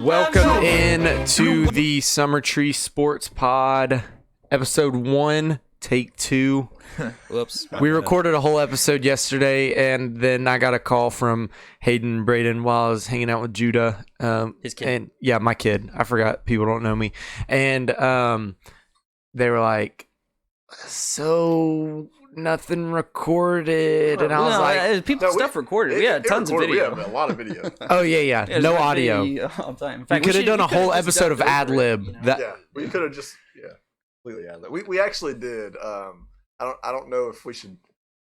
Welcome in to the Summertree Sports Pod, episode 1, take 2. Whoops. We recorded a whole episode yesterday, and then I got a call from Hayden and Braden while I was hanging out with Judah. His kid. And yeah, my kid. I forgot people don't know me. And they were like, so nothing recorded. And I was like, stuff recorded. We had tons of video. We have a lot of video. oh, yeah. No audio. All the time. In We fact, could have done a whole episode of ad lib. Yeah, we could have just completely ad lib. We actually did. I don't know if we should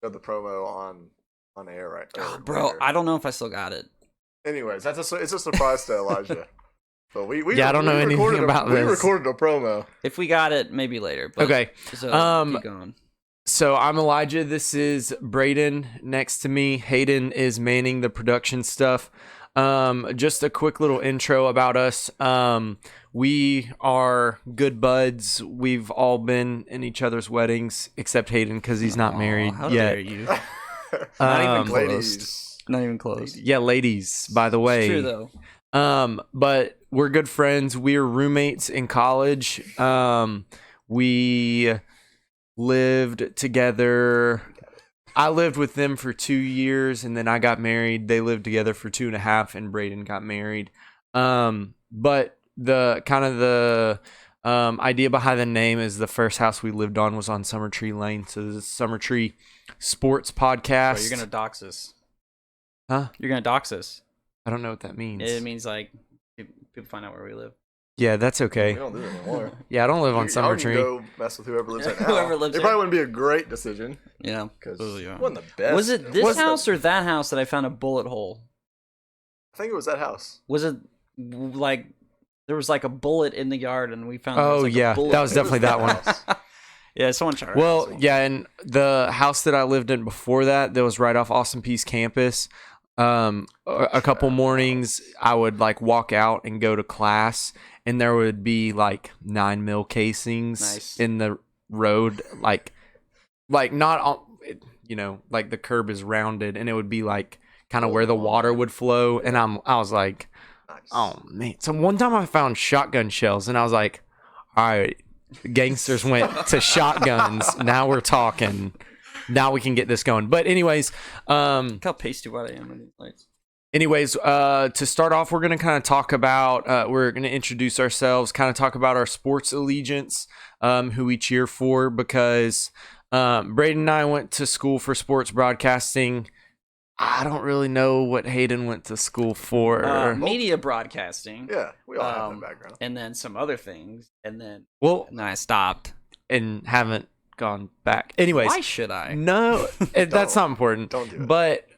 show the promo on air right now. Oh, bro, I don't know if I still got it. Anyways, it's a surprise to Elijah. But I don't know anything about this. We recorded a promo. If we got it, maybe later. But, Okay. So keep going. So I'm Elijah. This is Braden next to me. Hayden is manning the production stuff. Just a quick little intro about us. We are good buds. We've all been in each other's weddings, except Hayden because he's not married how yet. dare you? Not even close. Ladies. Not even close. Yeah, ladies, by the way. It's true, though. But we're good friends. We were roommates in college. We lived together. I lived with them for 2 years, and then I got married. They lived together for 2.5, and Braden got married. But the idea behind the name is the first house we lived on was on Summertree Lane. So this is Summertree Sports Podcast. Bro, you're gonna dox us. Huh? You're gonna dox us. I don't know what that means. It means like people find out where we live. Yeah, that's okay. We don't do it anymore. Yeah, I don't live on I Summertree. go mess with whoever lives there now. Whoever lives it there. probably wouldn't be a great decision. Yeah. Because Yeah. it wasn't the best. Was it this house or that house that I found a bullet hole? I think it was that house. Was it like there was like a bullet in the yard and we found? Oh, there was, like, yeah, a bullet that was definitely that one. house. Yeah, someone tried. Well, yeah, and the house that I lived in before that was right off Austin Peay's campus. A couple mornings I would like walk out and go to class, and there would be like 9mm casings in the road, like not on, like the curb is rounded, and it would be like kind of where the water would flow, and I was like, Nice. oh man. So one time I found shotgun shells, and I was like, all right, gangsters went to shotguns. Now we're talking. Now we can get this going. But anyways, Look how pasty white I am in these lights. Anyways, to start off, we're going to kind of talk about, we're going to introduce ourselves, kind of talk about our sports allegiance, who we cheer for, because Braden and I went to school for sports broadcasting. I don't really know what Hayden went to school for. Media broadcasting. Yeah, we all have that background. And then some other things. And then I stopped. And haven't gone back. Anyways. Why should I? No, that's not important. Don't do it. But,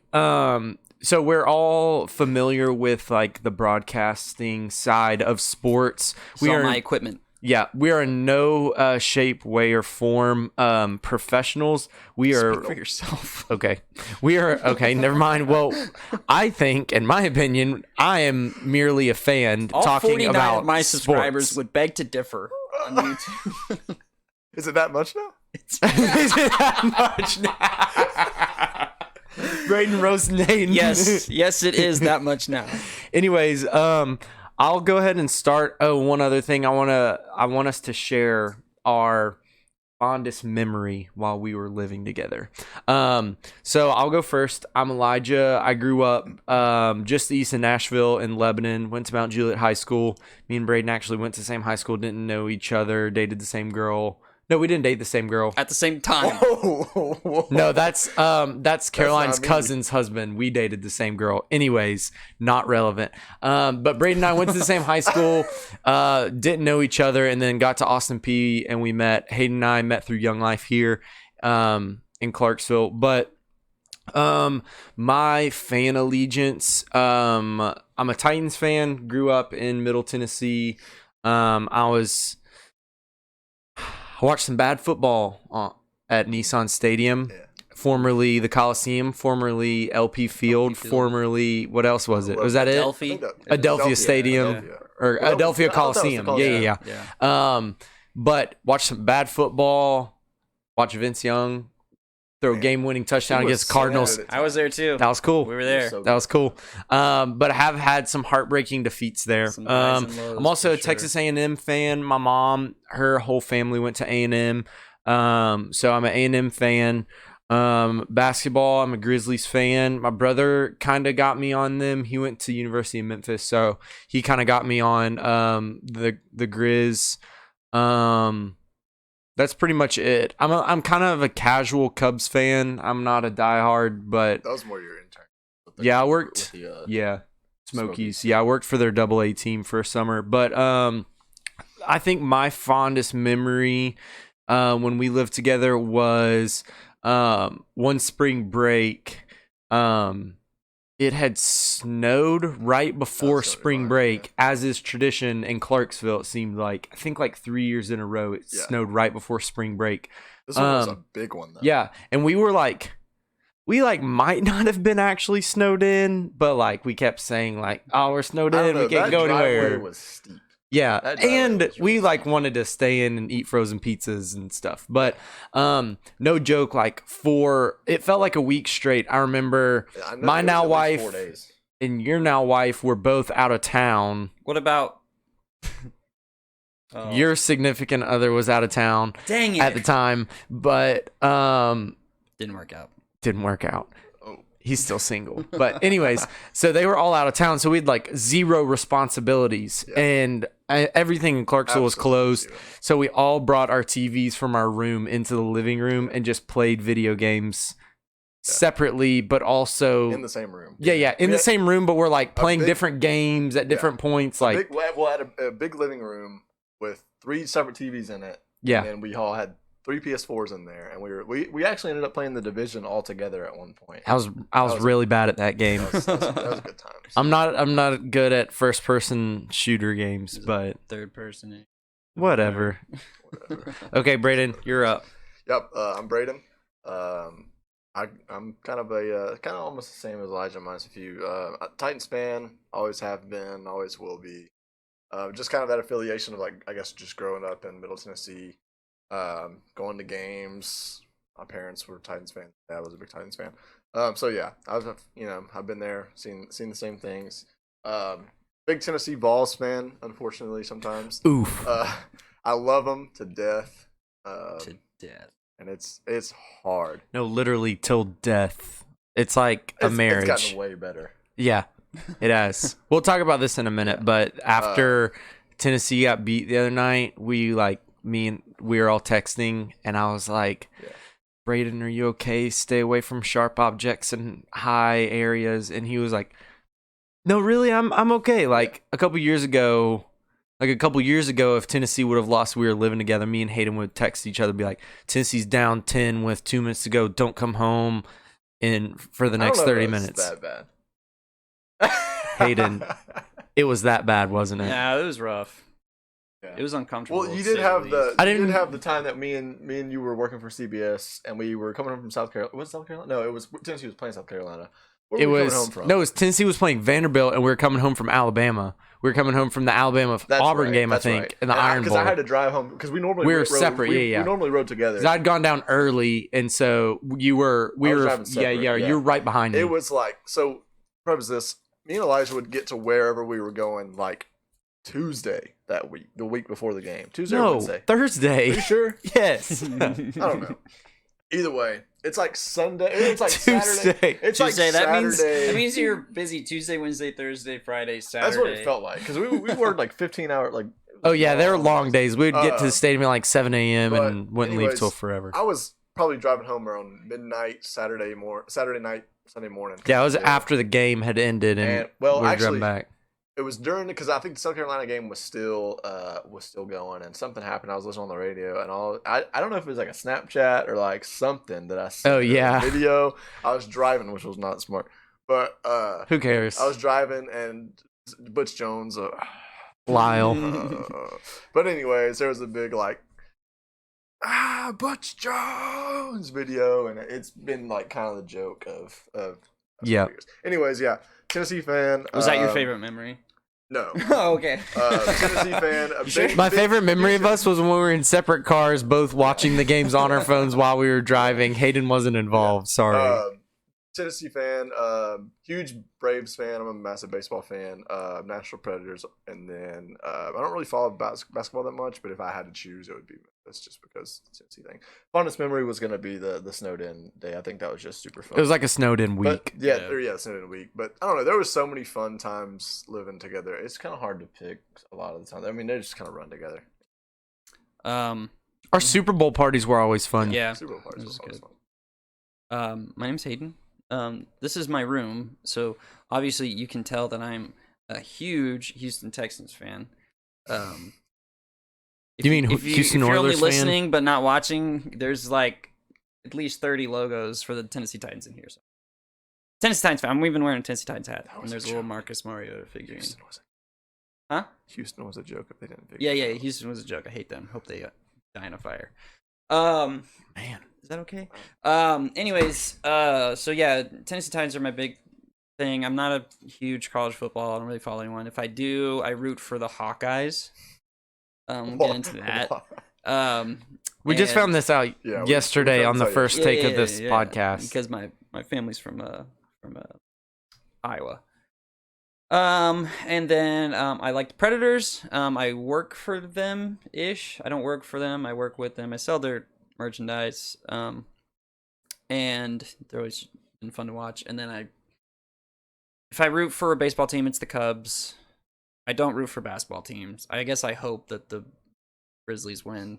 so we're all familiar with like the broadcasting side of sports. My equipment. Yeah, we are in no shape, way, or form professionals. We are. Speak for yourself. Okay. We are okay. Never mind. Well, I think, in my opinion, I am merely a fan All talking 49 about of my subscribers sports. would beg to differ on YouTube. Is it that much now? Is it that much now? Braden roasting Hayden. Yes, it is that much now. Anyways, I'll go ahead and start. Oh, one other thing, I want us to share our fondest memory while we were living together. So I'll go first. I'm Elijah. I grew up just east of Nashville in Lebanon. Went to Mount Juliet High School. Me and Braden actually went to the same high school. Didn't know each other. Dated the same girl. No, we didn't date the same girl. At the same time. No, that's Caroline's not me. cousin's husband. We dated the same girl. Anyways, not relevant. But Braden and I went to the same high school, didn't know each other, and then got to Austin Peay and we met. Hayden and I met through Young Life here in Clarksville. But my fan allegiance, I'm a Titans fan. Grew up in Middle Tennessee. I watched some bad football at Nissan Stadium, formerly the Coliseum, formerly LP Field, formerly, what else was it? Was that it? Adelphia Stadium, or Adelphia Coliseum. Yeah. But watched some bad football, watched Vince Young throw a game-winning touchdown He was against so Cardinals. good at I was there too. That was cool. We were there. So That was cool. But I have had some heartbreaking defeats there. Some highs and lows, I'm also for a Texas A&M fan. My mom, her whole family went to A&M. So I'm an A&M fan. Basketball, I'm a Grizzlies fan. My brother kind of got me on them. He went to University of Memphis, so he kind of got me on the Grizz. That's pretty much it. I'm kind of a casual Cubs fan. I'm not a diehard, but That was more your intern. yeah, I worked. With the, Yeah, Smokies. Yeah, I worked for their AA team for a summer. But I think my fondest memory when we lived together was one spring break. It had snowed right before spring break, as is tradition in Clarksville. It seemed like, I think like 3 years in a row, it snowed right before spring break. This one was a big one, though. Yeah, and we might not have been actually snowed in, but like we kept saying like, oh, we're snowed in, we can't go anywhere. Was steep. Yeah, That driveway and was we really like wanted to stay in and eat frozen pizzas and stuff. But no joke, like it felt like a week straight. I remember Yeah, I know my it was now at least wife 4 days. and your now wife were both out of town. What about oh, Your significant other was out of town dang it at the time, but didn't work out. didn't work out. Oh, He's still single. But anyways, so they were all out of town. So we had like zero responsibilities. Yeah. And everything in Clarksville was absolutely closed. zero. So we all brought our TVs from our room into the living room and just played video games separately, but also in the same room. in the same room, but we're like playing big- different games at different points. Like, We had a big living room with 3 separate TVs in it. yeah. And we all had 3 PS4s in there, and we actually ended up playing the Division all together at one point. I was really bad at that game. That was a good time. I'm not good at first person shooter games, but Third person. whatever. Whatever. Okay, Braden, you're up. Yep, I'm Braden. I'm kind of almost the same as Elijah minus a few. Titans fan, always have been, always will be. Just kind of that affiliation of like, I guess, just growing up in Middle Tennessee, going to games. My parents were Titans fans. Dad was a big Titans fan. So yeah, I've been there, seen the same things. Big Tennessee Vols fan, unfortunately, sometimes. Oof. I love them to death. To death. And it's hard. No, literally till death. It's like a marriage. It's gotten way better. Yeah, it has. We'll talk about this in a minute, but after Tennessee got beat the other night, we were all texting, and I was like, Braden, are you okay? Stay away from sharp objects and high areas. And he was like, no, really, I'm okay. Like a couple years ago, if Tennessee would have lost, we were living together, me and Hayden would text each other, be like, Tennessee's down 10 with 2 minutes to go. Don't come home for the next 30 minutes. That bad. Hayden, it was that bad, wasn't it? Yeah, it was rough. Yeah. It was uncomfortable. Well, you to did say have least. you did have the time that me and you were working for CBS, and we were coming home from South Carolina. Was it South Carolina? No, it was Tennessee was playing South Carolina. Where were we coming home from? No, it was Tennessee was playing Vanderbilt, and we were coming home from Alabama. We were coming home from the Alabama-Auburn game, I think, in the Iron Bowl. Because I had to drive home because we were separate. We normally rode together. Because I'd gone down early, and so we were driving separate, you're right behind me. It was like, so preface this, me and Elijah would get to wherever we were going like Tuesday that week, the week before the game. Tuesday or Wednesday? Thursday. Are you sure? Yes. I don't know. Either way, it's like Sunday. It's like Tuesday. Saturday. It's Tuesday. like That Saturday. means you're busy Tuesday, Wednesday, Thursday, Friday, Saturday. That's what it felt like because we worked like 15 hours. Like Oh yeah, they were long days. We would get to the stadium at like 7 a.m. but and wouldn't leave anyways, till forever. I was probably driving home around midnight Saturday night, Sunday morning. Yeah, it was after the game had ended, and we were driving back. It was during because I think the South Carolina game was still going, and something happened. I was listening on the radio, and I don't know if it was like a Snapchat or like something that I saw. Oh, yeah. Video. I was driving, which was not smart, but Who cares? I was driving, and Butch Jones, Lyle. but anyways, there was a big like Butch Jones video, and it's been like kind of the joke of Yeah. years. Anyways, yeah, Tennessee fan. Was that your favorite memory? No. Oh, okay. Tennessee fan. My favorite memory of us was when we were in separate cars, both watching the games on our phones while we were driving. Hayden wasn't involved. Sorry. Tennessee fan, huge Braves fan. I'm a massive baseball fan. National Predators, and then I don't really follow basketball that much, but if I had to choose, it would be Memphis, just because it's a Tennessee thing. Fondest memory was gonna be the snowed in day. I think that was just super fun. It was like a snowed in week. But, yeah, snowed in week. But I don't know. There was so many fun times living together. It's kind of hard to pick a lot of the time. I mean, they just kind of run together. Our Super Bowl parties were always fun. Yeah. Super Bowl parties was always fun. My name's Hayden. This is my room, so obviously you can tell that I'm a huge Houston Texans fan. You mean Houston if you're only Oilers listening but not watching, there's like at least 30 logos for the Tennessee Titans in here. So Tennessee Titans fan. I'm even wearing a Tennessee Titans hat, and there's a little Marcus Mariota figurine. Houston was a joke if they didn't figure Yeah, it out. Houston was a joke. I hate them. Hope they die in a fire. Man. Is that okay? Anyways, so yeah, Tennessee Titans are my big thing. I'm not a huge college football. I don't really follow anyone. If I do, I root for the Hawkeyes. We'll get into that. We just found this out yesterday on the first take of this podcast. Because my family's from Iowa. And then I like the Predators. I work for them ish. I don't work for them. I work with them. I sell their merchandise. And they're always been fun to watch. And then if I root for a baseball team, it's the Cubs. I don't root for basketball teams. I guess I hope that the Grizzlies win.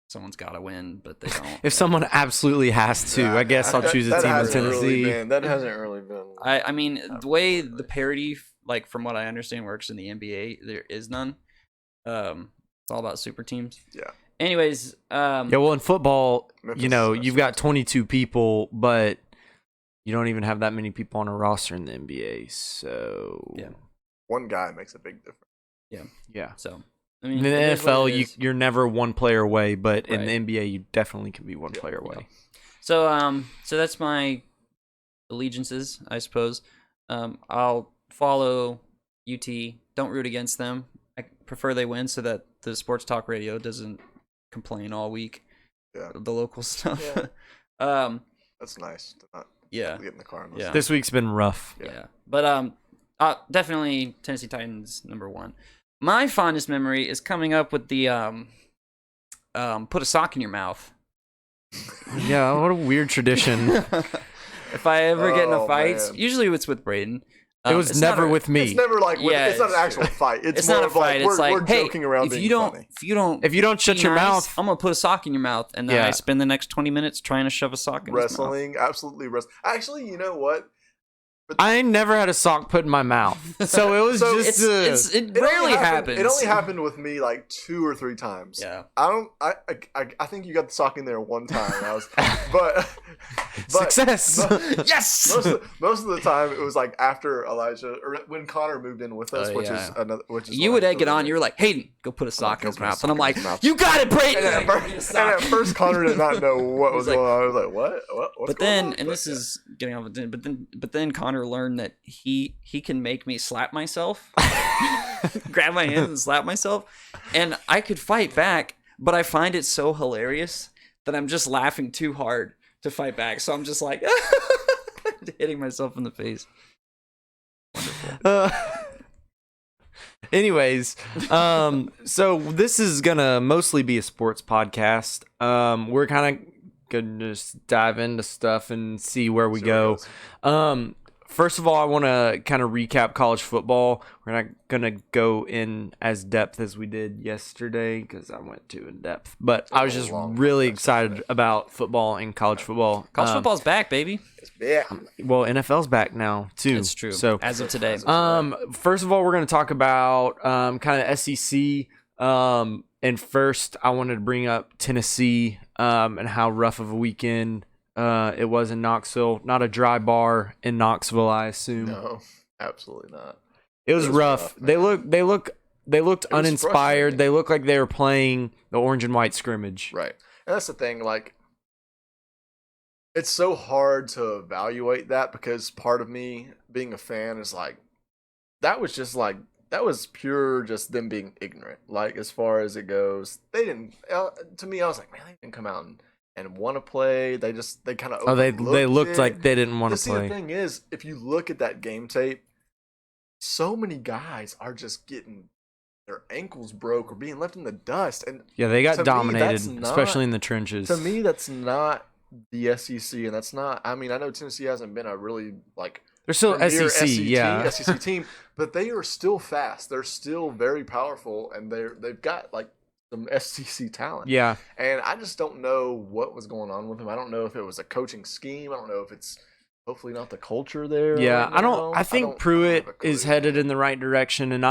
Someone's got to win, but they don't. If someone absolutely has to, I guess I'll choose a team in Tennessee. That hasn't really been. I mean, the way the parity, like from what I understand, works in the NBA, there is none. It's all about super teams. Yeah. Anyways, yeah. Well, in football, Memphis you've got 22 people, but you don't even have that many people on a roster in the NBA. So yeah, one guy makes a big difference. Yeah. So. I In mean, the NFL, you're never one player away, but in Right. the NBA, you definitely can be one player away. So that's my allegiances, I suppose. I'll follow UT. Don't root against them. I prefer they win so that the sports talk radio doesn't complain all week. Yeah. The local stuff. Yeah. That's nice to not Yeah. get in the car. And Yeah. This week's been rough. Yeah. But definitely Tennessee Titans #1. My fondest memory is coming up with the put a sock in your mouth. Yeah, what a weird tradition. If I ever get in a fight, man. usually it's with Braden. It was it's never not a- with me. It's never like Yeah, it's not an it's actual true. fight. It's not more a of like fight. It's like, we're hey, joking around if being you don't, funny. if you don't shut be your nice, mouth, I'm gonna put a sock in your mouth, and then Yeah. I spend the next 20 minutes trying to shove a sock in his mouth. Wrestling, absolutely wrestling. Actually, you know what? I never had a sock put in my mouth, so it was So just. It rarely happens. It only happened with me like 2 or 3 times. Yeah. I think you got the sock in there one time. But Success. Yes. Most of the time it was like after Elijah or when Connor moved in with us, Oh, which yeah. is another. Which is You like would egg it on. really- You were like, Hayden, go put a sock go in his put a mouth. sock And I'm in like, his mouth. you got it, Braden. And at first, Connor did not know what was like- going on. I was like, "What? What's But going then, on?" and this is getting off. But then Connor learned that he can make me slap myself, grab my hands and slap myself, and I could fight back. But I find it so hilarious that I'm just laughing too hard to fight back. So I'm just like hitting myself in the face. Anyways, so this is gonna mostly be a sports podcast. We're kind of gonna just dive into stuff and see where we go. First of all, I want to kind of recap college football. We're not going to go in as depth as we did yesterday because I went too in depth. But I was just really excited about football and college football. College football's back, baby. Yeah. Well, NFL's back now too. It's true. So as of today, first of all, we're going to talk about kind of SEC. And first, I wanted to bring up Tennessee and how rough of a weekend it was in Knoxville. Not a dry bar in Knoxville, I assume. No, absolutely not. It was rough. They looked uninspired. frustrating. They looked like they were playing the orange and white scrimmage. Right. And that's the thing, like, it's so hard to evaluate that because part of me being a fan is like, that was just like that was pure just them being ignorant. Like, as far as it goes, they didn't. To me, I was like, man, they didn't come out and want to play. They kind of they looked like they didn't want to play. The thing is, if you look at that game tape, so many guys are just getting their ankles broke or being left in the dust. And yeah, they got dominated, especially in the trenches. To me, that's not the SEC, and that's not. I mean, I know Tennessee hasn't been a really like. They're still SEC team, but they are still fast. They're still very powerful, and they've got like some SEC talent. Yeah, and I just don't know what was going on with them. I don't know if it was a coaching scheme. I don't know if it's hopefully not the culture there. Yeah, right I think Pruitt is headed in the right direction, and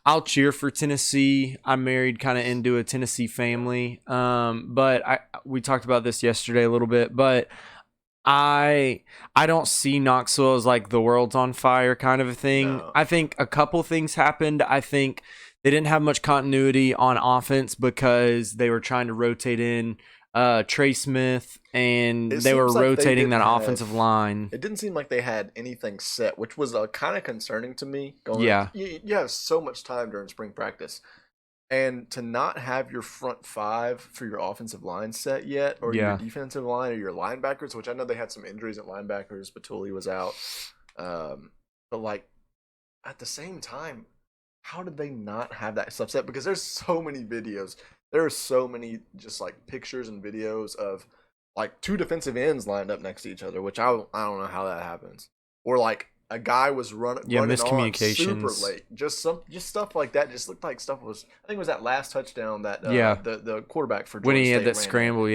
I'll cheer for Tennessee. I'm married kind of into a Tennessee family, but we talked about this yesterday a little bit, but I don't see Knoxville as like the world's on fire kind of a thing. No. I think a couple things happened. I think they didn't have much continuity on offense because they were trying to rotate in Trey Smith, and they were rotating that offensive line. It didn't seem like they had anything set, which was kind of concerning to me. You have so much time during spring practice. And to not have your front five for your offensive line set yet, or your defensive line, or your linebackers, which I know they had some injuries at linebackers, Batuli was out. But like at the same time, how did they not have that stuff set? Because there's so many videos. There are so many just like pictures and videos of like two defensive ends lined up next to each other, which I don't know how that happens. Or like a guy was running miscommunications. On super late. Just stuff like that. Just looked like stuff was. I think it was that last touchdown that the quarterback for Georgia when he State had that scramble.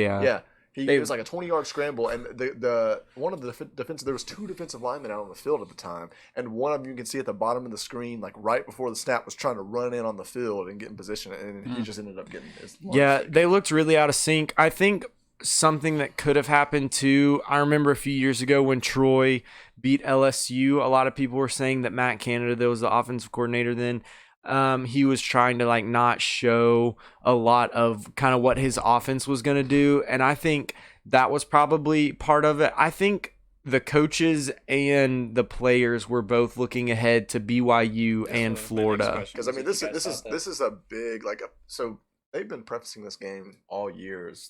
It was like a 20-yard scramble, and the one of the defensive, there was two defensive linemen out on the field at the time, and one of them you can see at the bottom of the screen, like right before the snap, was trying to run in on the field and get in position, and he just ended up getting his line. Yeah, they looked really out of sync. I think something that could have happened too, I remember a few years ago when Troy beat LSU, a lot of people were saying that Matt Canada, that was the offensive coordinator then, he was trying to like not show a lot of kind of what his offense was going to do, and I think that was probably part of it. I think the coaches and the players were both looking ahead to BYU and Florida. Because I mean, this is a big so they've been prefacing this game all years,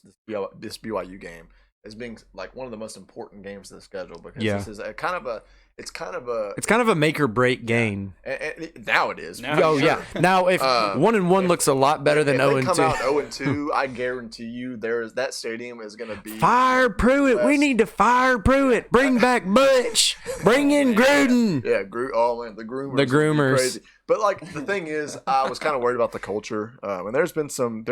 this BYU game, as being like one of the most important games of the schedule, because this is it's kind of a make or break game. And now it is. Now if 1-1 looks a lot better than 0-2. If they come out 0-2, I guarantee you that stadium is going to be fire Pruitt. We need to fire Pruitt. Bring back Butch. Bring in Gruden. Yeah, the groomers. The groomers. Crazy. But like the thing is, I was kind of worried about the culture, and there's been some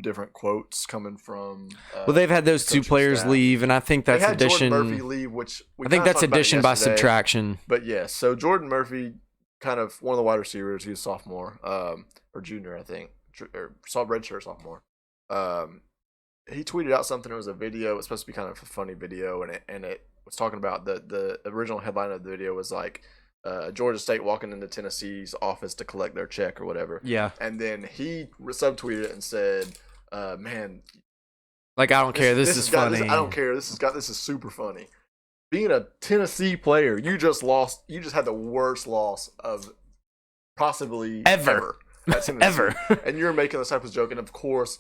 different quotes coming from. They've had those two players leave, and I think that's addition. Jordan Murphy leave, which I think that's addition by subtraction. But yeah, so Jordan Murphy, kind of one of the wide receivers, he's a sophomore, or junior, I think, or redshirt sophomore. He tweeted out something. It was a video. It was supposed to be kind of a funny video, and it was talking about the original headline of the video was like. Georgia State walking into Tennessee's office to collect their check or whatever. Yeah. And then he subtweeted it and said, man. Like, I don't care. This is funny. I don't care. This is super funny. Being a Tennessee player, you just had the worst loss of possibly ever. Ever. And you're making this type of joke. And of course,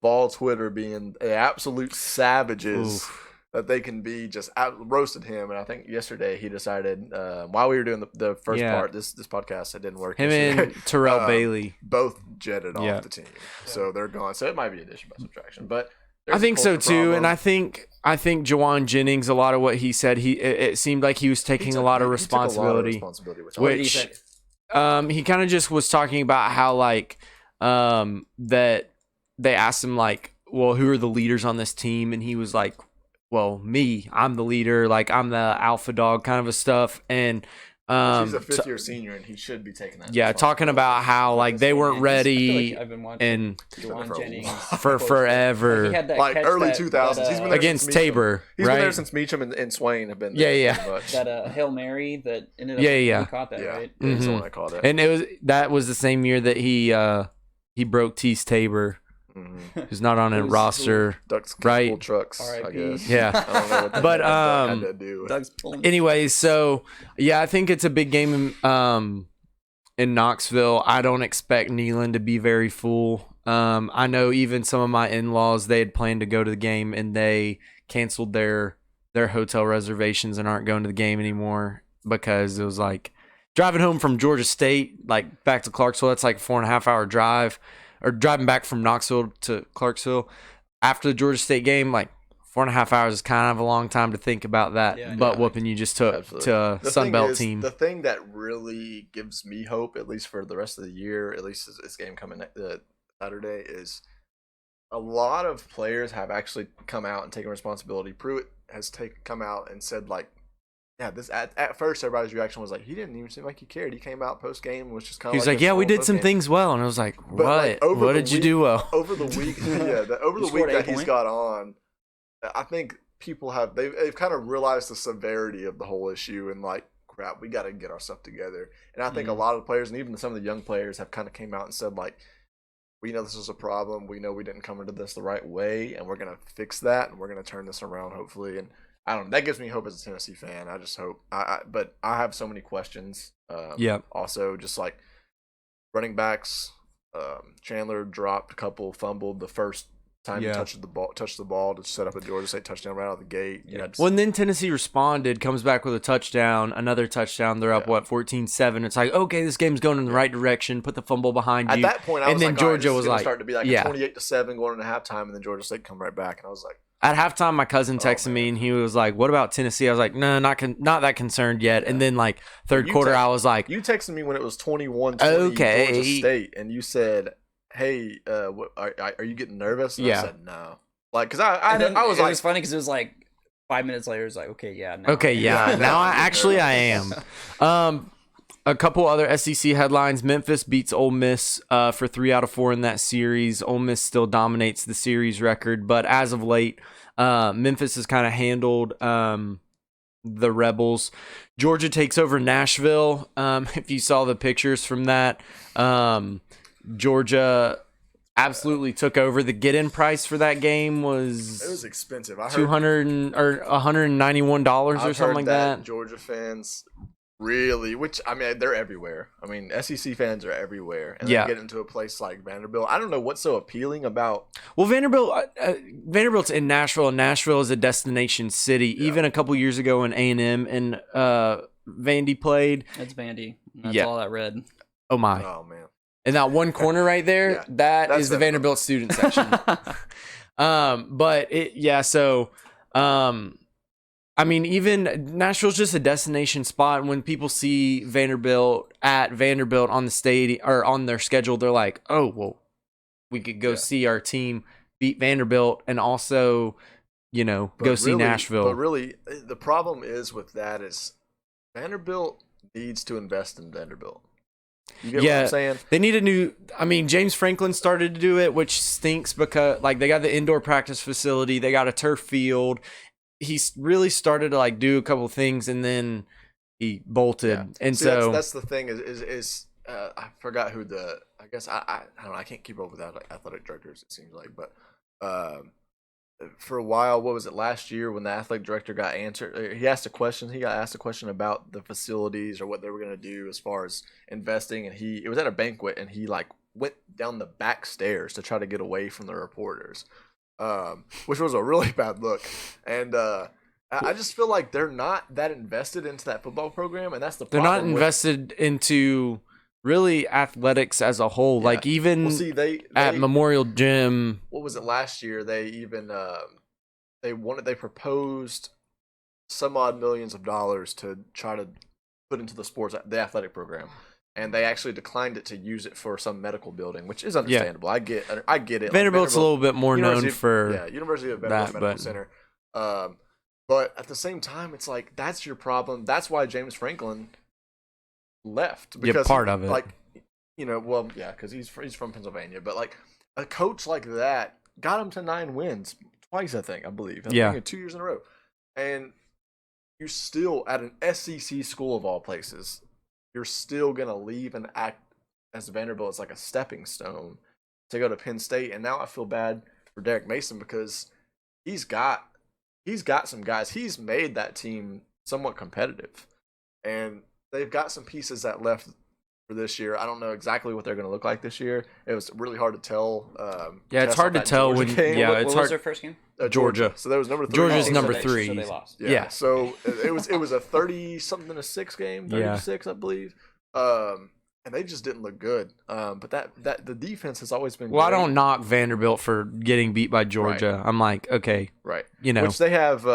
Ball Twitter being the absolute savages. Oof. That they can be just roasted him, and I think yesterday he decided while we were doing the first part, this podcast, it didn't work. Him and Terrell Bailey both jetted off the team, so they're gone. So it might be addition by subtraction, but I think so too. And I think Jawan Jennings, a lot of what he said, it seemed like he was taking a lot of responsibility. Which he kind of just was talking about how like that they asked him like, well, who are the leaders on this team, and he was like, well, me, I'm the leader, like I'm the alpha dog kind of a stuff. And he's a fifth-year senior, and he should be taking that. Yeah, talking about how like they weren't ready, I've been watching Juwan Jennings for forever. He had that like early 2000s. He's been there against Tabor. He's been there since Meacham and Swain have been there. Yeah. That Hail Mary that ended up. He caught that, right? Yeah, he's the one that caught it. And that was the same year that he broke Tease Tabor. Mm-hmm. Who's not on a roster, Ducks right? Trucks, I guess. Yeah, I don't know what that had to do. Anyways, so yeah, I think it's a big game. in Knoxville. I don't expect Neyland to be very full. I know even some of my in-laws, they had planned to go to the game and they canceled their hotel reservations and aren't going to the game anymore because it was like driving home from Georgia State, like back to Clarksville. That's like a 4.5 hour drive, or driving back from Knoxville to Clarksville after the Georgia State game. Like 4.5 hours is kind of a long time to think about that butt whooping you just took to a Sun Belt team. The thing that really gives me hope, at least for the rest of the year, at least this game coming Saturday, is a lot of players have actually come out and taken responsibility. Pruitt has come out and said, like, yeah, this at first everybody's reaction was like, he didn't even seem like he cared. He came out post game and was just kind of. He was like, yeah, we did some things well, and I was like, what? Like, what did you do well? Over the week, over the week that he's got on, I think people they've kind of realized the severity of the whole issue and like, crap, we got to get our stuff together. And I think a lot of the players and even some of the young players have kind of came out and said, like, we know this is a problem. We know we didn't come into this the right way, and we're going to fix that, and we're going to turn this around, hopefully. And I don't know. That gives me hope as a Tennessee fan. I just hope. But I have so many questions. Also, just like running backs, Chandler dropped a couple, fumbled the first time he touched the ball to set up a Georgia State touchdown right out of the gate. Well, and then Tennessee responded, comes back with a touchdown, another touchdown. They're up 14-7. It's like, okay, this game's going in the right direction. Put the fumble behind you. At that point, I was like, Georgia was like, starting to be like 28-7 going into halftime, and then Georgia State come right back, and I was like. At halftime, my cousin texted me, and he was like, what about Tennessee? I was like, no, not that concerned yet. And then, like, third quarter, I was like. You texted me when it was 21-20 okay. Georgia State, and you said, hey, are you getting nervous? And I said, no. Like, because I was like. It was funny because it was like 5 minutes later, it's like, okay, yeah. No. Okay, yeah. Now I am. A couple other SEC headlines. Memphis beats Ole Miss for 3 out of 4 in that series. Ole Miss still dominates the series record, but as of late, Memphis has kind of handled the Rebels. Georgia takes over Nashville. If you saw the pictures from that, Georgia absolutely took over. The get-in price for that game was expensive. $200 or $191 or something like that. Georgia fans. Really, which I mean, they're everywhere. I mean, SEC fans are everywhere, and they get into a place like Vanderbilt. I don't know what's so appealing about. Well, Vanderbilt's in Nashville, and Nashville is a destination city. Yeah. Even a couple years ago, when A&M and Vandy played, that's Vandy. That's all that red. Oh my! Oh man! And that one corner right there, that is the Vanderbilt student section. I mean, even Nashville's just a destination spot. When people see Vanderbilt on the stadium or on their schedule, they're like, "Oh, well, we could go see our team beat Vanderbilt, and also, go see Nashville." But really, the problem is with that is Vanderbilt needs to invest in Vanderbilt. You get what I'm saying? They need a new. I mean, James Franklin started to do it, which stinks because they got the indoor practice facility, they got a turf field. He really started to do a couple of things, and then he bolted. Yeah. And that's the thing is I forgot who I guess I don't know, I can't keep up with that athletic directors, it seems like, but for a while, what was it, last year when the athletic director got asked a question about the facilities or what they were going to do as far as investing, and it was at a banquet, and he went down the back stairs to try to get away from the reporters. Which was a really bad look. And I just feel like they're not that invested into that football program, and that's the problem. They're not invested into really athletics as a whole. Yeah. At Memorial Gym. What was it last year? They even they proposed some odd millions of dollars to try to put into the athletic program. And they actually declined it to use it for some medical building, which is understandable. I get it. Vanderbilt's a little bit more known for University of Vanderbilt Medical Center. But at the same time, it's like that's your problem. That's why James Franklin left, because part of it. Because he's from Pennsylvania. But a coach like that got him to 9 wins twice, I believe. 2 years in a row, and you're still at an SEC school of all places. You're still going to leave and act as Vanderbilt as a stepping stone to go to Penn State. And now I feel bad for Derek Mason because he's got some guys. He's made that team somewhat competitive. And they've got some pieces that left for this year. I don't know exactly what they're going to look like this year. It was really hard to tell. Yeah, it's hard to tell when. Game. Yeah, What it's was hard. their first game? Georgia. So that was number 3. Georgia's Oh, number so 3. So they lost. Yeah. So it was a 30-something-6 game, 30-6, I believe. And they just didn't look good. But that the defense has always been. Well, great. I don't knock Vanderbilt for getting beat by Georgia. Right. I'm like, okay, Right. you know, Which they have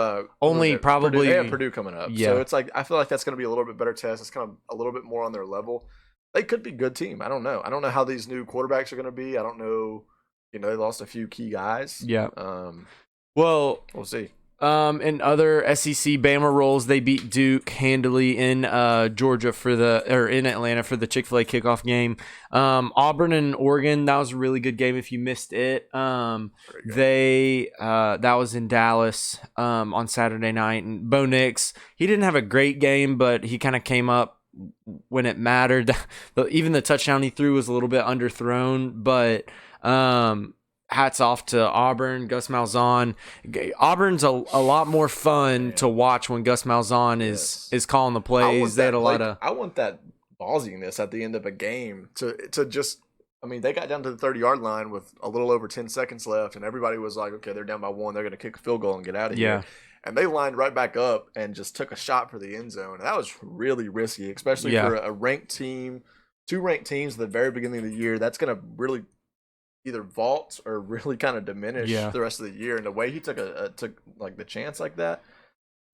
only probably Purdue, they have Purdue coming up. Yeah. So it's like I feel like that's going to be a little bit better test. It's kind of a little bit more on their level. They could be a good team. I don't know. I don't know how these new quarterbacks are going to be. I don't know. You know, they lost a few key guys. yeah. We'll Well, see. in other SEC Bama roles, they beat Duke handily in Georgia in Atlanta for the Chick-fil-A kickoff game. Auburn and Oregon, that was a really good game if you missed it. That was in Dallas on Saturday night, and Bo Nix, he didn't have a great game, but he kind of came up when it mattered. Even the touchdown he threw was a little bit underthrown, but hats off to Auburn, Gus Malzahn. Auburn's a lot more fun to watch when Gus Malzahn is calling the plays. They had a lot of. I want that ballsiness at the end of a game to just. I mean, they got down to the 30-yard line with a little over 10 seconds left, and everybody was like, "Okay, they're down by 1. They're going to kick a field goal and get out of here." And they lined right back up and just took a shot for the end zone. And that was really risky, especially for a ranked team, 2 ranked teams at the very beginning of the year. That's going to really either vault or really kind of diminish the rest of the year. And the way he took like the chance like that,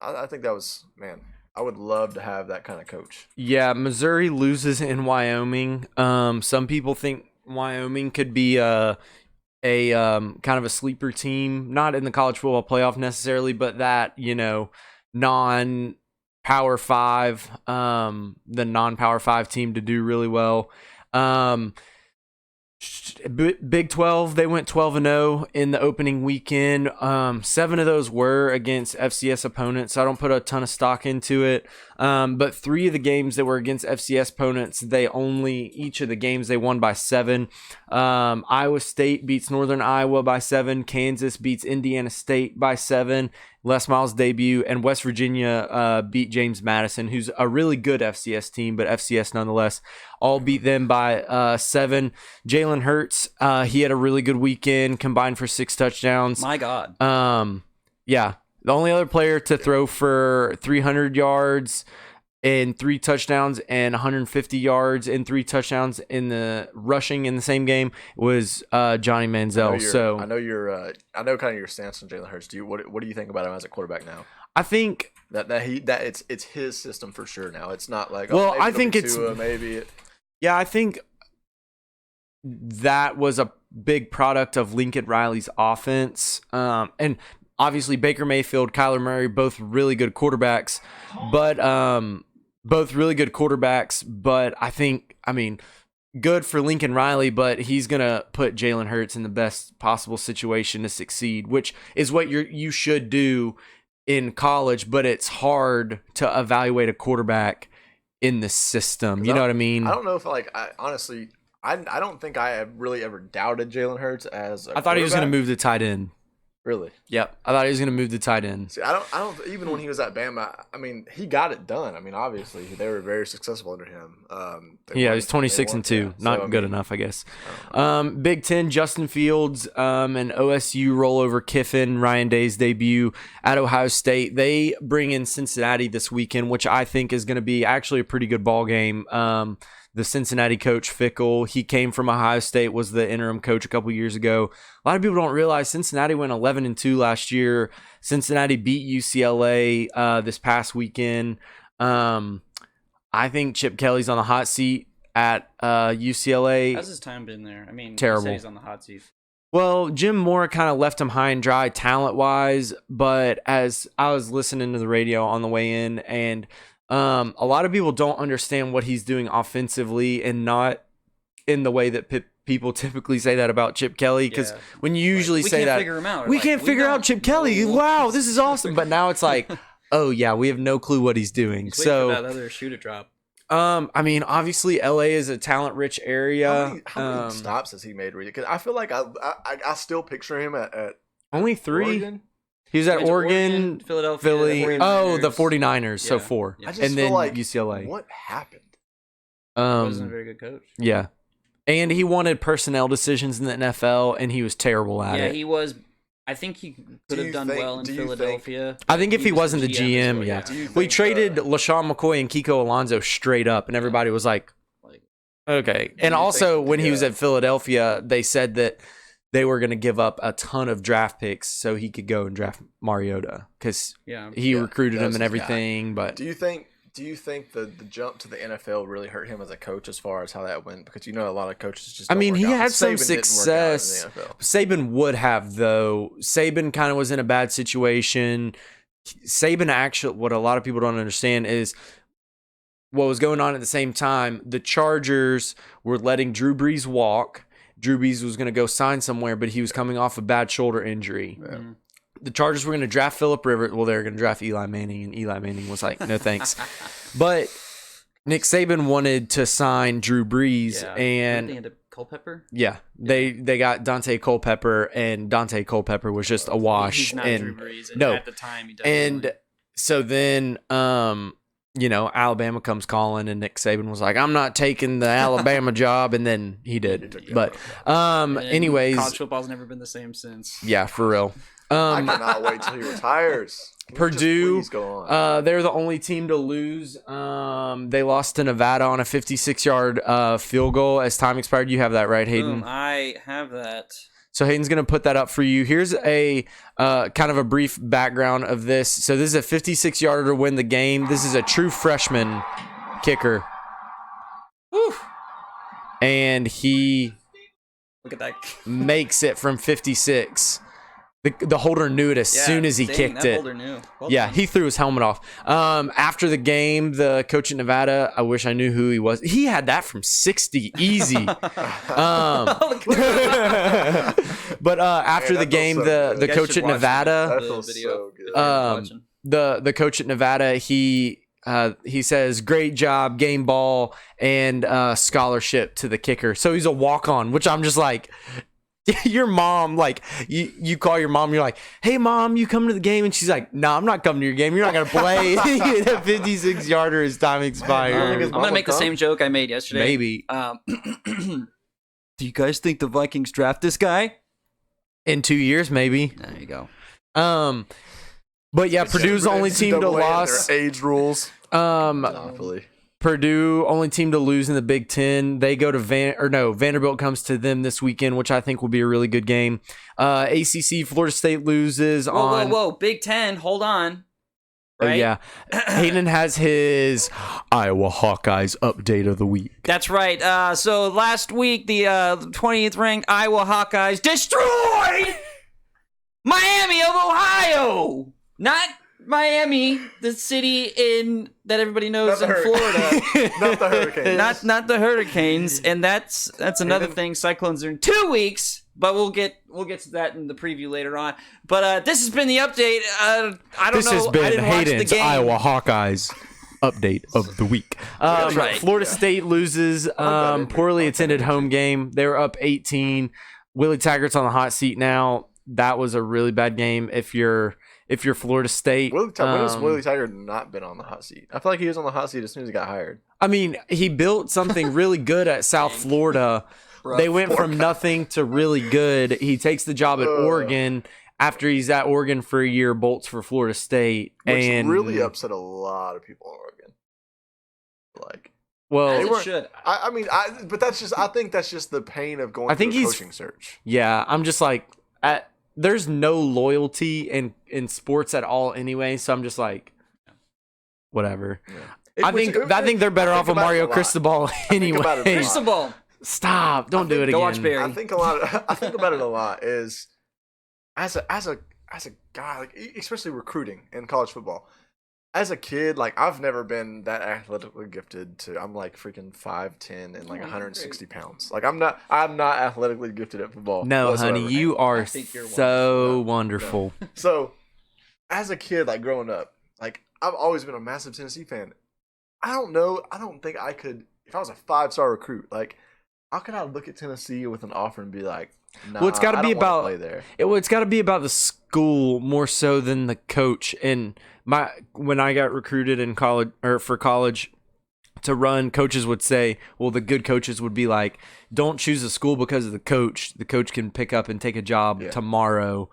I think that was, man, I would love to have that kind of coach. Yeah, Missouri loses in Wyoming. Some people think Wyoming could be a kind of a sleeper team, not in the college football playoff necessarily, but that, you know, non-Power 5, the non-Power 5 team to do really well. Big 12, they went 12-0 in the opening weekend. 7 of those were against FCS opponents, so I don't put a ton of stock into it. But 3 of the games that were against FCS opponents, each of the games they won by 7. Iowa State beats Northern Iowa by 7. Kansas beats Indiana State by 7. Les Miles' debut, and West Virginia beat James Madison, who's a really good FCS team, but FCS nonetheless. All beat them by 7. Jalen Hurts, he had a really good weekend, combined for 6 touchdowns. My God. Yeah. The only other player to throw for 300 yards and 3 touchdowns and 150 yards and 3 touchdowns in the rushing in the same game was Johnny Manziel. I know kind of your stance on Jalen Hurts. What do you think about him as a quarterback now? I think that it's his system for sure now. It's not like I think it's maybe. Yeah, I think that was a big product of Lincoln Riley's offense, and obviously Baker Mayfield, Kyler Murray, both really good quarterbacks, but I mean, good for Lincoln Riley, but he's gonna put Jalen Hurts in the best possible situation to succeed, which is what you should do in college. But it's hard to evaluate a quarterback in the system. You know what I mean? I don't know if honestly, I don't think I have really ever doubted Jalen Hurts as a I thought he was going to move to tight end. Really? Yep. I thought he was going to move to tight end. See, I don't. Even when he was at Bama, I mean, he got it done. I mean, obviously, they were very successful under him. He's 26-2. Not good enough, I guess. Big Ten, Justin Fields and OSU rollover Kiffin, Ryan Day's debut at Ohio State. They bring in Cincinnati this weekend, which I think is going to be actually a pretty good ball game. The Cincinnati coach, Fickell, he came from Ohio State, was the interim coach a couple years ago. A lot of people don't realize Cincinnati went 11-2 last year. Cincinnati beat UCLA this past weekend. I think Chip Kelly's on the hot seat at UCLA. How's his time been there? I mean, terrible. You said he's on the hot seat. Well, Jim Moore kind of left him high and dry talent-wise, but as I was listening to the radio on the way in, and a lot of people don't understand what he's doing offensively, and not in the way that people typically say that about Chip Kelly. Because when you usually say that, we can't figure out Chip Kelly. Wow, this is awesome. But now it's like, oh yeah, we have no clue what he's doing. So that other shoe to drop. I mean, obviously, LA is a talent-rich area. How many stops has he made? Because I feel like I still picture him at only 3. Oregon. He was at Oregon, Philadelphia, Philly. the 49ers. The 49ers, so 4. Yeah. I just and feel then like UCLA. What happened? He wasn't a very good coach. Yeah. And he wanted personnel decisions in the NFL, and he was terrible at it. Yeah, he was. I think he could have done well in Philadelphia. I think if he wasn't the GM, well, yeah. We traded LaShawn McCoy and Kiko Alonso straight up, and everybody was like, okay. And also, when he was at Philadelphia, they said that they were going to give up a ton of draft picks so he could go and draft Mariota because he recruited him and everything. But do you think the jump to the NFL really hurt him as a coach as far as how that went? Because a lot of coaches just. He had some success. Saban would have, though. Saban kind of was in a bad situation. Saban actually, what a lot of people don't understand is what was going on at the same time. The Chargers were letting Drew Brees walk. Drew Brees was going to go sign somewhere, but he was coming off a bad shoulder injury. Yeah. The Chargers were going to draft Phillip Rivers. Well, they were going to draft Eli Manning, and Eli Manning was like, no thanks. But Nick Saban wanted to sign Drew Brees. Yeah. And they end up Culpepper? Yeah. They got Dante Culpepper, and Dante Culpepper was just a wash. He's not Drew Brees. And no. At the time, he definitely. And so then Alabama comes calling, and Nick Saban was like, I'm not taking the Alabama job, and then he did. But anyways, college football's never been the same since. Yeah, for real. I cannot wait till he retires. Purdue, they're the only team to lose. They lost to Nevada on a 56-yard field goal as time expired. You have that right, Hayden? Boom, I have that. So Hayden's going to put that up for you. Here's a kind of a brief background of this. So this is a 56-yarder to win the game. This is a true freshman kicker. Woo. And he look at that makes it from 56. The holder knew it as soon as he kicked it. Holder knew. Well done. He threw his helmet off. After the game, the coach at Nevada, I wish I knew who he was. He had that from 60 easy. But after the game, the coach at Nevada, the coach at Nevada, he says, great job, game ball, and scholarship to the kicker. So he's a walk-on, which I'm just like, your mom, like, you call your mom, you're like, hey, Mom, you come to the game? And she's like, no, I'm not coming to your game. You're not going to play. That 56-yarder is time expired. I'm going to make the same joke I made yesterday. Maybe. Do you guys think the Vikings draft this guy? In 2 years, maybe. There you go. But yeah, Purdue's the only team to lose. Age rules. Monopoly. Purdue, only team to lose in the Big Ten. They go to Vanderbilt comes to them this weekend, which I think will be a really good game. ACC, Florida State loses on. Whoa, Big Ten, hold on. Right? Yeah. Hayden has his Iowa Hawkeyes update of the week. That's right. So last week, the 20th ranked Iowa Hawkeyes destroyed Miami of Ohio. Not Miami, the city that everybody knows in Florida. Not the Hurricanes. Not the Hurricanes. And that's another thing. Cyclones are in 2 weeks, but we'll get to that in the preview later on. But this has been the update. I don't know. This has been Hayden's Iowa Hawkeyes update of the week. Right. Florida State loses poorly attended home game. They were up 18. Willie Taggart's on the hot seat now. That was a really bad game if you're Florida State. When has Willie Taggart not been on the hot seat? I feel like he was on the hot seat as soon as he got hired. I mean, he built something really good at South Florida. They went from nothing to really good. He takes the job at Oregon. After he's at Oregon for a year, bolts for Florida State. Which and really upset a lot of people in Oregon. It should. But that's just. I think that's just the pain of going through a coaching search. Yeah, I'm just like, there's no loyalty in sports at all anyway. So I'm just like, whatever. Yeah. I think they're better off with Mario Cristobal anyway. Cristobal. Stop! Don't do it again. Go watch Barry. I think about it a lot. Is as a guy, like, especially recruiting in college football. As a kid, like, I've never been that athletically gifted. I'm like freaking 5'10" and like 160 pounds. Like, I'm not athletically gifted at football. No, whatsoever. honey, you are so wonderful. No. So, as a kid, like, growing up, like, I've always been a massive Tennessee fan. I don't think I could, if I was a 5-star recruit, like, how could I look at Tennessee with an offer and be like, nah, well, it's got to be about play there. It's got to be about the school more so than the coach. And when I got recruited in college or for college, to run, coaches would say, well, the good coaches would be like, don't choose a school because of the coach. The coach can pick up and take a job tomorrow.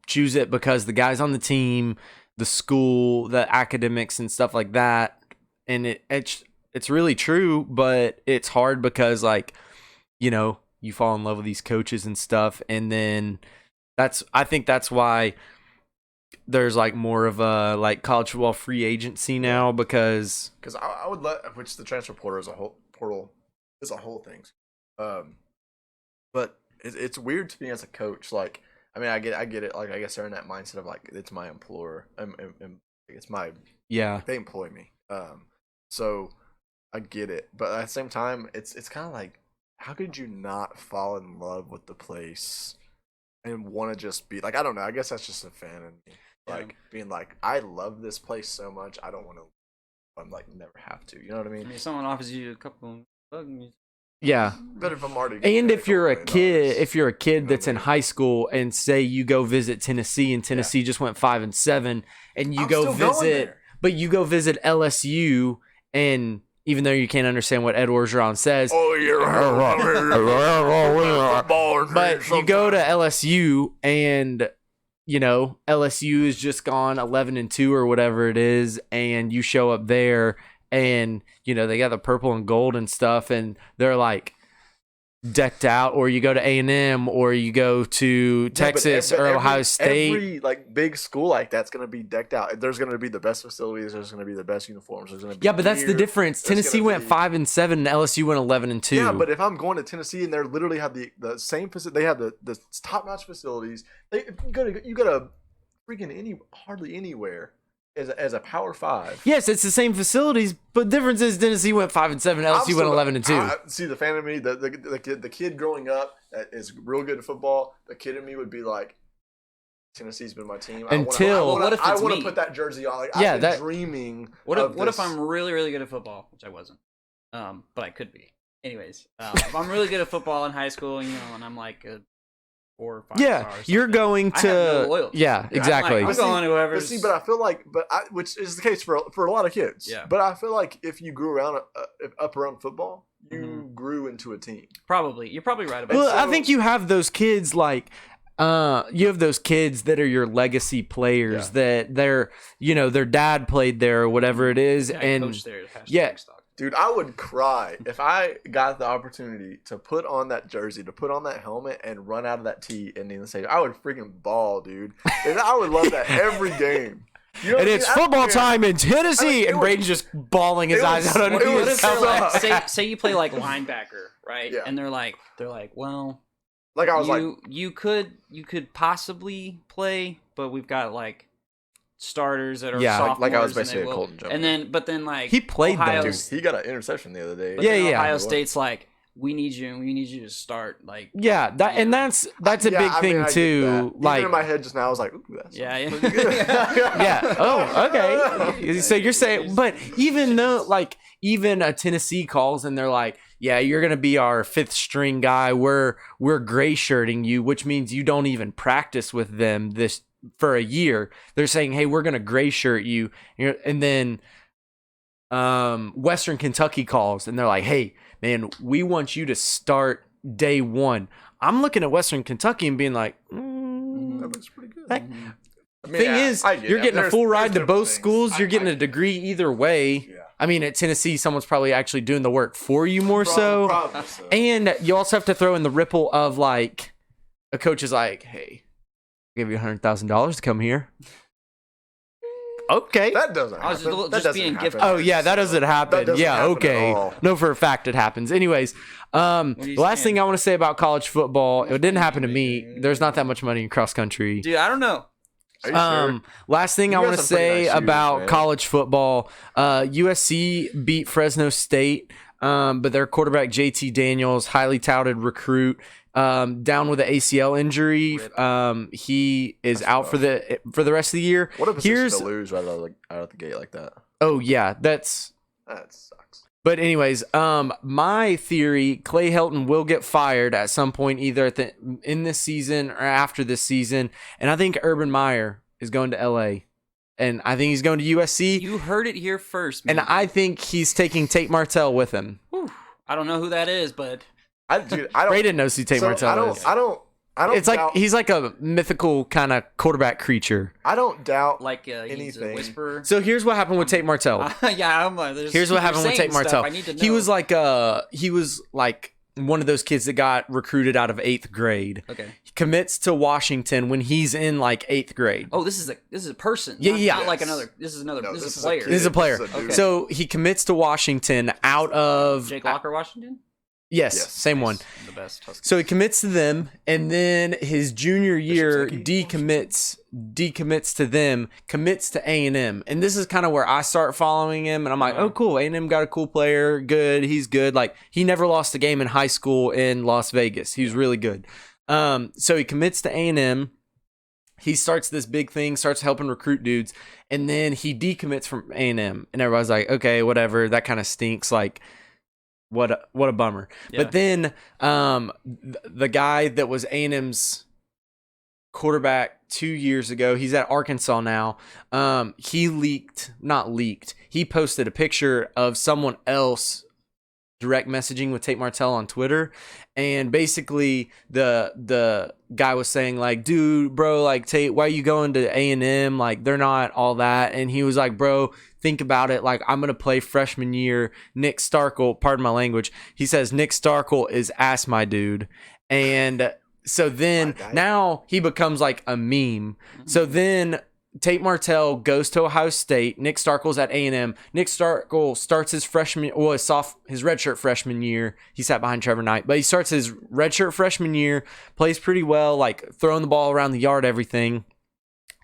Choose it because the guys on the team, the school, the academics and stuff like that. And it's really true, but it's hard because, like, you know, you fall in love with these coaches and stuff. And then I think that's why there's like more of a like college football free agency now, because I would which the transfer portal is a whole thing. But it's weird to me as a coach. Like, I mean, I get it. Like, I guess they're in that mindset of like, it's my employer. It's my they employ me. So I get it, but at the same time, it's kind of like, how could you not fall in love with the place and want to just be like, I don't know. I guess that's just a fan in me. Like, being like, I love this place so much, I don't want to. I'm like, never have to. You know what I mean? I mean, if someone offers you a couple. Yeah. But if I'm already. And if you're a kid that's in high school, and say you go visit Tennessee, and Tennessee just went 5-7, and you go visit, but you go visit LSU, and even though you can't understand what Ed Orgeron says, but you go to LSU and, you know, LSU is just gone 11-2 or whatever it is, and you show up there and, you know, they got the purple and gold and stuff, and they're like decked out. Or you go to A&M, or you go to Texas or Ohio State. Every like big school like that's going to be decked out. There's going to be the best facilities. There's going to be the best uniforms. There's going to be but that's the difference. Tennessee went 5-7, and LSU went 11-2. Yeah, but if I'm going to Tennessee and they literally have the same facility, they have the top notch facilities. You go to freaking hardly anywhere as a Power 5. Yes, it's the same facilities, but the difference is Tennessee went 5-7, LSU went 11-2. See, the fan of me, the kid growing up that is real good at football, the kid in me would be like, Tennesse's been my team. I want to put that jersey on. Like, I've been dreaming. What if I'm really, really good at football, which I wasn't, but I could be. Anyways, if I'm really good at football in high school, you know, and I'm like a 4 or 5 stars, you're going to. I have no loyalty. Yeah, exactly. I'm going to whoever. But I feel like, which is the case for a lot of kids. Yeah. But I feel like if you grew up around football, you grew into a team. Probably, you're probably right about. Well, I think you have those kids like. You have those kids that are your legacy players that they're, you know, their dad played there or whatever it is, and coach there, dude, I would cry if I got the opportunity to put on that jersey, to put on that helmet, and run out of that tee and in the stadium. I would freaking ball, dude. And I would love that every game. You know, and it's football time in Tennessee, and Braden's just bawling his eyes out underneath his helmet. Say you play like linebacker, right? Yeah. And they're like, well, like I was you could possibly play, but we've got like starters that are sophomores, like I was basically a Colton Jones. But then like he played Ohio, them. He got an interception the other day. Ohio State's like, we need you to start, like, that's a big thing too. Like, even in my head just now, I was like, ooh, that's pretty good. Yeah. Oh, okay. So you're saying, but even though, like, even a Tennessee calls and they're like, yeah, you're gonna be our 5th string guy. We're gray shirting you, which means you don't even practice with them for a year. They're saying, hey, we're gonna gray shirt you, and then Western Kentucky calls and they're like, hey, man, we want you to start day 1. I'm looking at Western Kentucky and being like, that looks pretty good. Thing is, you're getting a full ride to both schools. You're getting a degree either way. Yeah. I mean, at Tennessee, someone's probably actually doing the work for you more so. Probably so. And you also have to throw in the ripple of, like, a coach is like, hey, I'll give you $100,000 to come here. Okay. That doesn't happen. Just being gifted. Oh, yeah, that doesn't happen. That doesn't happen okay. at all. No, for a fact it happens. Anyways, the last thing I want to say about college football, it didn't happen to me. There's not that much money in cross country. Dude, I don't know. Sure? Last thing I want to say about college football, USC beat Fresno State, but their quarterback JT Daniels, highly touted recruit, down with an ACL injury. He is out for the rest of the year. What a position to lose right out of the gate like that. Oh yeah, that sucks. But anyways, my theory, Clay Helton will get fired at some point, either in this season or after this season, and I think Urban Meyer is going to LA. and I think he's going to USC. You heard it here first, and man. I think he's taking Tate Martell with him. Whew. I don't know who that is, but I don't. Braden knows who Tate Martell is. I don't. It's like he's like a mythical kind of quarterback creature. I don't doubt like he's a anything. whisperer. So here's what happened with Tate Martell. Yeah, Here's what happened with Tate Martell. I need to know. He was like one of those kids that got recruited out of 8th grade. Okay. He commits to Washington when he's in like 8th grade. Oh, this is a person. Yeah. Not like another. This is another. No, this is a player. This is a player. This is a dude. So he commits to Washington out of Jake Locker, Washington. Yes, same one. The best. Huskies. So he commits to them, and then his junior year Kentucky, decommits to them, commits to A&M. And this is kind of where I start following him, and I'm like, oh, cool, A&M got a cool player, good, he's good. Like, he never lost a game in high school in Las Vegas. He was really good. So he commits to A&M. He starts this big thing, starts helping recruit dudes, and then he decommits from A&M. And everybody's like, okay, whatever, that kind of stinks, like, what a bummer. Yeah. But then the guy that was A&M's quarterback 2 years ago, he's at Arkansas now. He posted a picture of someone else direct messaging with Tate Martell on Twitter, and basically the guy was saying like, dude, bro, like, Tate, why are you going to A&M? Like, they're not all that. And he was like, bro, think about it. Like, I'm gonna play freshman year. Nick Starkel, pardon my language, he says Nick Starkel is ass my dude. And so then now he becomes like a meme. So then Tate Martell goes to Ohio State. Nick Starkel's at A&M. Nick Starkel starts his redshirt freshman year. He sat behind Trevor Knight, but he starts his redshirt freshman year, plays pretty well, like throwing the ball around the yard, everything.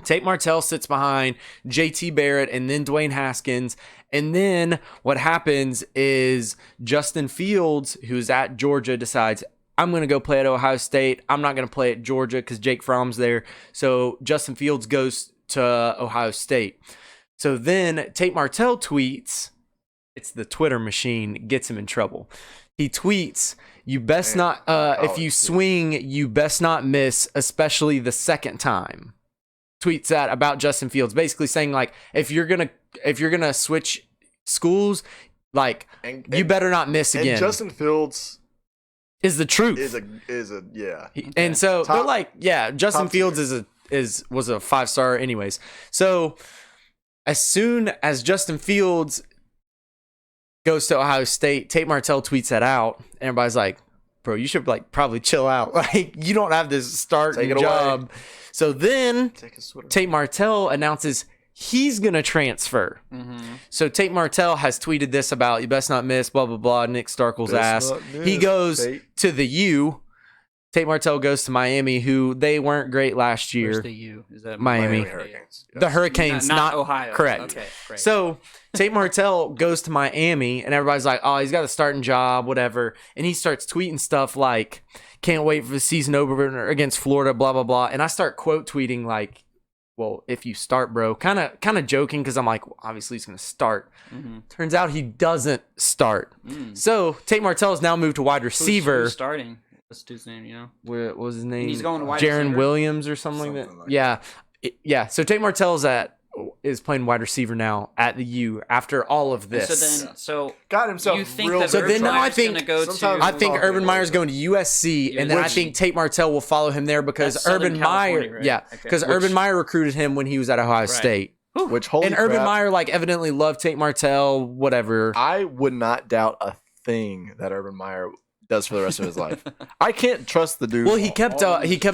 Tate Martell sits behind JT Barrett and then Dwayne Haskins. And then what happens is Justin Fields, who's at Georgia, decides, I'm going to go play at Ohio State. I'm not going to play at Georgia because Jake Fromm's there. So Justin Fields goes to Ohio State. So then Tate Martell tweets, it's the Twitter machine, gets him in trouble. He tweets, you best not, if you swing, you best not miss, especially the second time. Tweets that about Justin Fields, basically saying like, if you're gonna switch schools, like, you better not miss again. And Justin Fields is the truth. Is a yeah. And so they're like, yeah, Justin Fields was a 5-star anyways. So as soon as Justin Fields goes to Ohio State, Tate Martell tweets that out, and everybody's like, bro, you should like probably chill out. Like, you don't have this starting job. Away. So then Tate Martell announces he's going to transfer. Mm-hmm. So Tate Martell has tweeted this about, you best not miss, blah, blah, blah, Nick Starkel's ass. He goes to the U. Tate Martell goes to Miami, who they weren't great last year. Where's the U? Is that Miami Hurricanes? Yes. The Hurricanes, not Ohio. Correct. Okay, great. So Tate Martell goes to Miami, and everybody's like, oh, he's got a starting job, whatever. And he starts tweeting stuff like, can't wait for the season over against Florida, blah, blah, blah. And I start quote tweeting like, well, if you start, bro, kind of joking, because I'm like, well, obviously he's going to start. Mm-hmm. Turns out he doesn't start. So Tate Martell has now moved to wide receiver. Who's starting? What's his name, you know? What was his name? He's going to wide Jaron receiver? Williams or something like that. Yeah. So Tate Martell is playing wide receiver now at the U after all of this. So got himself. You think real that so then now I think I think Urban Meyer's going to USC, and then I think Tate Martell will follow him there because Urban Meyer, right? because Urban Meyer recruited him when he was at Ohio State. Urban Meyer like evidently loved Tate Martell, whatever. I would not doubt a thing that Urban Meyer does for the rest of his life. I can't trust the dude. Well, he kept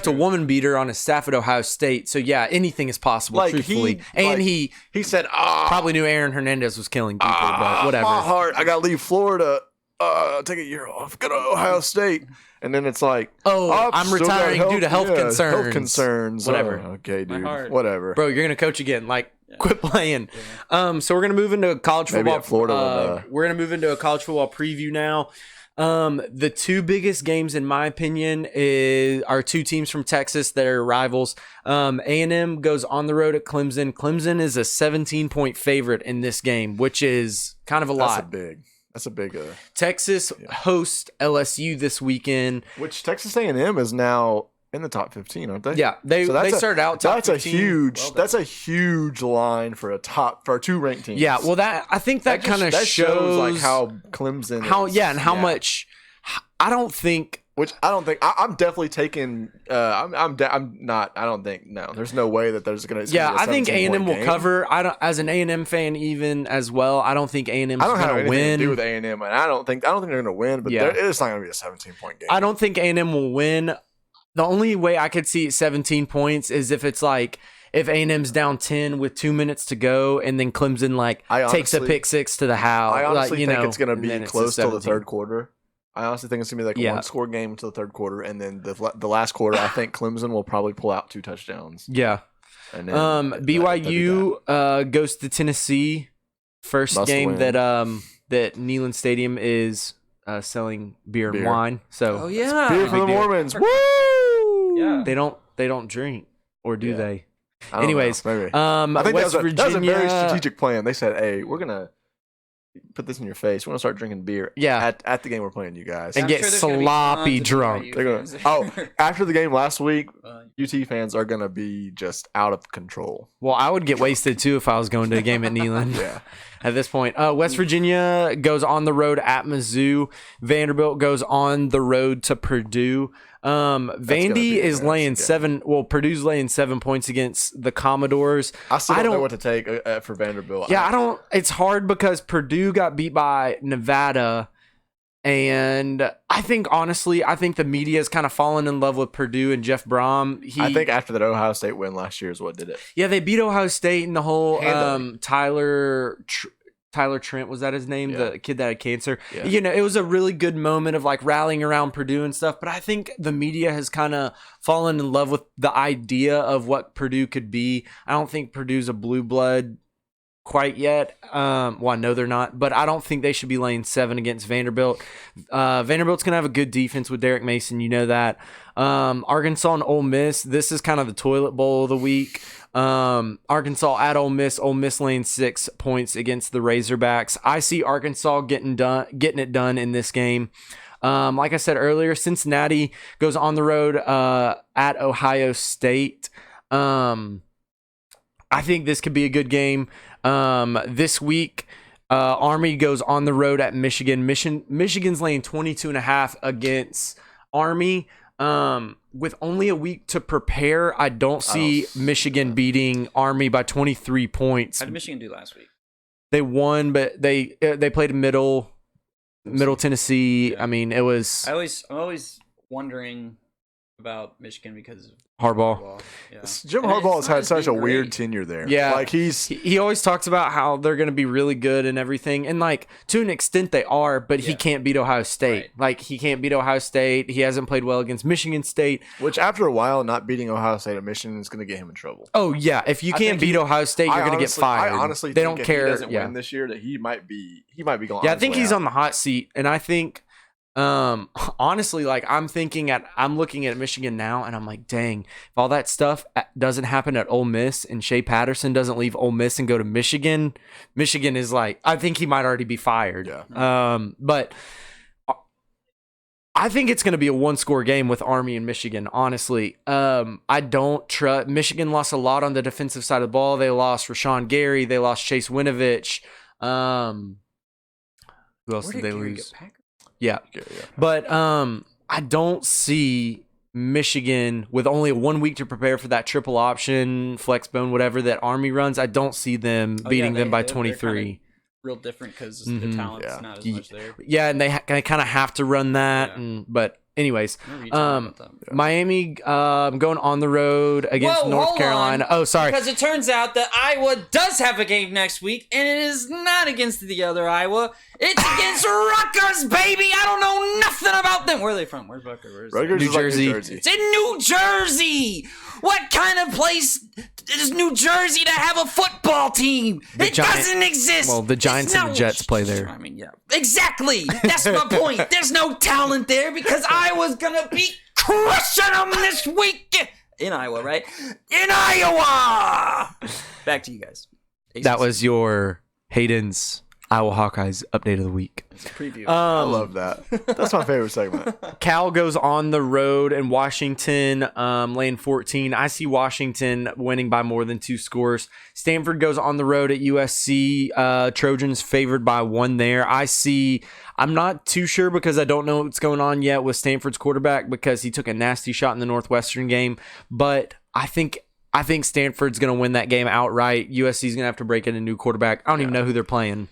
a woman beater on his staff at Ohio State, so yeah, anything is possible. Like, truthfully, he said, probably knew Aaron Hernandez was killing people, but whatever. My heart, I gotta leave Florida. Take a year off. Go to Ohio State, and then it's like, I'm retaring due to health concerns. Health concerns, whatever. Okay, dude, whatever. Bro, you're gonna coach again. Like, quit playing. Yeah. So we're gonna move into college football. Maybe at Florida. We're gonna move into a college football preview now. The two biggest games, in my opinion, are two teams from Texas that are rivals. A&M goes on the road at Clemson. Clemson is a 17-point favorite in this game, which is kind of a lot. That's a big. Texas hosts LSU this weekend, which Texas A&M is now in the top 15, aren't they? Yeah, they started out top that's 15. a huge that's a huge line for for two ranked teams. Yeah, well, I think that kind of shows like how Clemson how much. I don't think. Which I don't think I'm definitely taking. I'm not. I don't think no. There's no way that there's gonna. Yeah, I think A&M will cover. I don't, as an A&M fan, even as well. I don't think A&M is going to win. To do with A&M, and I don't think they're gonna win. But it's not gonna be a 17-point game. I don't think A&M will win. The only way I could see 17 points is if it's like if A&M's down 10 with 2 minutes to go, and then Clemson takes a pick six to the house. I honestly think it's gonna be close till the third quarter. I honestly think it's going to be like a one-score game until the third quarter, and then the last quarter, I think Clemson will probably pull out 2 touchdowns. Yeah. And then BYU goes to Tennessee. First game that Neyland Stadium is selling beer and wine. So beer for the Mormons. Woo! Yeah. They don't drink, or do they? Anyways, maybe. I think that was a very strategic plan. They said, "Hey, we're gonna put this in your face. We're gonna start drinking beer. At the game we're playing, you guys, and get sloppy drunk. They're gonna. After the game last week, UT fans are gonna be just out of control. Well, I would get wasted too if I was going to a game at Neyland. Yeah. At this point, West Virginia goes on the road at Mizzou. Vanderbilt goes on the road to Purdue. Vandy is laying 7. Well, Purdue's laying 7 points against the Commodores. I still don't know what to take for Vanderbilt. Yeah, I don't. It's hard because Purdue got beat by Nevada, and I think honestly, the media has kind of fallen in love with Purdue and Jeff Brom. I think after that Ohio State win last year is what did it. Yeah, they beat Ohio State, and the whole Tyler Trent, was that his name? Yeah. The kid that had cancer. Yeah. It was a really good moment of rallying around Purdue and stuff. But I think the media has kind of fallen in love with the idea of what Purdue could be. I don't think Purdue's a blue blood quite yet. Well, I know they're not, but I don't think they should be laying 7 against Vanderbilt. Vanderbilt's going to have a good defense with Derek Mason. You know that. Arkansas and Ole Miss. This is kind of the toilet bowl of the week. Arkansas at Ole Miss laying 6 points against the Razorbacks. I see Arkansas getting it done in this game. Like I said earlier, Cincinnati goes on the road at Ohio State. I think this could be a good game. This week, Army goes on the road at Michigan. Michigan's laying 22.5 against Army. With only a week to prepare, I don't see Michigan beating Army by 23 points. How did Michigan do last week? They won, but they played Middle Tennessee. Yeah. I mean, it was. I'm always wondering about Michigan because of Harbaugh. Yeah. Jim Harbaugh has had such a weird tenure there. Yeah, he always talks about how they're going to be really good and everything, and to an extent they are, but he can't beat Ohio State. Right. He can't beat Ohio State. He hasn't played well against Michigan State, which after a while, not beating Ohio State at Michigan is going to get him in trouble. Oh yeah, if you can't beat Ohio State, you're going to get fired. I honestly they think don't care. If he doesn't win this year, that he might be going. Yeah, I think he's on the hot seat, and I think. Honestly, I'm looking at Michigan now and I'm like, dang, if all that stuff doesn't happen at Ole Miss and Shea Patterson doesn't leave Ole Miss and go to Michigan is I think he might already be fired. Yeah. But I think it's going to be a 1-score game with Army and Michigan, honestly. I don't trust. Michigan lost a lot on the defensive side of the ball. They lost Rashawn Gary. They lost Chase Winovich. Who else did they lose? Yeah. But I don't see Michigan with only 1 week to prepare for that triple option, flex bone, whatever that Army runs. I don't see them beating them by 23. Real different because the talent's not as much there. Yeah, and they kind of have to run that. Yeah. But anyways, Miami going on the road against North Carolina. Oh, sorry. Because it turns out that Iowa does have a game next week, and it is not against the other Iowa. It's against Rutgers, baby. I don't know nothing about them. Where are they from? Where's Rutgers? Rutgers New is Jersey. New Jersey. It's in New Jersey. What kind of place is New Jersey to have a football team? Doesn't exist. Well, the Giants and the Jets play there. I mean, yeah. Exactly. That's my point. There's no talent there because Iowa's going to be crushing them this week. In Iowa, right? In Iowa! Back to you guys. That was your Hayden's Iowa Hawkeyes update of the week. It's a preview. I love that. That's my favorite segment. Cal goes on the road in Washington, laying 14. I see Washington winning by more than 2 scores. Stanford goes on the road at USC. Trojans favored by 1 there. I'm not too sure because I don't know what's going on yet with Stanford's quarterback because he took a nasty shot in the Northwestern game. But I think Stanford's going to win that game outright. USC's going to have to break in a new quarterback. I don't even know who they're playing.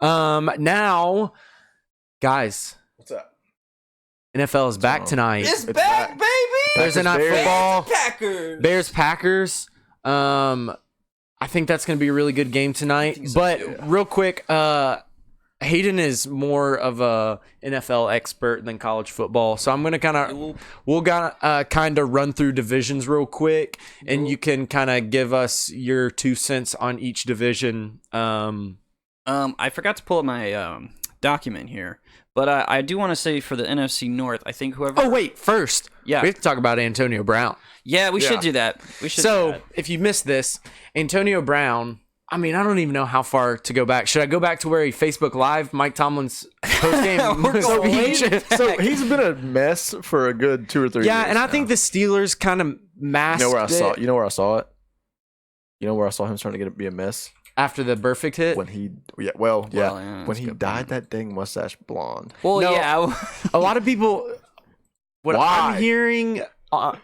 Now, guys, What's up? NFL is back tonight. it's it's back, back. baby. Thursday night Bears. football. Packers. Bears Packers. I think that's going to be a really good game tonight. think so, But too. real quick, Hayden is more of a NFL expert than college football, so I'm going to we'll kind of run through divisions real quick, and you can kind of give us your 2 cents on each division. I forgot to pull up my document here, but I do want to say for the NFC North, I think whoever. Oh wait, first, Yeah. we have to talk about Antonio Brown. Yeah, we Yeah. should do that. We should. do So that. if you missed this, Antonio Brown. I mean, I don't even know how far to go back. Should I go back to where he Facebook Live Mike Tomlin's postgame We're going speech? So he's been a mess for a good 2 or 3 years. Yeah, and I now. think the Steelers kind of masked You know where I saw it You know where I saw it? You know where I saw him starting to be a mess? after the perfect hit. When he yeah, when that's he a good dyed that dang mustache blonde. Well, No. yeah. A lot of people, what Why? I'm hearing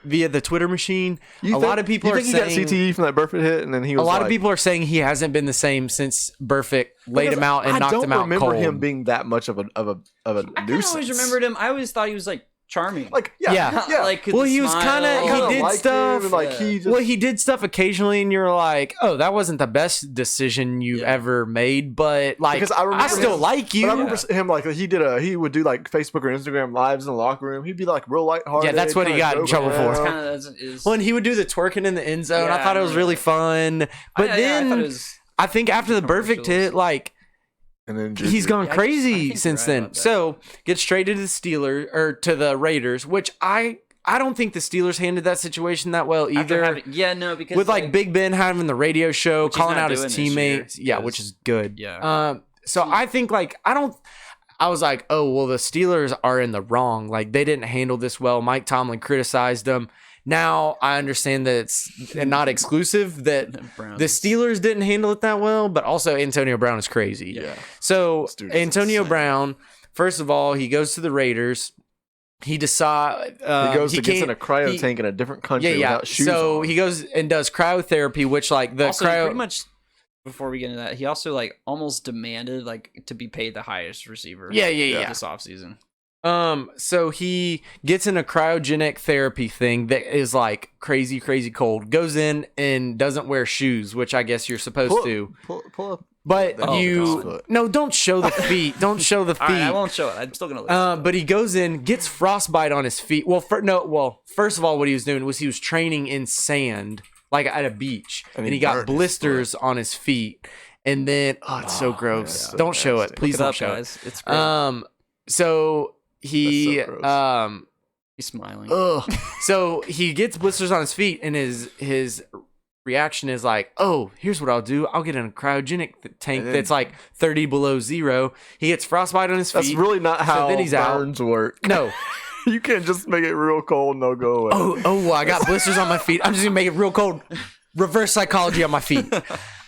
via the Twitter machine, a lot of people you are think saying he got CTE from that Burfitt hit, and then he a was lot of like- people are saying he hasn't been the same since Burfict laid Because him out and knocked him out I don't remember cold. him being that much of a I kind of nuisance. always remembered him. I always thought he was like charming. Like Yeah. like Well, he was kinda- he did stuff. Like he just, Well, he did stuff occasionally, and you're like, "Oh, that wasn't the best decision you've ever made," but like, Because I remember still him- like you. But I remember him like he would do like Facebook or Instagram lives in the locker room. He'd be like real lighthearted. Yeah, that's what he kinda got in joking trouble for. around. Well, and he would do the twerking in the end zone. I Yeah, thought it was I really remember fun. But I then thought it was. I think after the perfect commercials. hit, like And then he's gone Yeah, I crazy think since you're right then. about that. So gets traded to the Steelers or to the Raiders, which I don't think the Steelers handled that situation that well either. Because With like Big Ben having the radio show, Which he's calling not out his doing this year, teammates, yeah, because- which is good. Yeah. So I think like I was like, oh well, the Steelers are in the wrong. Like they didn't handle this well. Mike Tomlin criticized them. Now I understand that it's not exclusive that Browns. the Steelers didn't handle it that well, but also Antonio Brown is crazy. Yeah. So This dude is Antonio insane. Brown, first of all, he goes to the Raiders. He decides He goes to gets in a cryo he- tank in a different country Yeah. without shoes So on. he goes and does cryotherapy, which like the also, cryo. pretty much before we get into that, he also like almost demanded like to be paid the highest receiver. Yeah. This offseason. So he gets in a cryogenic therapy thing that is like crazy cold. Goes in and doesn't wear shoes, which I guess you're supposed to. Pull up. But Oh, you God. no, don't show the feet. Don't show the feet. All right, I won't show it. I'm still gonna look. But he goes in, gets frostbite on his feet. Well, first of all, what he was doing was he was training in sand, like at a beach, And and he he got burned his blisters on his feet. And then, it's so gross. that's so Don't show it, nasty. please. Look it Don't up, show guys. It's it. great. So he, That's so gross. He's smiling. ugh. So he gets blisters on his feet, and his reaction is like, "Oh, here's what I'll do. I'll get in a cryogenic tank And then- that's like 30 below zero." He gets frostbite on his feet. That's really not how then he's out. burns work. No. You can't just make it real cold and they'll go away. Well, I got blisters on my feet. I'm just gonna make it real cold. Reverse psychology on my feet.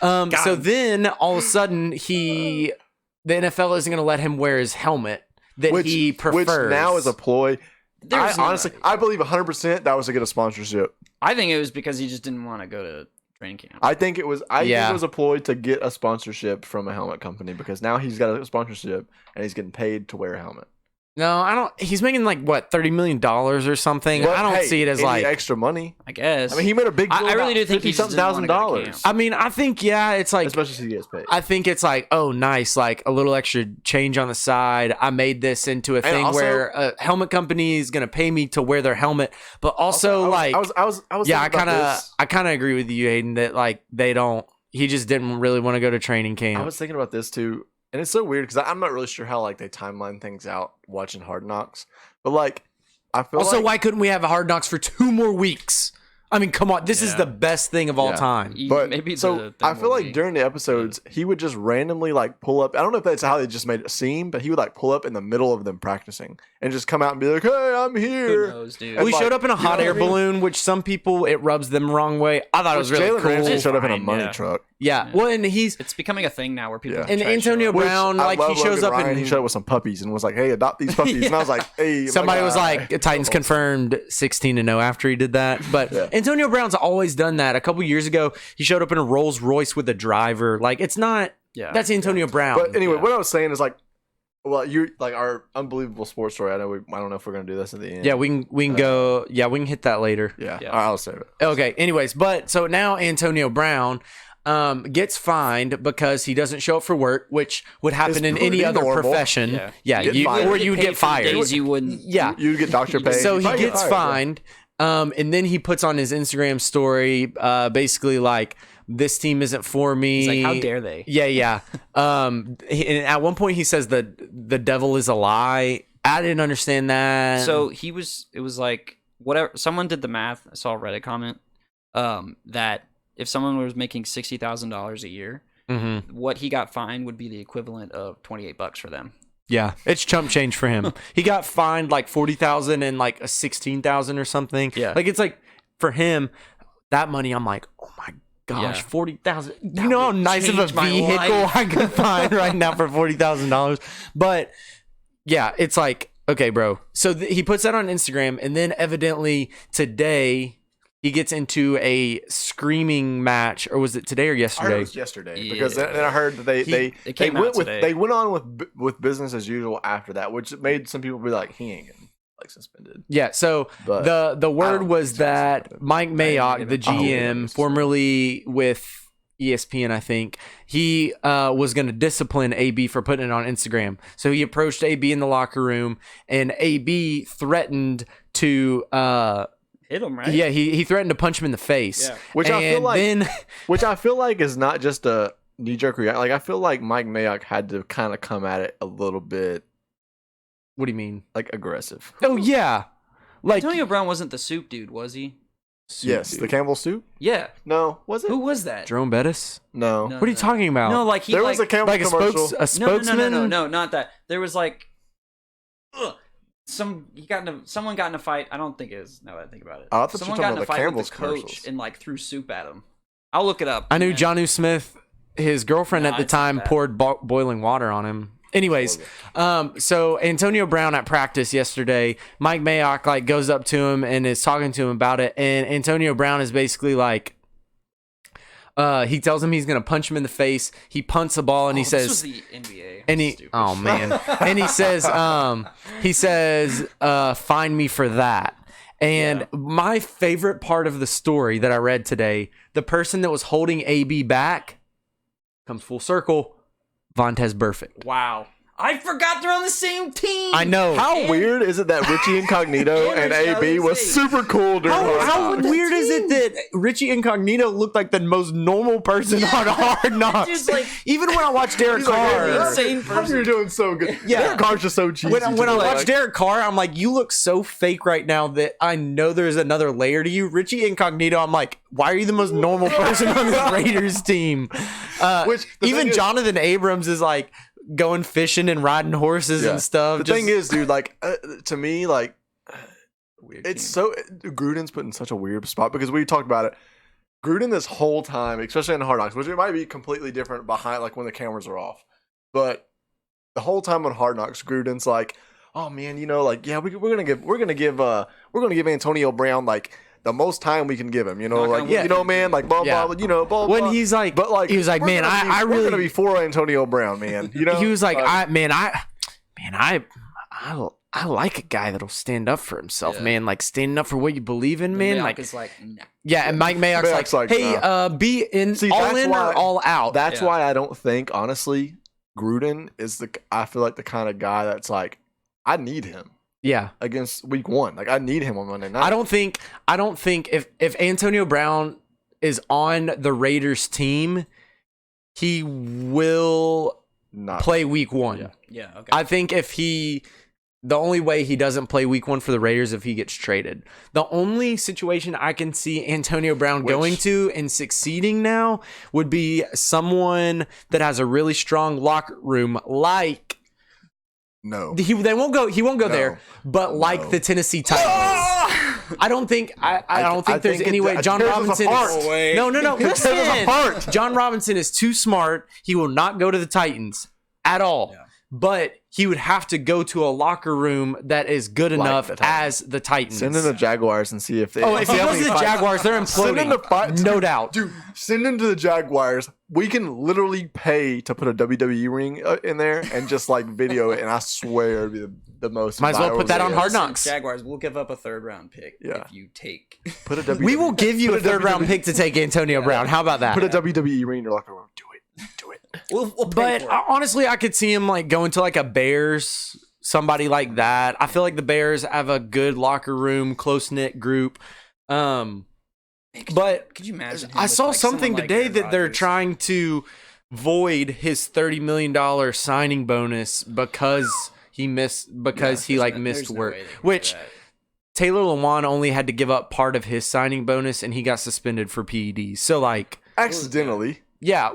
So then all of a sudden the NFL isn't gonna let him wear his helmet that he prefers. Which now is a ploy. There's no- Honestly, I believe 100% that was to get a sponsorship. I think it was because he just didn't want to go to training camp. I think it was. I think Yeah. it was a ploy to get a sponsorship from a helmet company because now he's got a sponsorship and he's getting paid to wear a helmet. No, I don't. He's making like what $30 million or something. Well, I don't hey, see it as any like. extra money. I guess. I mean, he made a big. I deal really about do think he just didn't wanna go to camp. I mean, I think it's like. especially if he gets paid. I think it's like, oh, nice, like a little extra change on the side. I made this into a thing also- where a helmet company is gonna pay me to wear their helmet, but also, like, I was yeah, thinking about this. I kind of agree with you, Hayden, that like they don't. He just didn't really want to go to training camp. I was thinking about this too, and it's so weird because I'm not really sure how like they timeline things out watching Hard Knocks, but like I feel Also, like why couldn't we have a Hard Knocks for 2 more weeks? I mean, come on, this is the best thing of all Yeah. time. But maybe so I feel like during the episodes, he would just randomly like pull up. I don't know if that's how they just made it seem, but he would like pull up in the middle of them practicing and just come out and be like, "Hey, I'm who here." knows, dude. We like, showed up in a you know hot what air I mean? balloon, which some people it rubs them the wrong way. I thought it was really Jalen cool. Ramsey showed up in a Fine, money yeah. truck. Yeah. Well, and he's It's becoming a thing now where people Yeah. try and to show Antonio up. Which Brown, I like love he shows Logan up Ryan. and He showed up with some puppies and was like, "Hey, adopt these puppies." And I was like, "Hey." somebody my was guy. like, Titans confirmed 16-0 after he did that. But Yeah. Antonio Brown's always done that. A couple years ago, he showed up in a Rolls Royce with a driver. Like, it's not. Yeah. That's Antonio Brown. But anyway, what I was saying is like, well, you like our unbelievable sports story. I don't know if we're gonna do this at the end. yeah, we can go. Yeah, we can hit that later. Yeah, Yeah. All right, I'll save it. Okay. Anyways, but so now Antonio Brown gets fined because he doesn't show up for work, which would happen in any pretty other normal. profession. Yeah. Get you, fined. or you would paid get for the fired. days you wouldn't. Yeah. You get doctor pay. So You he probably get gets fired, fined, and then he puts on his Instagram story, basically like, "This team isn't for me." He's like, how dare they? Yeah. And at one point he says that the devil is a lie. I didn't understand that. So it was like whatever. Someone did the math. I saw a Reddit comment that if someone was making $60,000 a year, what he got fined would be the equivalent of $28 for them. yeah, it's chump change for him. He got fined like 40,000 and like a 16,000 or something. Yeah. like it's like for him that money. I'm like, oh my gosh, Yeah. 40,000. You know how nice of a change my vehicle life. I could find right now for $40,000. But yeah, it's like, okay, bro. So he puts that on Instagram, and then evidently today he gets into a screaming match, or was it today or I heard it yesterday? was yesterday Yeah. because then I heard that It came out today. they went on with business as usual after that, which made some people be like, he ain't getting like suspended. Yeah, so But the I word don't was think that so. Mike Mayock, the even- I GM, don't formerly with ESPN, I think, he was going to discipline AB for putting it on Instagram. So he approached AB in the locker room, and AB threatened to, Hit him, right? yeah, he threatened to punch him in the face. Yeah. Which I feel And like- then, Which I feel like is not just a knee jerk reaction. Like I feel like Mike Mayock had to kind of come at it a little bit what do you mean? like aggressive. Oh yeah, like Antonio Brown wasn't the soup dude, was he? Yes, the Campbell soup. Yeah. No, was it? Who was that? Jerome Bettis. No. No. What are you talking about? No, like he There like, was a Campbell like a commercial. spokesman. No, not that. There was like, someone got in a fight. I don't think it is. Now that I think about it, I thought you were someone talking got in about a the fight Campbell's with the coach commercials. and like threw soup at him. I'll look it up. I knew man. Jonnu Smith, his girlfriend at the it's not time, that. poured boiling water on him. Anyways, so Antonio Brown at practice yesterday, Mike Mayock like goes up to him and is talking to him about it, and Antonio Brown is basically like, he tells him he's gonna punch him in the face. He punts the ball and he This says, was the NBA. and he, Stupid. oh man, and he says, find me for that. And Yeah. my favorite part of the story that I read today, the person that was holding AB back comes full circle, Vontez Burfict. Wow. I forgot they're on the same team. I know. How weird is it that Richie Incognito and And AB was Richie super cool during Hard How Knocks? weird is it that Richie Incognito looked like the most normal person on Hard Knocks? Just like- Even when I watch Derek He's like, Carr, "Hey, insane how person." you're doing so good. Yeah. Derek Carr's just so cheesy. when I to me. watch Like, Derek Carr, I'm like, you look so fake right now that I know there's another layer to you. Richie Incognito, I'm like, why are you the most normal person on the Raiders team? Which, the Even thing is- Jonathan Abrams is like going fishing and riding horses Yeah. and stuff. The thing is, dude, like to me, like it's so Gruden's put in such a weird spot because we talked about it. Gruden this whole time, especially in Hard Knocks, which it might be completely different behind, like when the cameras are off, but the whole time on Hard Knocks, Gruden's like, "Oh man, you know, like yeah, we're gonna give Antonio Brown like the most time we can give him, you know, Knock like on you wood. know, man, like blah Yeah. blah, you know, blah blah." when he's like, but like he was like, we're man, gonna be- I we're really gonna be for Antonio Brown, man. You know, he was like, Like, I like a guy that'll stand up for himself, Yeah. man. Like standing up for what you believe in, man. Mayock Like, is like, nah. yeah. And Mike Mayock's Mayock's like, like, hey, nah. be in See, all that's in why- or all out. That's Yeah. why I don't think, honestly, Gruden is I feel like the kind of guy that's like, I need him Yeah. against week one. Like, I need him on Monday night. I don't think if Antonio Brown is on the Raiders team, he will Not play week one. Yeah. Yeah, okay. I think if he The only way he doesn't play week 1 for the Raiders if he gets traded. The only situation I can see Antonio Brown going to and succeeding now would be someone that has a really strong locker room, like No. he won't go there, but like the Tennessee Titans. I don't think there's any way. John Robinson is, no. Listen, John Robinson is too smart. He will not go to the Titans at all. Yeah. But he would have to go to a locker room that is good enough as the Titans. Send in the Jaguars and see if they. Oh, if he goes to the Jaguars, they're imploding. No doubt, dude. Send him to the Jaguars. We can literally pay to put a WWE ring in there and just like video it, and I swear it'd be the most. Might as well put that on Hard Knocks. Jaguars, we'll give up a 3rd round pick if you take. Put a WWE. We will give you a 3rd round pick to take Antonio Brown. How about that? Put a WWE ring in your locker room. Do it. We'll but honestly, I could see him like going to like a Bears, somebody like that. I feel like the Bears have a good locker room, close knit group. But could you imagine? I saw something today that they're trying to void his $30 million signing bonus because he missed work, which Taylor Lewan only had to give up part of his signing bonus and he got suspended for PEDs. So like accidentally. Yeah,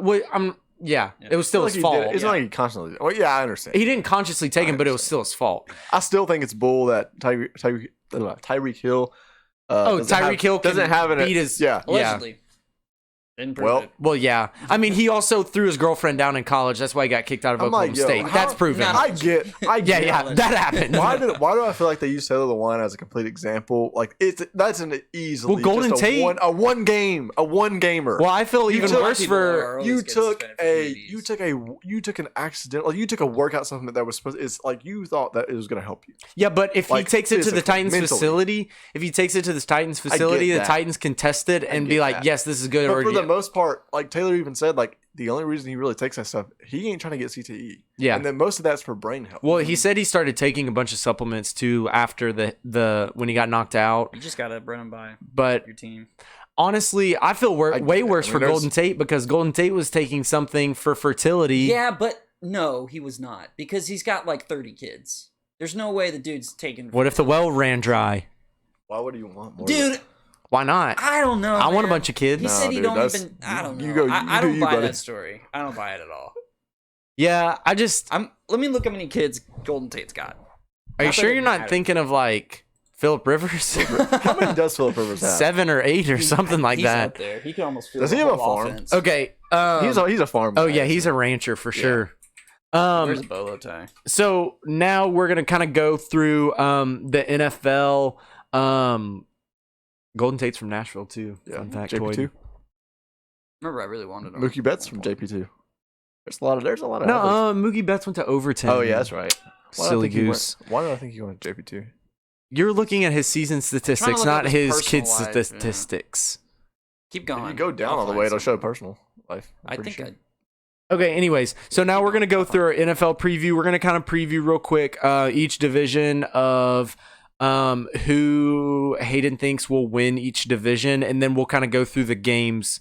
it was still his fault. It's not like he consciously. Well, yeah, I understand. He didn't consciously take him, but it was still his fault. I still think it's bull that Tyreek Hill. Tyreek Hill doesn't have an beat his allegedly. Well, yeah. I mean, he also threw his girlfriend down in college. That's why he got kicked out of Oklahoma State. That's proven. I get. Yeah, that happened. Why do I feel like they use Taylor Lewan as a complete example? Like that's an easily Golden Tate, a one gamer. Well, I feel even worse for you took an accident. Like you took a workout supplement that was supposed. It's like you thought that it was going to help you. Yeah, but if he takes it to the Titans facility, the Titans can test it and be like, yes, this is good. But for the most part, like Taylor even said, like the only reason he really takes that stuff, he ain't trying to get CTE. Yeah, and then most of that's for brain health. Well, he said he started taking a bunch of supplements too after the when he got knocked out. You just gotta run him by. But your team. Honestly, I feel way worse for Golden Tate because Golden Tate was taking something for fertility. Yeah, but no, he was not because he's got like 30 kids. There's no way the dude's taking. What if the well ran dry? Why would you want more? Dude. Why not? I don't know. I want a bunch of kids. He said he don't even. I don't know. I don't buy that story. I don't buy it at all. Yeah, let me look how many kids Golden Tate's got. Are you sure you're not thinking of like Phillip Rivers? How many does Phillip Rivers have? 7 or 8 or something like that. Up there. He can almost feel. Does he have a farm? Offense. Okay. He's a farm. Oh yeah, he's a rancher for sure. Where's the bolo tie? So now we're gonna kind of go through the NFL. Golden Tate's from Nashville too. Yeah, fun fact. JP2. Remember, I really wanted to. Mookie Betts from JP2. There's a lot of. No, Mookie Betts went to Overton. Oh yeah, that's right. Silly goose. Why did I think he went to JP2? You're looking at his season statistics, not his kids' statistics. Keep going. If you go down all the way, it'll show personal life. Okay, anyways, so now we're going to go through our NFL preview. We're going to kind of preview real quick each division of who Hayden thinks will win each division, and then we'll kind of go through the games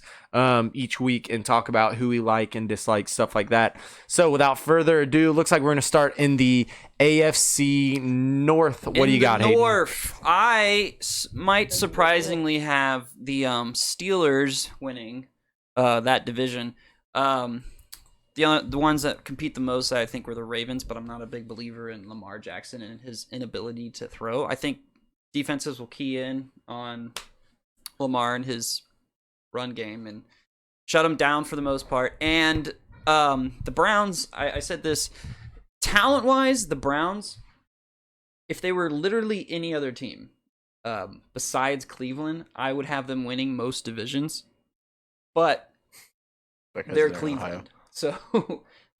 each week and talk about who we like and dislike, stuff like that. So without further ado, looks like we're going to start in the AFC North. What do you got, Hayden? North, I might surprisingly have the Steelers winning that division. The ones that compete the most, I think, were the Ravens, but I'm not a big believer in Lamar Jackson and his inability to throw. I think defenses will key in on Lamar and his run game and shut him down for the most part. And the Browns, I said this, talent-wise, the Browns, if they were literally any other team besides Cleveland, I would have them winning most divisions. But they're Cleveland. Ohio. So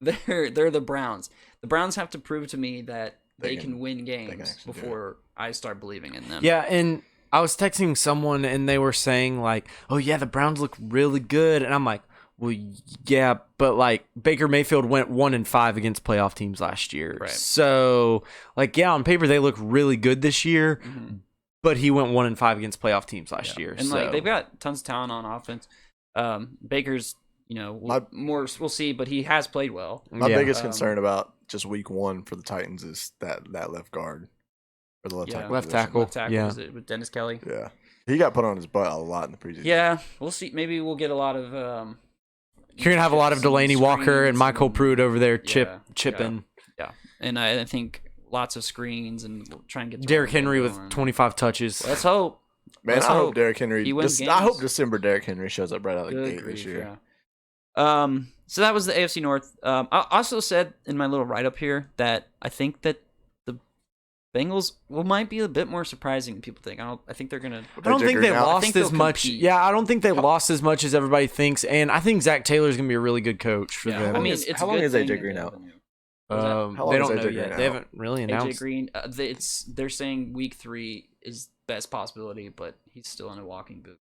they're the Browns. The Browns have to prove to me that they can win games before I start believing in them. Yeah, and I was texting someone and they were saying like, "Oh yeah, the Browns look really good," and I'm like, "Well, yeah, but like Baker Mayfield went 1-5 against playoff teams last year, right. So like yeah, on paper they look really good this year." Mm-hmm. But he went 1-5 against playoff teams last year, and like they've got tons of talent on offense. Baker's we'll see. But he has played well. My biggest concern about just week 1 for the Titans is that left guard or the left tackle. Left tackle. Yeah, is it with Dennis Kelly? Yeah, he got put on his butt a lot in the preseason. Yeah, we'll see. Maybe we'll get a lot of. You're gonna have a lot of Delaney Walker and Michael Pruitt over there chipping. Yeah, and I think lots of screens and try and get Derrick Henry with 25 touches. Let's hope. Man, I hope Derrick Henry. I hope December Derrick Henry shows up right out of the gate this year. Yeah. So that was the AFC North. I also said in my little write-up here that I think that the Bengals might be a bit more surprising than people think. I think they're gonna. I don't think they lost as much. Yeah, I don't think they lost as much as everybody thinks, and I think Zach Taylor's gonna be a really good coach for them. I mean, it's how long is AJ Green out? They don't know yet. They haven't really announced. AJ Green, they're saying week 3 is best possibility, but he's still in a walking boot.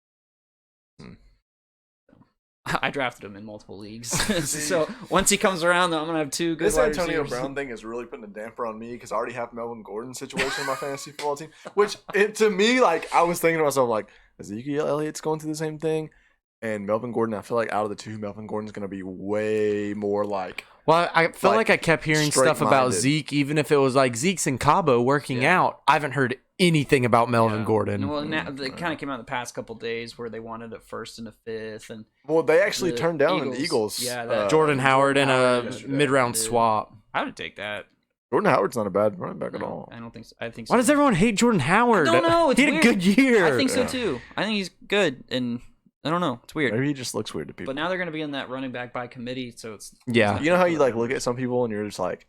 I drafted him in multiple leagues, so once he comes around, I'm gonna have 2 good. This Antonio Brown thing is really putting a damper on me because I already have Melvin Gordon's situation in my fantasy football team. Which to me, like I was thinking to myself, like Ezekiel Elliott's going through the same thing, and Melvin Gordon. I feel like out of the 2, Melvin Gordon's gonna be way more like. Well, I feel like I kept hearing stuff about Zeke, even if it was like Zeke's in Cabo working out. I haven't heard anything about Melvin Gordon. Well, now, it kind of came out in the past couple of days where they wanted a 1st and a 5th, and they actually turned down the Eagles. Yeah, Jordan Howard in a mid-round swap. I would take that. Jordan Howard's not a bad running back at all. I don't think so. I think. Why does everyone hate Jordan Howard? I don't know. He had a good year. I think so too. I think he's good, and I don't know. It's weird. Maybe he just looks weird to people. But now they're going to be in that running back by committee, so it's you know how you like look at some people and you're just like,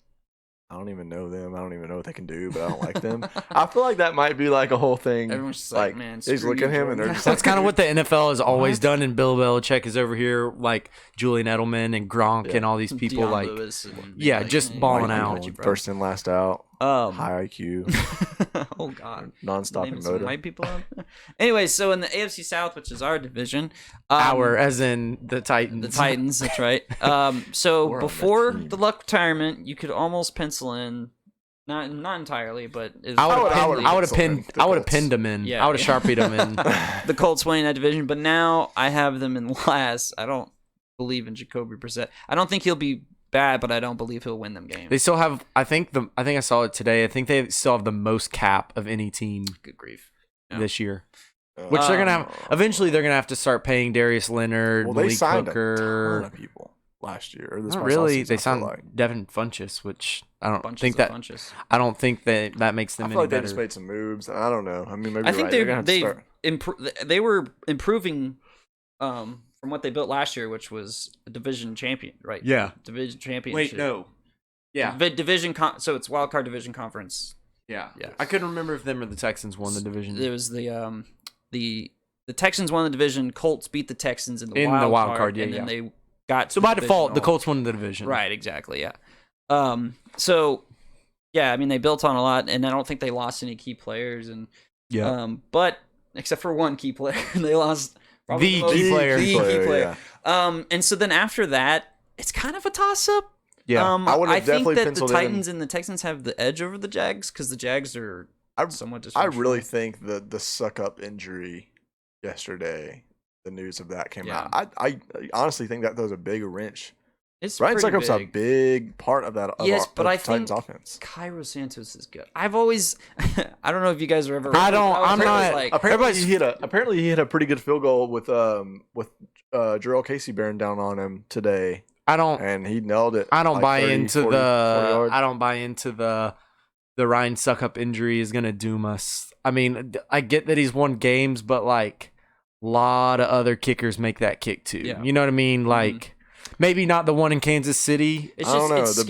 I don't even know them. I don't even know what they can do, but I don't like them. I feel like that might be like a whole thing. Everyone's just like man, they just look at him and they're just that's kind of what the NFL has always done. And Bill Belichick is over here like Julian Edelman and Gronk and all these people Deion like Lewis just balling out. First in, last out. High IQ. Oh God. Non-stop and motor. White people up. Anyway, so in the AFC South, which is our division, as in the Titans. The Titans, that's right. So before the Luck retirement, you could almost pencil in, not entirely, but I would have pinned them in. Yeah, I would have sharpied them in. The Colts winning that division, but now I have them in last. I don't believe in Jacoby Brissett. I don't think he'll be bad, but I don't believe he'll win them games. They still have. I think I saw it today. I think they still have the most cap of any team. Good grief. This year. Which they're gonna have. Eventually, they're gonna have to start paying Darius Leonard, they Malik signed Hooker. a ton of people last year. Or this Not really. Season, they signed Devin Funchess, which I don't think that makes them I any feel like better. they just made some moves. I don't know. I mean, maybe I think they were improving from what they built last year, which was a division champion, right? Yeah, division championship. Wait, no. Yeah, division. So it's wild card division conference. Yeah. I couldn't remember if them or the Texans won the division. It was the Texans won the division. Colts beat the Texans in the wild card. And then they got so by default the Colts won the division. Right. Exactly. Yeah. So yeah, I mean they built on a lot, and I don't think they lost any key players. And but except for one key player, they lost the key player. The key player. Yeah. And so then after that, it's kind of a toss up. Yeah, I think that the Titans and the Texans have the edge over the Jags because the Jags are somewhat dysfunctional. I really think the suck up injury yesterday, the news of that came out. I honestly think that was a big wrench. Ryan Succop's a big part of that. But I Titans think offense. Cairo Santos is good. I've always, I don't know if you guys are ever. I'm not. Apparently he hit a pretty good field goal with Jarrell Casey bearing down on him today. And he nailed it. I don't buy into the Ryan Succop injury is gonna doom us. I mean, I get that he's won games, but like a lot of other kickers make that kick too. Yeah. You know what I mean? Like maybe not the one in Kansas City. It's I don't know. The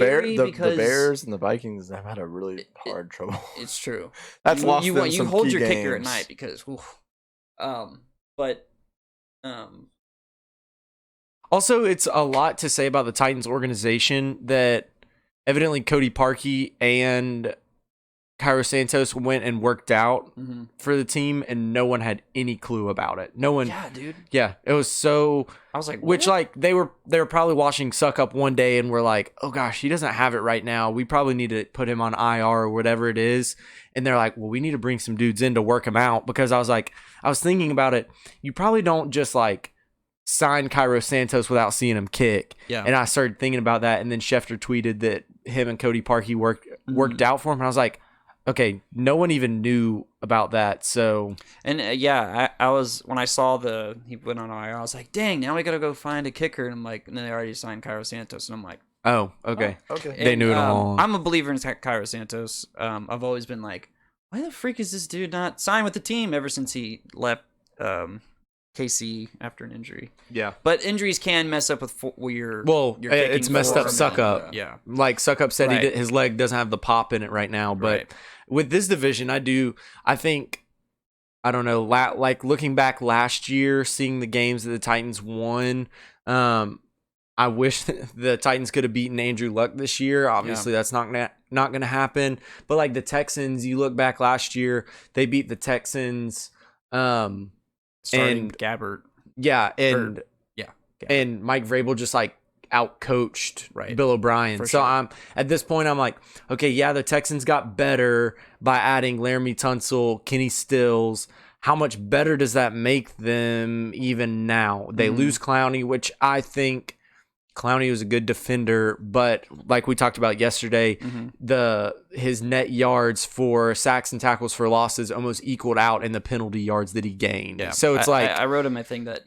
Bears and the Vikings have had a really hard trouble. It's true. That's lost them you some hold key your games. kicker at night because, Also, it's a lot to say about the Titans organization that evidently Cody Parkey and Cairo Santos went and worked out for the team, and no one had any clue about it. No one. Yeah, dude. Yeah, it was so. I was like, what? Which like they were probably watching Succop one day and were like, oh gosh, he doesn't have it right now. We probably need to put him on IR or whatever it is. And they're like, well, we need to bring some dudes in to work him out because I was thinking about it. You probably don't just like signed Cairo Santos without seeing him kick. Yeah. And I started thinking about that, and then Schefter tweeted that him and Cody Parkey worked out for him, and I was like, okay, no one even knew about that. So And I was when I saw he went on IR, I was like, dang, now we gotta go find a kicker. And I'm like, and they already signed Cairo Santos, and I'm like, oh, okay. Okay. They knew it all along. I'm a believer in Cairo Santos. I've always been like, why the freak is this dude not signed with the team ever since he left KC after an injury? Yeah. But injuries can mess up with your kicking it's messed up form. Suck Up. Yeah. Like Suck Up said, Right. his leg doesn't have the pop in it right now. But Right. with this division, I think, I don't know, like looking back last year, seeing the games that the Titans won, I wish the Titans could have beaten Andrew Luck this year. Obviously, that's not gonna happen. But like the Texans, you look back last year, they beat the Texans. Starting And Gabbert. yeah, and Yeah. and Mike Vrabel just like outcoached Right. Bill O'Brien. For So sure. I'm at this point, I'm like, okay, yeah, the Texans got better by adding Laramie Tunsil, Kenny Stills. How much better does that make them even now? They lose Clowney, which I think Clowney was a good defender, but like we talked about yesterday, his net yards for sacks and tackles for losses almost equaled out in the penalty yards that he gained. Yeah. So it's I wrote him a thing that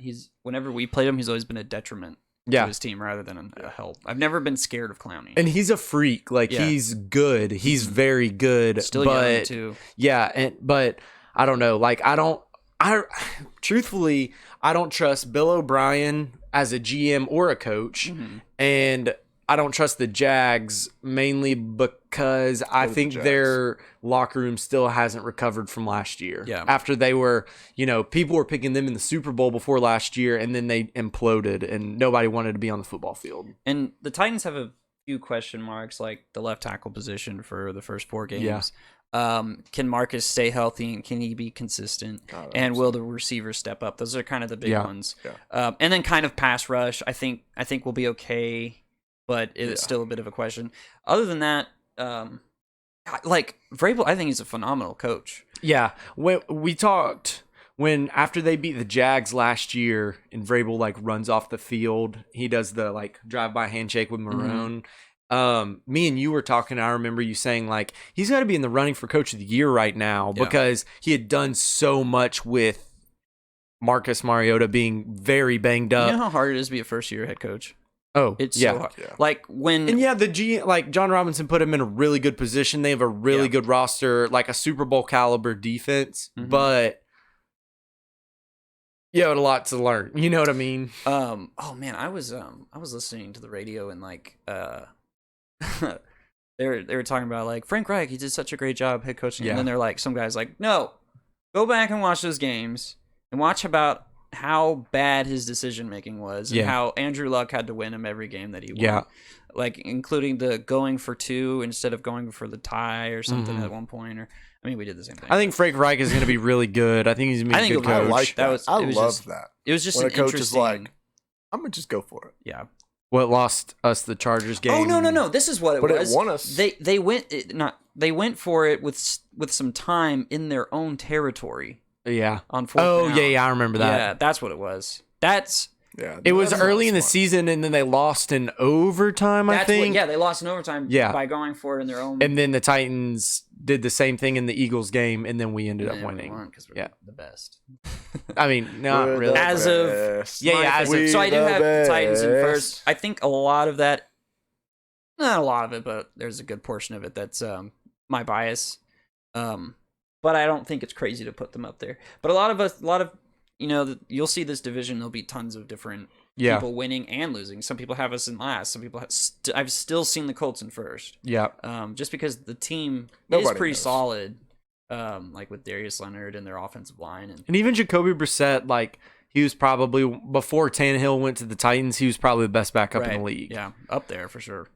whenever we played him, he's always been a detriment Yeah. to his team rather than a help. I've never been scared of Clowney. And he's a freak. Like Yeah. he's good. He's very good. Still but young too. yeah, but I don't know. Like truthfully, I don't trust Bill O'Brien as a GM or a coach, and I don't trust the Jags mainly because I think their locker room still hasn't recovered from last year. Yeah. After they were, people were picking them in the Super Bowl before last year, and then they imploded, and nobody wanted to be on the football field. And the Titans have a few question marks, like the left tackle position for the first 4 games. Yeah. Can Marcus stay healthy and can he be consistent? And will the receivers step up? Those are kind of the big ones. Yeah. And then kind of pass rush. I think we'll be okay, but it's still a bit of a question. Other than that, like Vrabel, I think he's a phenomenal coach. Yeah, when we talked after they beat the Jags last year, and Vrabel like runs off the field, he does the like drive-by handshake with Marone. Me and you were talking. I remember you saying like he's got to be in the running for Coach of the Year right now because he had done so much with Marcus Mariota being very banged up. You know how hard it is to be a first-year head coach? Oh, It's yeah. so hard. Yeah. Like when And yeah, like John Robinson put him in a really good position. They have a really good roster, like a Super Bowl caliber defense, but you had a lot to learn. You know what I mean? oh man, I was listening to the radio and like they were talking about like Frank Reich, he did such a great job head coaching, Yeah. and then they're like, some guys like, no, go back and watch those games and watch about how bad his decision making was and how Andrew Luck had to win him every game that he won. Yeah. Like including the going for 2 instead of going for the tie or something at one point, or I mean we did the same thing. I think Frank Reich is going to be really good. I think he's going to be a good I coach. like that. I it was love just- that. it was just When an a coach is interesting, like, I'm gonna just go for it. yeah. What lost us the Chargers game? Oh no! This is what it But was. it won us. They went for it with some time in their own territory Yeah. on 4th Oh down. yeah, I remember that. Yeah, that's what it was. That's Yeah, It was that's early in the smart. season, and then they lost in overtime, I think. they lost in overtime by going for it in their own. And then the Titans did the same thing in the Eagles game, and then we ended up winning. because we're Yeah. the best. I mean, not We're really. the As of- best. Yeah, yeah, as of- So I do We have the Titans in best. first. I think a lot of that, not a lot of it, but there's a good portion of it that's my bias. But I don't think it's crazy to put them up there. But a lot of you'll see this division. There'll be tons of different people winning and losing. Some people have us in last. Some people I've still seen the Colts in first. Yeah. Just because the team is Nobody pretty knows. solid. Like with Darius Leonard and their offensive line And even Jacoby Brissett, like, he was probably, before Tannehill went to the Titans, he was probably the best backup in the league. Yeah, up there for sure.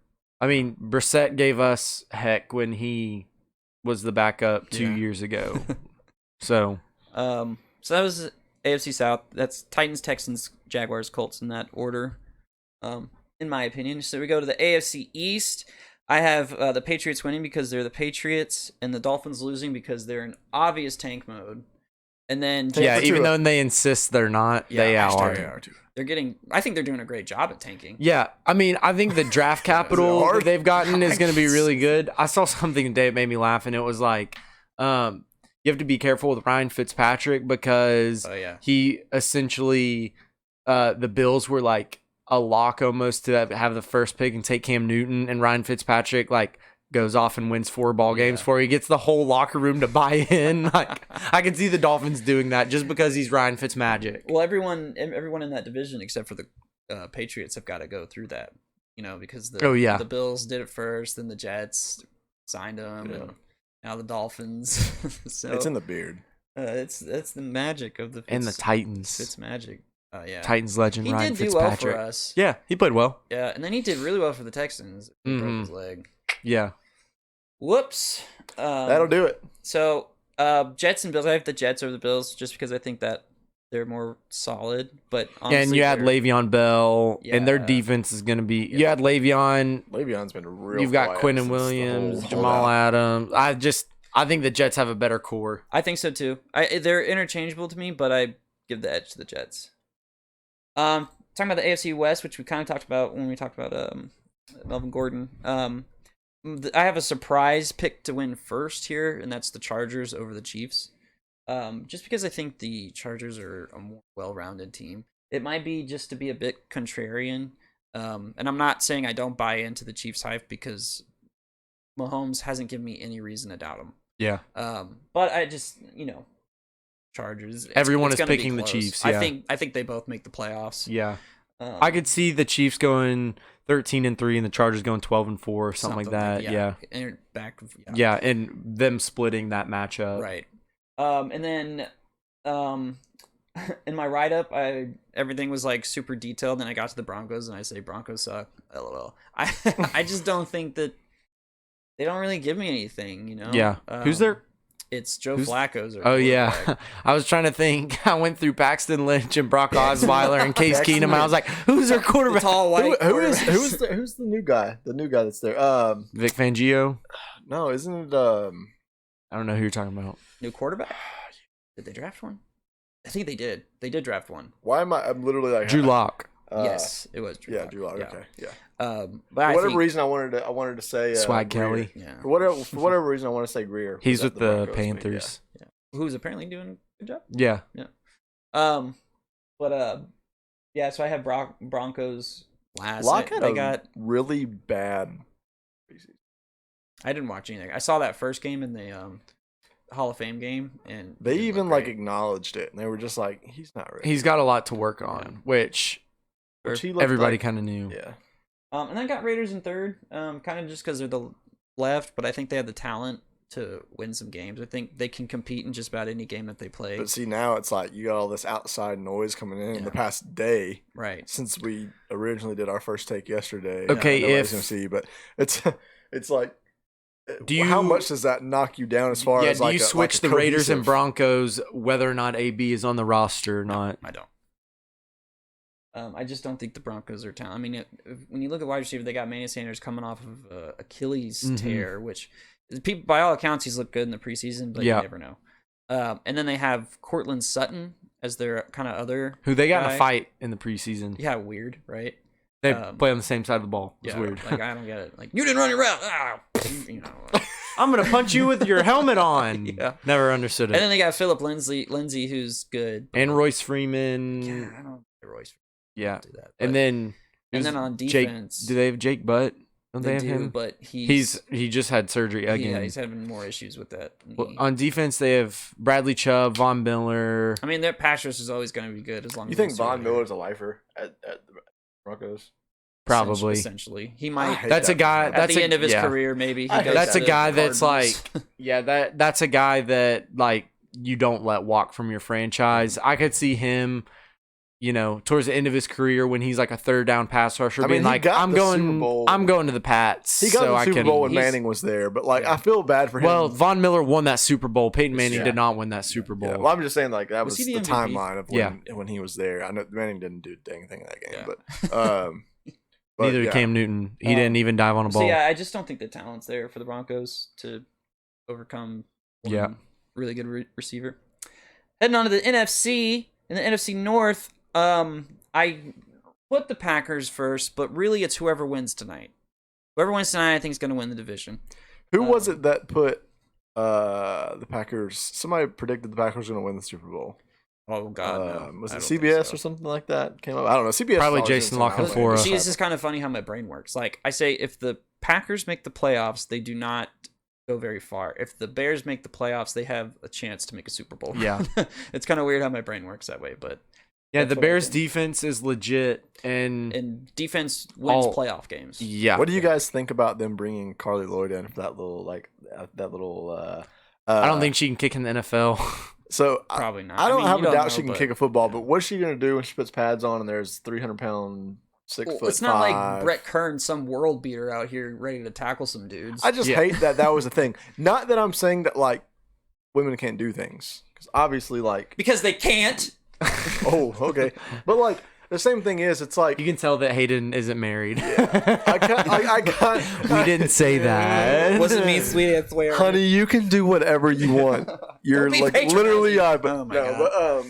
I mean, Brissett gave us heck when he was the backup 2 Yeah. years ago. So, So that was AFC South. That's Titans, Texans, Jaguars, Colts in that order, in my opinion. So we go to the AFC East. I have the Patriots winning because they're the Patriots, and the Dolphins losing because they're in obvious tank mode. And then yeah, for even Tua. though they insist they're not, Yeah, they hashtag are. They are too. I think they're doing a great job at tanking. Yeah, I mean, I think the draft capital that they've gotten is going to be really good. I saw something today that made me laugh, and it was like, you have to be careful with Ryan Fitzpatrick because he essentially, the Bills were like a lock almost to have the first pick and take Cam Newton, and Ryan Fitzpatrick like goes off and wins 4 ball games before he gets the whole locker room to buy in. Like, I can see the Dolphins doing that just because he's Ryan Fitzmagic. Well, everyone in that division except for the Patriots have got to go through that, because the Bills did it first, then the Jets signed them, and now the Dolphins. So it's in the beard. That's the magic of the and the Titans. Fitzmagic. Titans legend Ryan Fitzpatrick. He did do well for us. Yeah, he played well. Yeah, and then he did really well for the Texans. He broke his leg. Yeah. Whoops. That'll do it. So, Jets and Bills. I have the Jets over the Bills just because I think that they're more solid. But honestly, and you had Le'Veon Bell, and their defense is going to be. You had Le'Veon. Le'Veon's been real. You've got Quinnen Williams, Jamal Adams. I think the Jets have a better core. I think so too. They're interchangeable to me, but I give the edge to the Jets. Talking about the AFC West, which we kind of talked about when we talked about Melvin Gordon. I have a surprise pick to win first here, and that's the Chargers over the Chiefs. Just because I think the Chargers are a more well-rounded team. It might be just to be a bit contrarian. And I'm not saying I don't buy into the Chiefs hype because Mahomes hasn't given me any reason to doubt him. Yeah. But I just, Chargers. Everyone is picking the Chiefs. Yeah. I think they both make the playoffs. Yeah. I could see the Chiefs going 13-3 and the Chargers going 12-4, something like that. Yeah. And and them splitting that matchup. Right. And then in my write-up, everything was like super detailed, and I got to the Broncos, and I say Broncos suck. LOL. I just don't think that they don't really give me anything, Yeah. Who's their? It's Joe Flacco's. Oh yeah, I was trying to think. I went through Paxton Lynch and Brock Osweiler and Case Keenum. And I was like, who's their quarterback? The tall white. Who's the new guy? The new guy that's there. Vic Fangio. No, isn't it? I don't know who you're talking about. New quarterback? Did they draft one? I think they did. They did draft one. Why am I? I'm literally like Drew Lock. Yes, it was Drew. Yeah, Drew Lock. Okay, yeah. But for whatever reason, I wanted to say Swag Greer. Kelly. Yeah. For whatever reason, I want to say Greer. He's with the Broncos, Panthers. Yeah. Who's apparently doing a good job. Yeah. Yeah. So I have Broncos last. Lock got really bad. I didn't watch anything. I saw that first game in the Hall of Fame game, and they even like acknowledged it, and they were just like, "He's not ready." He's got a lot to work on, which everybody kind of knew. Yeah. And I got Raiders in third, kind of just because they're the left, but I think they have the talent to win some games. I think they can compete in just about any game that they play. But see, now it's like you got all this outside noise coming in the past day, right? Since we originally did our first take yesterday. Okay, but it's like. How much does that knock you down as far as do you switch the Raiders and Broncos whether or not AB is on the roster or not? I don't. I just don't think the Broncos are talented. I mean, when you look at wide receiver, they got Manny Sanders coming off of Achilles tear, which people, by all accounts, he's looked good in the preseason, but you never know. And then they have Cortland Sutton as their kind of other who they got in a fight in the preseason. Yeah, weird, right? They play on the same side of the ball. It's weird. Like, I don't get it. Like, you didn't run your route. I'm going to punch you with your helmet on. Never understood it. And then they got Philip Lindsay, who's good. And Royce Freeman. Yeah, I don't get Royce Freeman. Yeah. Do that, and then on defense. Do they have Jake Butt? Don't they have him? But he just had surgery again. Yeah, he's having more issues with that. Well, on defense, they have Bradley Chubb, Von Miller. I mean, their pass rush is always going to be good as long as you think Von Miller's a lifer at the Broncos. Probably. Essentially, he might. That's a guy. At the end of his career, maybe. That's a guy that's like, that's a guy that like you don't let walk from your franchise. I could see him, towards the end of his career when he's like a third down pass rusher, being like, I'm going to the Pats. He got the Super Bowl when Manning was there, but like I feel bad for him. Well, Von Miller won that Super Bowl. Peyton Manning did not win that Super Bowl. Yeah. Well, I'm just saying like that was the MVP? timeline of when he was there. I know Manning didn't do anything in that game, but neither did Cam Newton. He didn't even dive on a ball. So I just don't think the talent's there for the Broncos to overcome one really good receiver. Heading on to the NFC. In the NFC North, I put the Packers first, but really it's whoever wins tonight. Whoever wins tonight, I think is going to win the division. Who was it that put the Packers? Somebody predicted the Packers were going to win the Super Bowl. Oh God, no. Was I it don't think CBS so. or something like that? Came up. I don't know. CBS Probably always Jason doing Locken something. for See, this is kind of funny how my brain works. Like I say, if the Packers make the playoffs, they do not go very far. If the Bears make the playoffs, they have a chance to make a Super Bowl. Yeah. It's kind of weird how my brain works that way, but Yeah, that's the what I Bears' think. defense is legit, and defense wins All- playoff games. yeah. What do you guys think about them bringing Carly Lloyd in for that little I don't think she can kick in the NFL. so. Probably not. I don't mean, have you a doubt know, she can but- kick a football, but what's she gonna do when she puts pads on and there's 300-pound, 6 Well, foot? it's not 5? like Brett Kern, some world beater out here ready to tackle some dudes. I just Yeah. hate that was a thing. Not that I'm saying that like women can't do things, because obviously like because they can't. oh okay, but like the same thing is it's like You can tell that Hayden isn't married. I can't. We didn't say that. Wasn't me, sweetie. I swear. Honey, you can do whatever you want. You're be like patronizing. literally, but Oh my no, God. but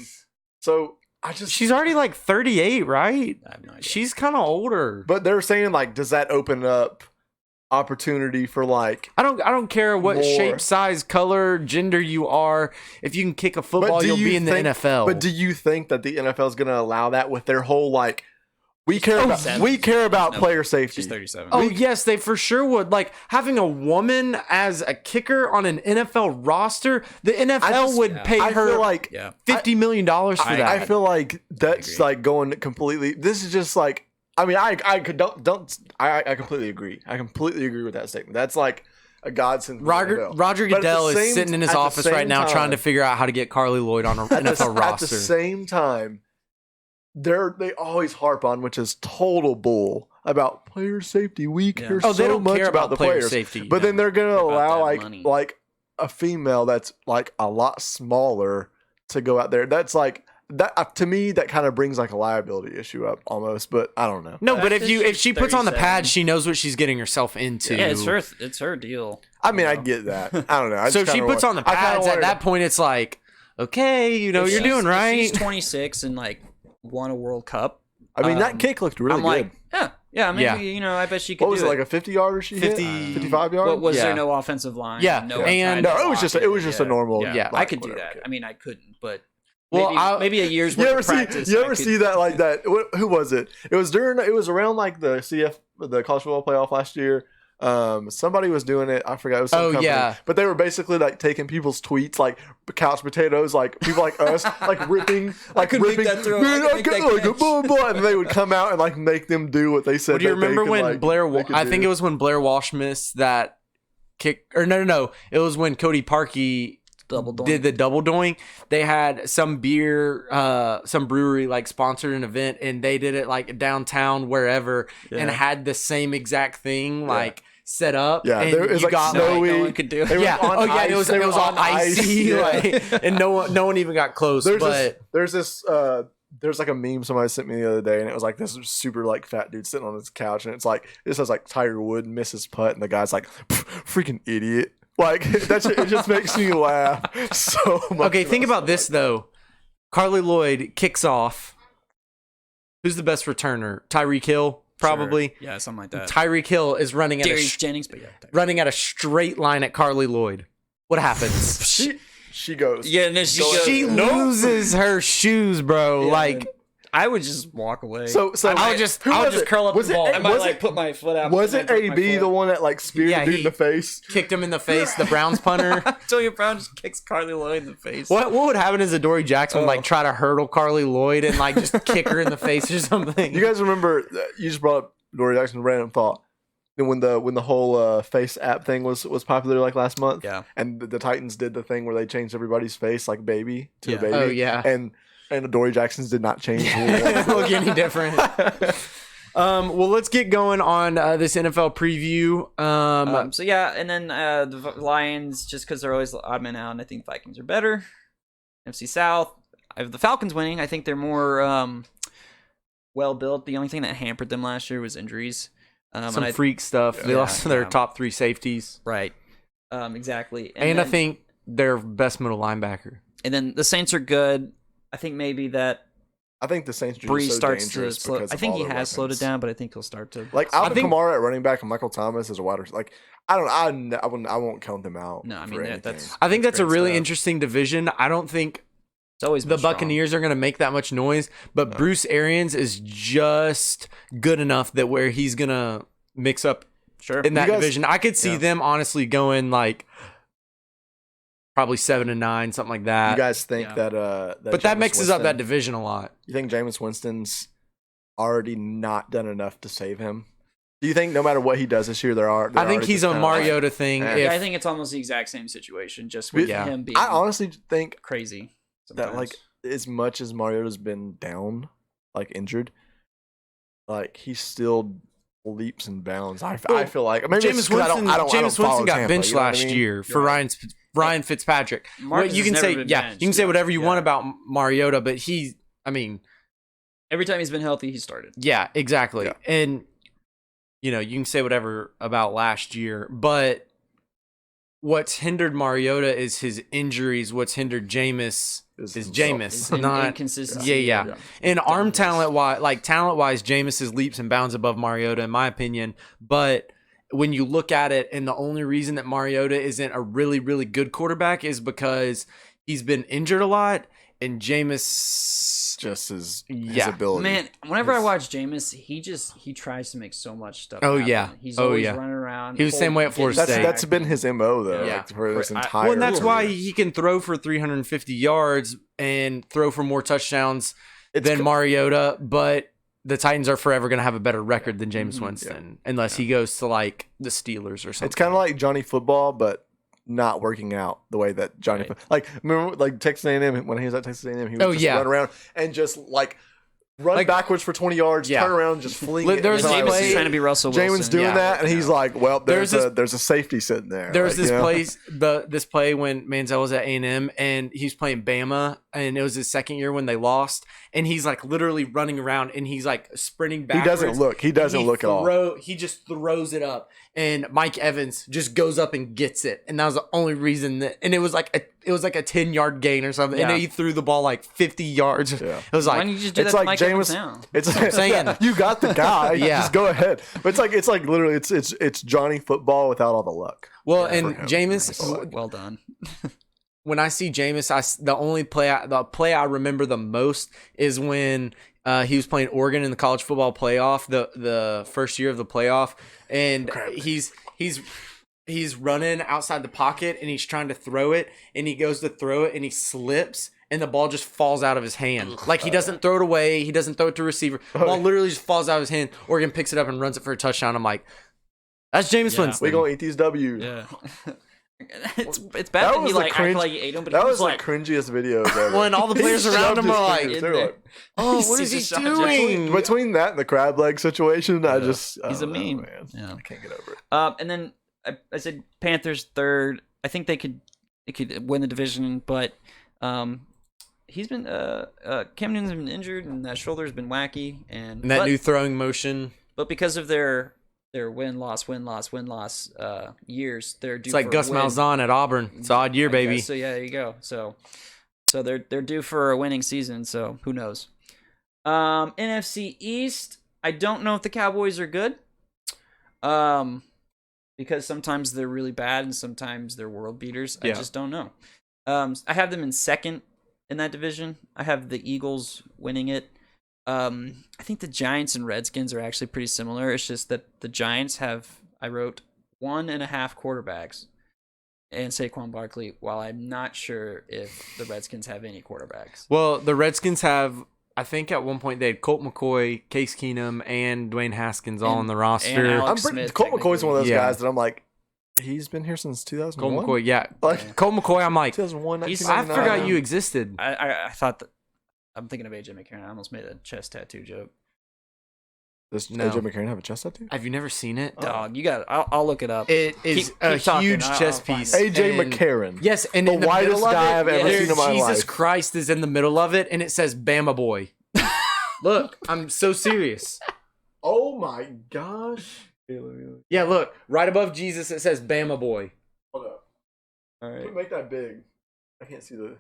so I just. She's already like 38, right? I have no idea. She's kind of older. But they're saying like, does that open up opportunity for like? I don't care what More. shape, size, color, gender you are. If you can kick a football, do you'll you be in the think- NFL. But do you think that the NFL is going to allow that with their whole like? We care Oh, about seven. we care about No, player safety. She's 37. Oh yes, they for sure would. Like having a woman as a kicker on an NFL roster, the NFL just- would yeah. pay I her feel like yeah. $50 million for that. I feel like that's agree. like going completely. This is just like. I mean, I could I completely agree. I completely agree with that statement. That's like a godsend. for the NFL. Roger But at the Goodell is same- sitting in his at the office same right now trying to time- figure out how to get Carly Lloyd on an NFL At the roster. same time, they always harp on, which is total bull, about player safety. We care Oh, they so don't much care about about the player players. safety. But then they're gonna They're about allow that money. like a female that's like a lot smaller to go out there. That's like that to me. That kind of brings like a liability issue up almost. But I don't know. No, but Fact is if she she's puts on the 37. pad, she knows what she's getting herself into. Yeah, it's her deal. I mean, I You know? get that. I don't know. I So if just she kinda puts want- on the I kinda pads, at wanted that point, it's like, okay, you know, If you're she's- doing if right. She's 26 and like won a World Cup. I mean, that um, kick looked really I'm good. like, yeah, maybe Yeah. you know, I bet she could What was do it, like a 50-yarder she 50 hit? 55-yard? What was Yeah. there no offensive line? Yeah, no one and- tried to No, it was block just a normal. Yeah. I could do whatever that. kick. I mean, I couldn't, but Well, maybe a year's You worth ever of see? practice. You I ever could- see that like that? Who was it? It was around like the college football playoff last year. Somebody was doing it. I forgot. It was some company. yeah. But they were basically like taking people's tweets, like couch potatoes, like people like us, like ripping, like could make ripping. that throw. Man, I could I make got that like a catch." blah, blah, and they would come out and like make them do what they said. Well, do you that they remember could, when like, Blair? they could I think do. it was when Blair Walsh missed that kick. Or no. It was when Cody Parkey double doink. did the double doing. They had some beer, some brewery like sponsored an event, and they did it like downtown wherever, and had the same exact thing like set up. Yeah, and there was you like got snowy. no one could do it. They were yeah. on Oh yeah, ice. it was They were on icy, yeah. like, and no one even got close. There's there's like a meme somebody sent me the other day, and it was like this super like fat dude sitting on his couch, and it's like it says like Tiger Wood misses putt, and the guy's like freaking idiot. Like it just makes me laugh so much. Okay, think about this though. Carly Lloyd kicks off. Who's the best returner? Tyreek Hill, probably. Sure. Yeah, something like that. Tyreek Hill is running at Darius Jennings, but yeah. running at a straight line at Carly Lloyd. What happens? She goes. Yeah, and then she goes, she loses her shoes, bro. Yeah, like I would just walk away. So I would just who I would was just it? curl up Was and it ball. A- I might was like it- put my foot out. Was and it then take my AB the foot. one that like speared Yeah, the dude he- in the face? Kicked him in the face. The Browns punter. Antonio Brown just kicks Carly Lloyd in the face. What would happen is Adoree Jackson would like try to hurdle Carly Lloyd and like just kick her in the face or something. You guys remember? You just brought up Dory Jackson. Random thought. And when the whole face app thing was popular like last month, Yeah. and the Titans did the thing where they changed everybody's face like baby to Yeah. a baby. Oh, yeah. and Dory Jackson's did not change. look any different. Well, let's get going on this NFL preview. So yeah, and then the Lions, just because they're always odd man out, and I think Vikings are better. NFC South, I have the Falcons winning. I think they're more well built. The only thing that hampered them last year was injuries. some freak stuff. They Yeah, lost their yeah. top 3 safeties, Right. Exactly. and I then- think their best middle linebacker. And then the Saints are good. I think maybe that I think the Saints are Breeze just so starts to dangerous slow. because I of think all he their has slowed it weapons. down, but I think he'll start to. Like Alvin Kamara at running back and Michael Thomas as a wide receiver. Like I won't count them out. No, I mean, for anything. that's- I think that's a great really stuff. interesting division. I don't think It's always the been strong. Buccaneers are going to make that much noise, but Bruce Arians is just good enough that where he's going to mix up Sure. in that You guys- division. I could see yeah. them honestly going like probably 7-9, something like that. You guys think Yeah. that but that Jameis mixes up that Winston- division a lot. You think Jameis Winston's already not done enough to save him? Do you think no matter what he does this year, I think he's a Mariota thing. Yeah. Yeah, I If, think it's almost the exact same situation, just with Yeah. him being I honestly think crazy. that sometimes. like as much as Mariota's been down, like injured, like he still leaps and bounds. I feel like maybe it's Jameis 'cause Winston, I don't Jameis follow Winston got Tampa, benched you know what I last mean? year for You're Ryan Fitzpatrick. Marcus you has can never say been yeah, benched. you can say whatever you Yeah. want about Mariota, but Every time he's been healthy, he started. yeah, exactly. Yeah. And you can say whatever about last year, but what's hindered Mariota is his injuries. What's hindered Jameis is himself. Jameis, not Inconsistency. yeah. And arm talent wise, Jameis is leaps and bounds above Mariota, in my opinion. But when you look at it, and the only reason that Mariota isn't a really, really good quarterback is because he's been injured a lot, and Jameis just his Yeah. ability. Man, whenever I watch Jameis, he tries to make so much stuff. Oh, happen. yeah. He's Oh, always yeah. running around. He was the same way at Florida that's State. that's been his MO though, Yeah. like for this I- entire. well, and that's why career. he can throw for 350 yards and throw for more touchdowns It's than co- Mariota, but the Titans are forever going to have a better record than Jameis Mhm. Winston, unless he goes to like the Steelers or something. It's kind of like Johnny Football, but not working out the way that Johnny. Right. Like remember, like Texas A&M when he was at Texas A&M, he would Oh, just yeah. run around and just like run Like- backwards for 20 yards, Yeah. turn around, just fling. Look, it. there's And this I Jameis was- play- is trying to be Russell Wilson. Jameis doing Yeah. that, and he's like, "Well, There's there's a safety sitting there." There's like, this you know? this play when Manziel was at A&M and he's playing Bama, and it was his second year when they lost, and he's like literally running around and he's like sprinting He backwards. doesn't look. He doesn't look at all. He just throws it up, and Mike Evans just goes up and gets it, and that was the only reason that. And it was like a 10-yard gain or something, Yeah. and he threw the ball like 50 yards. Yeah. It was Why like don't you just do it's that like to Mike Evans Jameis- now? It's I'm saying. you got the guy. Yeah. Just go ahead. But it's like literally it's Johnny Football without all the luck. well, Yeah, and for him. Jameis. Well done. When I see Jameis, the play I remember the most is when he was playing Oregon in the college football playoff, the first year of the playoff, and he's running outside the pocket and he's trying to throw it, and he goes to throw it and he slips. And the ball just falls out of his hand. Like, he doesn't throw it away. He doesn't throw it to receiver. The ball literally just falls out of his hand. Oregon picks it up and runs it for a touchdown. I'm like, that's Jameis Yeah. Winston. We gonna eat these W's. Yeah. It's bad That that was he the like cringe- acted like he ate him, but That he was was the like, cringiest videos ever. Well, and all the He players around shoved him his are like, fingers in through there. it. oh, He's what is he just shot doing? Between that and the crab leg situation, I just he's I a don't know, meme. man. Yeah. I can't get over it. And then I said Panthers third. I think they could win the division, but he's been Cam Newton's been injured and that shoulder's been wacky and And that but, new throwing motion. but because of their win loss years, they're due It's like for Gus a win. Malzahn at Auburn. It's an odd year, I baby. guess. So yeah, there you go. So they're due for a winning season. So who knows? NFC East. I don't know if the Cowboys are good. Because sometimes they're really bad and sometimes they're world beaters. I Yeah. just don't know. I have them in second in that division. I have the Eagles winning it. I think the Giants and Redskins are actually pretty similar. It's just that the Giants have, I wrote, 1.5 quarterbacks and Saquon Barkley, while I'm not sure if the Redskins have any quarterbacks. Well, the Redskins have, I think at one point they had Colt McCoy, Case Keenum, and Dwayne Haskins all And- on the roster. and Alex I'm pretty. Smith, Colt McCoy's one of those Yeah. guys that I'm like, he's been here since 2001. Colt McCoy, yeah. Like Colt McCoy, I'm like, 2001. He's- I 1999. forgot you existed. I thought that, I'm thinking of AJ McCarron. I almost made a chest tattoo joke. Does No. AJ McCarron have a chest tattoo? Have you never seen it? Dog, you got. I'll look it up. It is Keep a talking. huge I'll chest find piece. it. AJ and- McCarron. Yes, and The in the whitest middle of guy it, I've ever there's seen in my Jesus life. Christ is in the middle of it, and it says Bama Boy. Look, I'm so serious. Oh my gosh. Yeah, look, right above Jesus, it says Bama Boy. Hold up. All Can right. we make that big? I can't see the.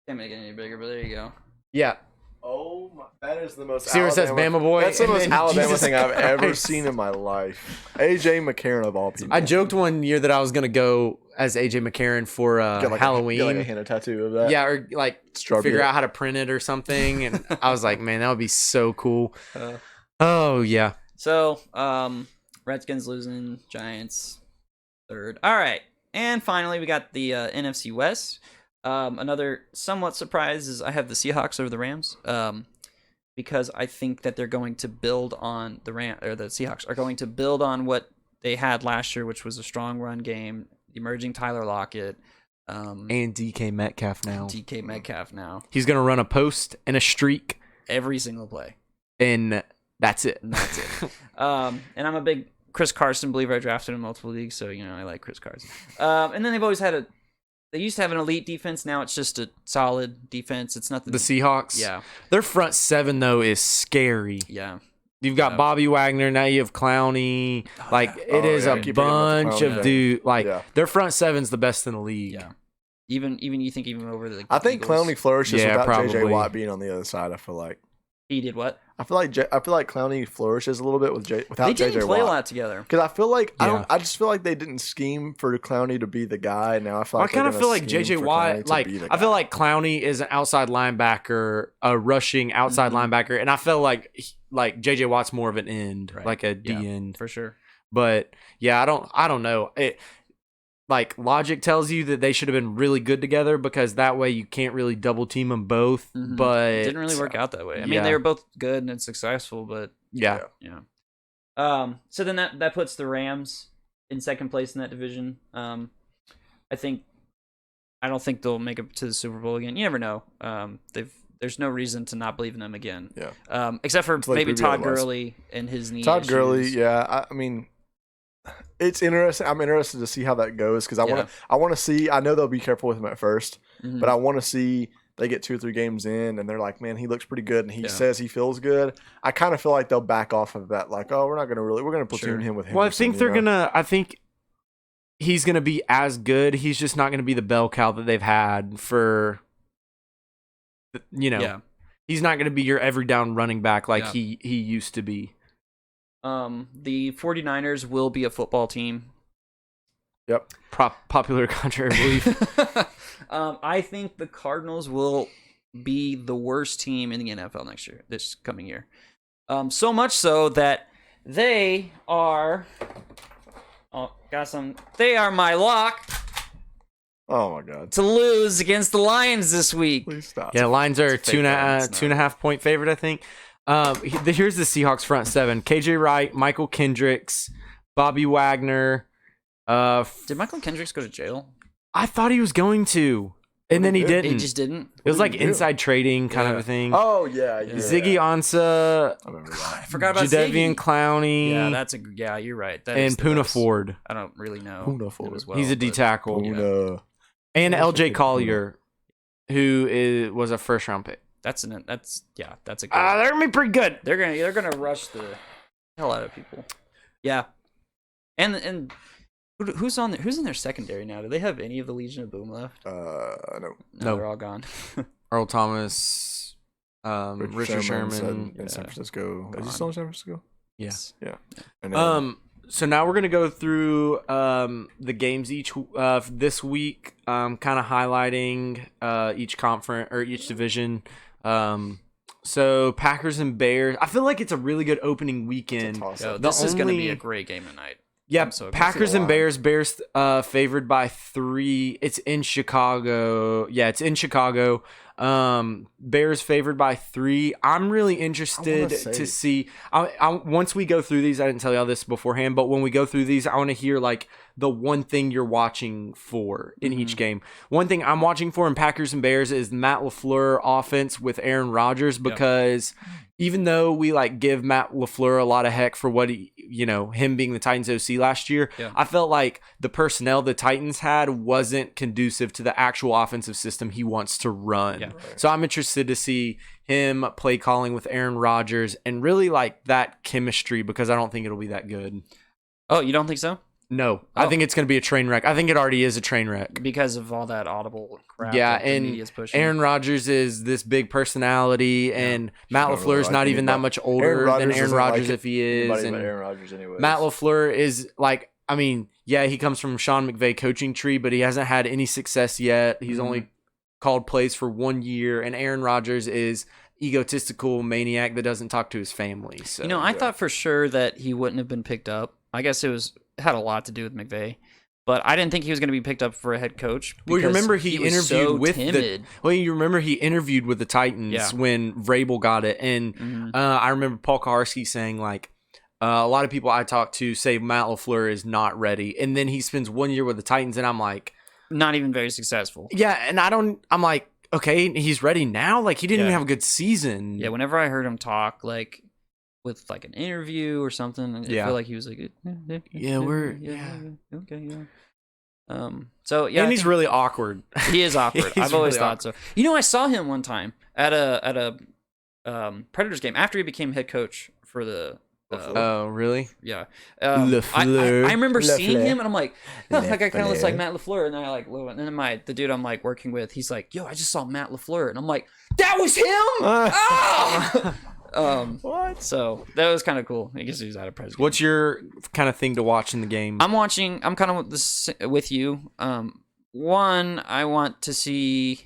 Can't make it any bigger, but there you go. Yeah. Oh my! That is the most. See where it says Bama boy? That's the And most then Alabama Jesus thing I've ever Christ. seen in my life. AJ McCarron of all people. I joked one year that I was gonna go as AJ McCarron for Halloween. Get like a henna tattoo of that. Yeah, or like Strawberry. figure out how to print it or something. And I was like, man, that would be so cool. Oh yeah. So, Redskins losing, Giants third. All right, and finally we got the NFC West. Another somewhat surprise is I have the Seahawks over the Rams. Because I think that they're going to build on the Seahawks are going to build on what they had last year, which was a strong run game, emerging Tyler Lockett, And DK Metcalf now. He's gonna run a post and a streak every single play, and that's it. and I'm a big Chris Carson believer. I drafted him in multiple leagues, so I like Chris Carson. And then they've always had they used to have an elite defense. Now it's just a solid defense. It's nothing. The Seahawks. Yeah. Their front seven though is scary. Yeah. You've got Bobby Wagner. Now you have Clowney. It is a bunch of dude. Their front seven's the best in the league. Yeah. Even you think even over the. I think Eagles. Clowney flourishes without probably. JJ Watt being on the other side. I feel like. He did what? I feel like Clowney flourishes a little bit without JJ Watt. They didn't play a lot together. Because I feel like I just feel like they didn't scheme for Clowney to be the guy. Now I feel like I kind of feel like JJ Watt. I feel like Clowney is an outside linebacker, a rushing outside linebacker, and I feel like JJ Watt's more of an end, like a D end for sure. But yeah, I don't know. Like logic tells you that they should have been really good together because that way you can't really double team them both. Mm-hmm. But it didn't really work out that way. I mean, they were both good and successful, but yeah. So then that puts the Rams in second place in that division. I don't think they'll make it to the Super Bowl again. You never know. There's no reason to not believe in them again. Yeah. Except for maybe Todd Gurley and his knee. Todd issues. Gurley, yeah. I mean. It's interesting. I'm interested to see how that goes because I want to see. I know they'll be careful with him at 1st, but I want to see they get 2 or 3 games in and they're like, man, he looks pretty good and he says he feels good. I kind of feel like they'll back off of that. Like, oh, we're going to platoon him with him. Well, I think I think he's gonna be as good. He's just not gonna be the bell cow that they've had for. He's not gonna be your every down running back like he used to be. The 49ers will be a football team. Yep. Popular contrary belief. I think the Cardinals will be the worst team in the NFL this coming year. So much so that they are they are my lock. Oh my God. To lose against the Lions this week. Please stop. Yeah, Lions are 2.5 point favorite, I think. Here's the Seahawks front seven: KJ Wright, Michael Kendricks, Bobby Wagner. Did Michael Kendricks go to jail? I thought he was going to, and then he didn't. He just didn't. It was like inside trading kind of a thing. Oh yeah. Ziggy Ansah. I remember that. I forgot about Jadeveon Ziggy. Clowney. Yeah, you're right. And Poona Ford. I don't really know. Poona Ford. As well, He's a D tackle. Poona. And LJ Collier, who was a first round pick. That's a good. They're gonna be pretty good. They're gonna rush the hell out of people. Yeah, and who's in their secondary now? Do they have any of the Legion of Boom left? No. They're all gone. Earl Thomas, Richard Sherman in San Francisco. Is he still in San Francisco? Yes. Yeah. And so now we're gonna go through the games this week, kind of highlighting each conference or each division. So Packers and Bears. I feel like it's a really good opening weekend. This is going to be a great game tonight. Yeah, Packers and Bears. Bears favored by 3. It's in Chicago. Yeah, it's in Chicago. Bears favored by 3. I'm really interested to see. Once we go through these, I didn't tell y'all this beforehand, but when we go through these, I want to hear like the one thing you're watching for in each game. One thing I'm watching for in Packers and Bears is Matt LaFleur offense with Aaron Rodgers, because even though we like give Matt LaFleur a lot of heck for what him being the Titans OC last year, I felt like the personnel the Titans had wasn't conducive to the actual offensive system he wants to run. Yeah. So I'm interested to see him play calling with Aaron Rodgers and really like that chemistry, because I don't think it'll be that good. Oh, you don't think so? No, I think it's going to be a train wreck. I think it already is a train wreck. Because of all that audible crap Yeah, that the and media's pushing. Aaron Rodgers is this big personality, and Matt Don't LaFleur really is like not even that much older than Aaron isn't Rodgers like if he is. anybody And but Aaron Rodgers anyways. Matt LaFleur is like, I mean, yeah, he comes from Sean McVay coaching tree, but he hasn't had any success yet. He's only called plays for 1 year, and Aaron Rodgers is egotistical maniac that doesn't talk to his family. So I thought for sure that he wouldn't have been picked up. I guess it had a lot to do with McVay. But I didn't think he was going to be picked up for a head coach. Well, you remember he he was interviewed so with timid. you remember he interviewed with the Titans when Vrabel got it, and I remember Paul Kaharski saying like, a lot of people I talk to say Matt LaFleur is not ready, and then he spends 1 year with the Titans, and I'm like, not even very successful. Yeah, and I'm like, okay, he's ready now. Like he didn't even have a good season. Yeah, whenever I heard him talk, like with like an interview or something, I feel like he was like, okay, yeah. So yeah, and he's really awkward. He is awkward. I've always thought so. I saw him one time at a Predators game after he became head coach for the. Oh, really? Yeah. I remember seeing him, and I'm like, oh, that guy kind of looks like Matt LaFleur. And then and then the dude I'm like working with, he's like, yo, I just saw Matt LaFleur, and I'm like, that was him. What? So that was kind of cool. I guess he was out of Predators. What's your kind of thing to watch in the game? I'm kind of with you. One, I want to see.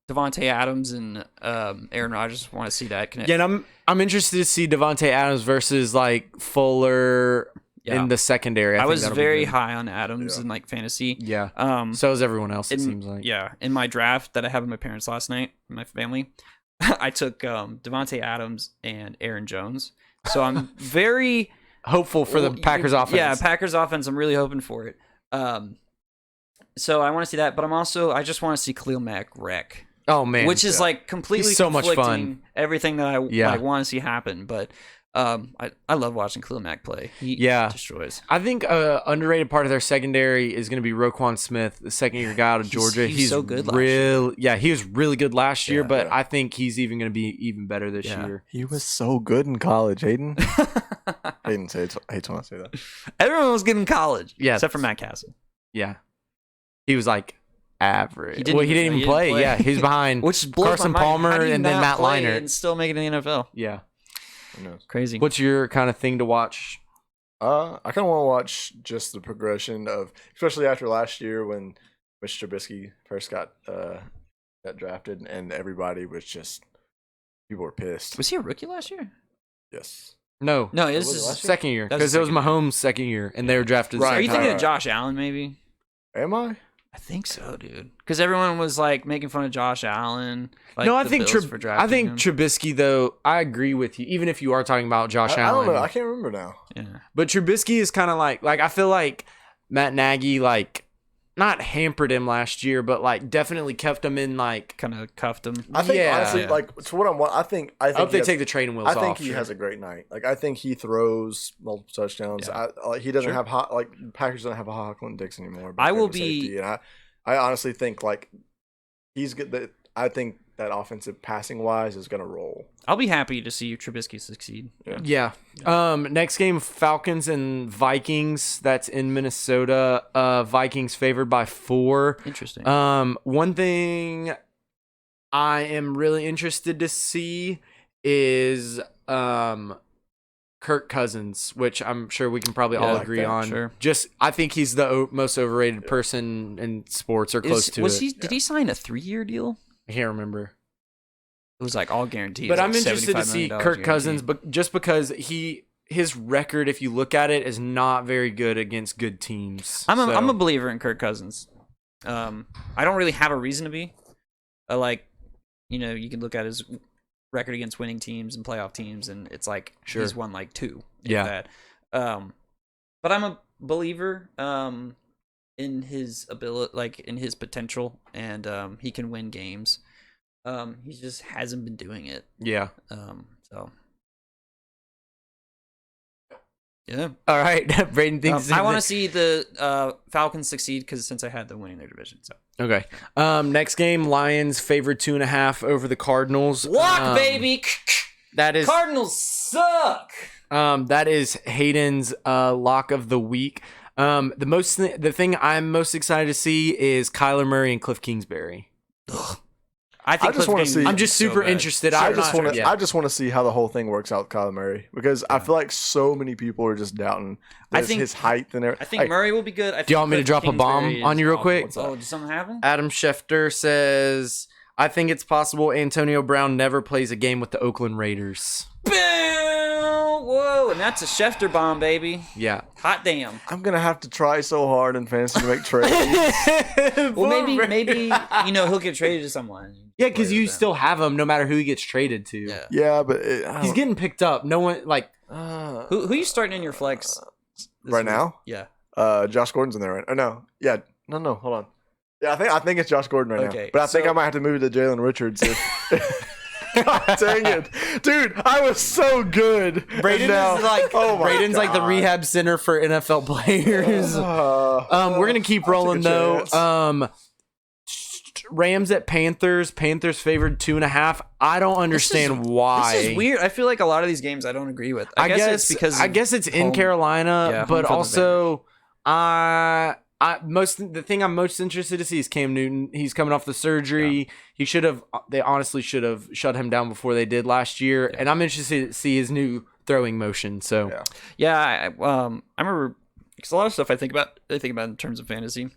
Davante Adams and Aaron Rodgers, want to see that connect. Yeah, and I'm interested to see Davante Adams versus like Fuller in the secondary. I was very high on Adams in like fantasy. Yeah. So is everyone else. It seems like. Yeah. In my draft that I had with my parents last night, my family, I took Davante Adams and Aaron Jones. So I'm very hopeful for the Packers offense. Yeah, Packers offense. I'm really hoping for it. So I want to see that, but I just want to see Khalil Mack wreck. Oh man, which is like completely so much fun. Everything that I want to see happen, but I love watching Khalil Mack play. He destroys. I think underrated part of their secondary is going to be Roquan Smith, the second-year guy out of Georgia. He's so good last year. Yeah, he was really good last year, but I think he's even going to be even better this year. He was so good in college, Hayden. Hayden hates when I say that. Everyone was good in college, except for Matt Castle. Yeah, he was like average. He didn't even play. Yeah, he's behind Carson Palmer and then Matt Leinart, and still make it in the NFL. Yeah. Crazy. What's your kind of thing to watch? I kind of want to watch just the progression of, especially after last year when Mitch Trubisky first got drafted, and everybody was just, people were pissed. Was he a rookie last year? Yes. No, it was his second year, because it was Mahomes' second year, and they were drafted. Right. Are you thinking of Josh Allen? Maybe. Am I? I think so, dude. Because everyone was like making fun of Josh Allen. Like, no, I think Trubisky, though. I agree with you. Even if you are talking about Josh Allen, I don't know. I can't remember now. Yeah, but Trubisky is kind of like I feel like Matt Nagy not hampered him last year, but definitely kept him in kind of cuffed him. I think honestly, so what I think I hope they take the training wheels off. I think he has a great night. I think he throws multiple touchdowns. Yeah. He doesn't have Packers don't have a Hawkland Dix anymore. I will be. Safety, and I honestly think he's good. I think that offensive passing wise is going to roll. I'll be happy to see Trubisky succeed. Yeah. Next game, Falcons and Vikings. That's in Minnesota. Vikings favored by 4. Interesting. One thing I am really interested to see is Kirk Cousins, which I'm sure we can probably all agree on. Sure. I think he's the most overrated person in sports, or close to it. Did he sign a 3-year deal? I can't remember. It was all guaranteed. But I'm interested to see Kirk Cousins, but just because his record, if you look at it, is not very good against good teams. I'm a believer in Kirk Cousins. I don't really have a reason to be. You can look at his record against winning teams and playoff teams, and it's he's won 2. Yeah. But I'm a believer in his ability, in his potential, and he can win games. He just hasn't been doing it. Yeah. So. Yeah. All right. Braden thinks I want to see the Falcons succeed since I had them winning their division. So. Okay. Next game, Lions favored 2.5 over the Cardinals. Walk, baby. That is Cardinals suck. That is Hayden's lock of the week. The thing I'm most excited to see is Kyler Murray and Cliff Kingsbury. I think I just wanna see- I'm just super interested. I I'm just not- want to. yeah. I just want to see how the whole thing works out with Kyler Murray because I feel like so many people are just doubting his height and everything. I think Murray will be good. Do you want me to drop a bomb on you real quick? Oh, did something happen? Adam Schefter says, I think it's possible Antonio Brown never plays a game with the Oakland Raiders. Boom! Whoa, and that's a Schefter bomb, baby. Yeah. Hot damn. I'm gonna have to try so hard in fantasy to make trades. Well, maybe he'll get traded to someone. Yeah, because you still have him no matter who he gets traded to. Yeah. Yeah, but He's getting picked up. No one, like... Who you starting in your flex this right week? now. Yeah. Josh Gordon's in there, right? Oh no, yeah, no, hold on. Yeah, I think it's Josh Gordon right now. But I think I might have to move it to Jalen Richards. God dang it, dude! I was so good. Braden is like Braden's like the God. rehab center for NFL players. We're gonna keep rolling though. chance. Rams at Panthers. Panthers favored 2.5. I don't understand why. This is weird. I feel like a lot of these games I don't agree with. I guess it's because I guess it's in home- Carolina, yeah, but home field also the thing I'm most interested to see is Cam Newton. He's coming off the surgery. Yeah. They honestly should have shut him down before they did last year. Yeah. And I'm interested to see his new throwing motion. So I remember because a lot of stuff I think about in terms of fantasy.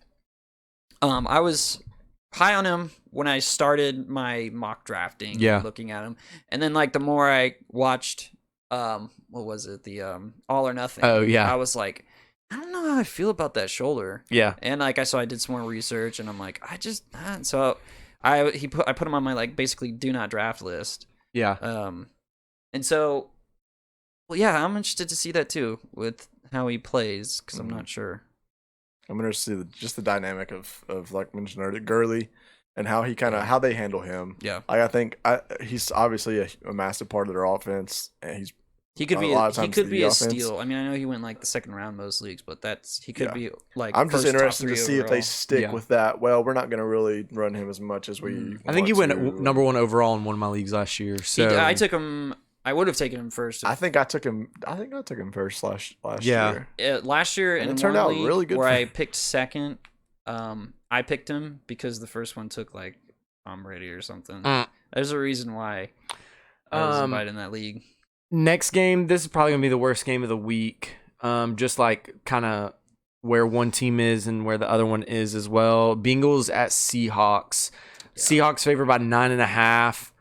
I was high on him when I started my mock drafting, looking at him, and then like the more I watched, what was it, the All or Nothing? Oh yeah, I was like, I don't know how I feel about that shoulder. Yeah, and like I did some more research, and I'm like, I put him on my like basically do not draft list. Yeah. And so, well, yeah, I'm interested to see that too with how he plays because I'm not sure. I'm interested to see the dynamic of like mentioned earlier, Gurley, and how how they handle him. Yeah, I think he's obviously a massive part of their offense, and he could be a steal. I mean, I know he went like the second round most leagues, but he could be like. I'm just interested to see overall. if they stick with that. Well, we're not going to really run him as much as we. I think he went number 1 overall in one of my leagues last year. So I took him. I would have taken him first. I think I took him first last year. Last year, and it turned out really good. Where I picked second, I picked him because the first one took like Tom Brady or something. There's a reason why I was invited in that league. Next game, this is probably gonna be the worst game of the week. Just like kind of where one team is and where the other one is as well. Bengals at Seahawks. Yeah. Seahawks favored by 9.5.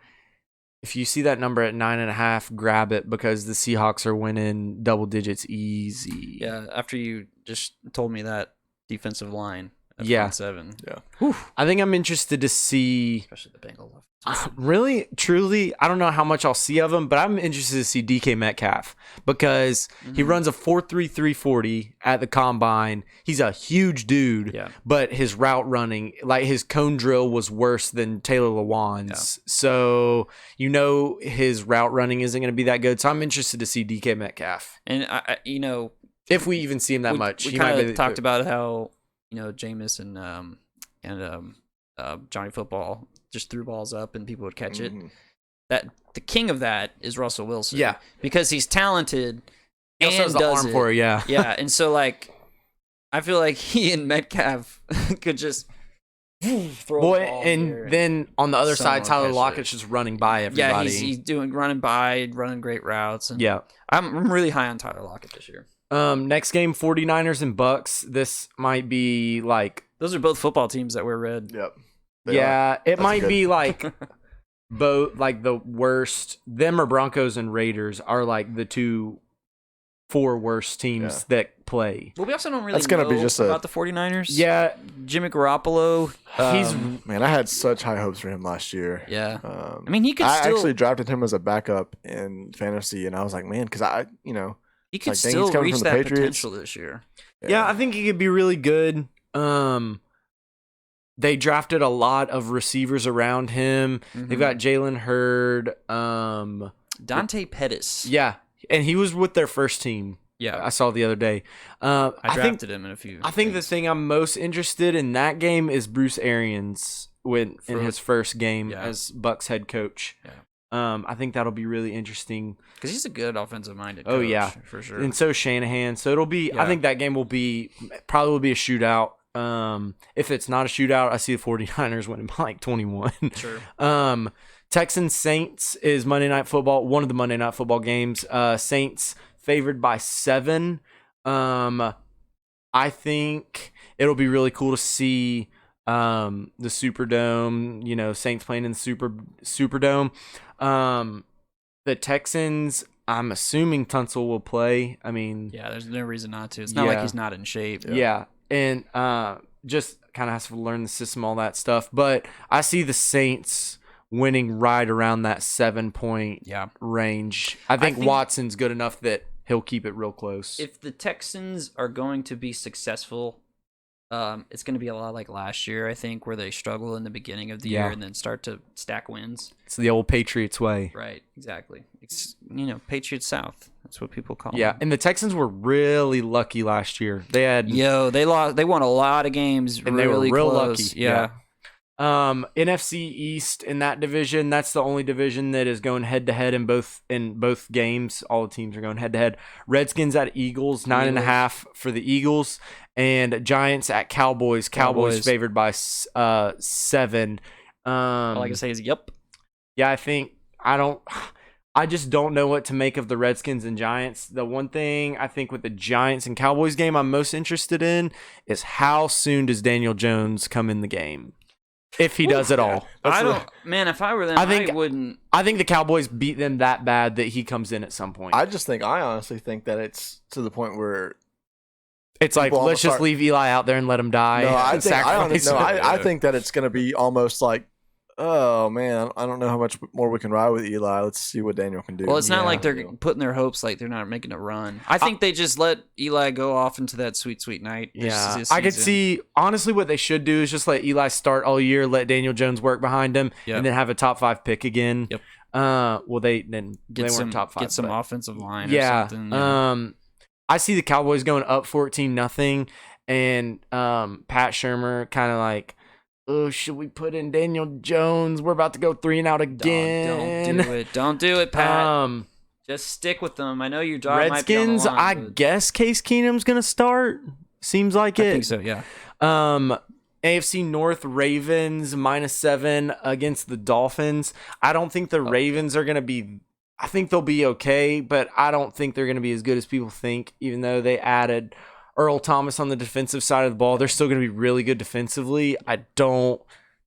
If you see that number at 9.5, grab it because the Seahawks are winning double digits easy. Yeah, after you just told me that defensive line at 7. Yeah. Whew. I think I'm interested to see. Especially the Bengals. Really, truly, I don't know how much I'll see of him, but I'm interested to see DK Metcalf because he runs a 4.3 340 at the combine. He's a huge dude, but his route running, like his cone drill was worse than Taylor Lewan's. Yeah. So, his route running isn't going to be that good. So I'm interested to see DK Metcalf. And, if we even see him that much. We kind of talked about how, Jameis and Johnny Football just threw balls up and people would catch it. That the king of that is Russell Wilson. Yeah, because he's talented he also has the arm for it. Yeah, yeah, and so like I feel like he and Metcalf could just throw the ball and then on the other side, Tyler Lockett's just running by everybody. Yeah, he's running great routes. And yeah, I'm really high on Tyler Lockett this year. Next game, 49ers and Bucks. This might be like those are both football teams that wear red. Yep. It might be like both like the worst. Them or Broncos and Raiders are like the 4 worst teams that play. Well, we also don't really know about the 49ers. Yeah, Jimmy Garoppolo. I had such high hopes for him last year. Yeah. I mean, he could I actually drafted him as a backup in fantasy, and I was like, man, because he could still reach that potential this year. Yeah, I think he could be really good. They drafted a lot of receivers around him. They've got Jalen Hurd. Dante Pettis. Yeah, and he was with their first team. Yeah, I saw the other day. I drafted him in a few. I think the thing I'm most interested in that game is Bruce Arians in his first game as Bucks head coach. I think that'll be really interesting. Because he's a good offensive-minded coach. Oh, yeah. For sure. And so Shanahan. So it'll be, I think that game will be a shootout. If it's not a shootout, I see the 49ers winning by like 21. Sure. Texans Saints is Monday Night Football, one of the Monday Night Football games. Saints favored by 7. I think it'll be really cool to see the Superdome, Saints playing in the Superdome. The Texans, I'm assuming Tunsil will play. I mean, yeah, there's no reason not to. It's not like he's not in shape. Yeah. And just kind of has to learn the system, all that stuff. But I see the Saints winning right around that 7-point range. I think Watson's good enough that he'll keep it real close. If the Texans are going to be successful, it's going to be a lot like last year, I think, where they struggle in the beginning of the year and then start to stack wins. It's the old Patriots way. Right, exactly. It's, Patriots South. That's what people call it. And the Texans were really lucky last year. They had they won a lot of games and they were real lucky. Yeah. NFC East in that division, that's the only division that is going head to head in both games. All the teams are going head to head. Redskins at Eagles, 9.5 for the Eagles, and Giants at Cowboys. Cowboys favored by 7. All I can say is yep. Yeah, I just don't know what to make of the Redskins and Giants. The one thing I think with the Giants and Cowboys game I'm most interested in is how soon does Daniel Jones come in the game? If he does at all. If I were them, I wouldn't. I think the Cowboys beat them that bad that he comes in at some point. I honestly think that it's to the point where it's like, let's just leave Eli out there and let him die. No, I think that it's going to be almost like, oh man, I don't know how much more we can ride with Eli. Let's see what Daniel can do. Well, it's not like they're putting their hopes like they're not making a run. I think they just let Eli go off into that sweet, sweet night. Yeah, I could see, honestly, what they should do is just let Eli start all year, let Daniel Jones work behind him, and then have a top 5 pick again. Yep. They weren't top 5. Get some offensive line or something. Yeah. I see the Cowboys going up 14-0, and Pat Shurmur kind of like, oh, should we put in Daniel Jones? We're about to go 3-and-out again. Don't do it, Pat. Just stick with them. I know your job Redskins, might be on the line, guess Case Keenum's going to start. Seems like it. I think so, yeah. AFC North, Ravens, -7 against the Dolphins. I don't think the Ravens are going to be... I think they'll be okay, but I don't think they're going to be as good as people think, even though they added Earl Thomas on the defensive side of the ball. They're still going to be really good defensively. I don't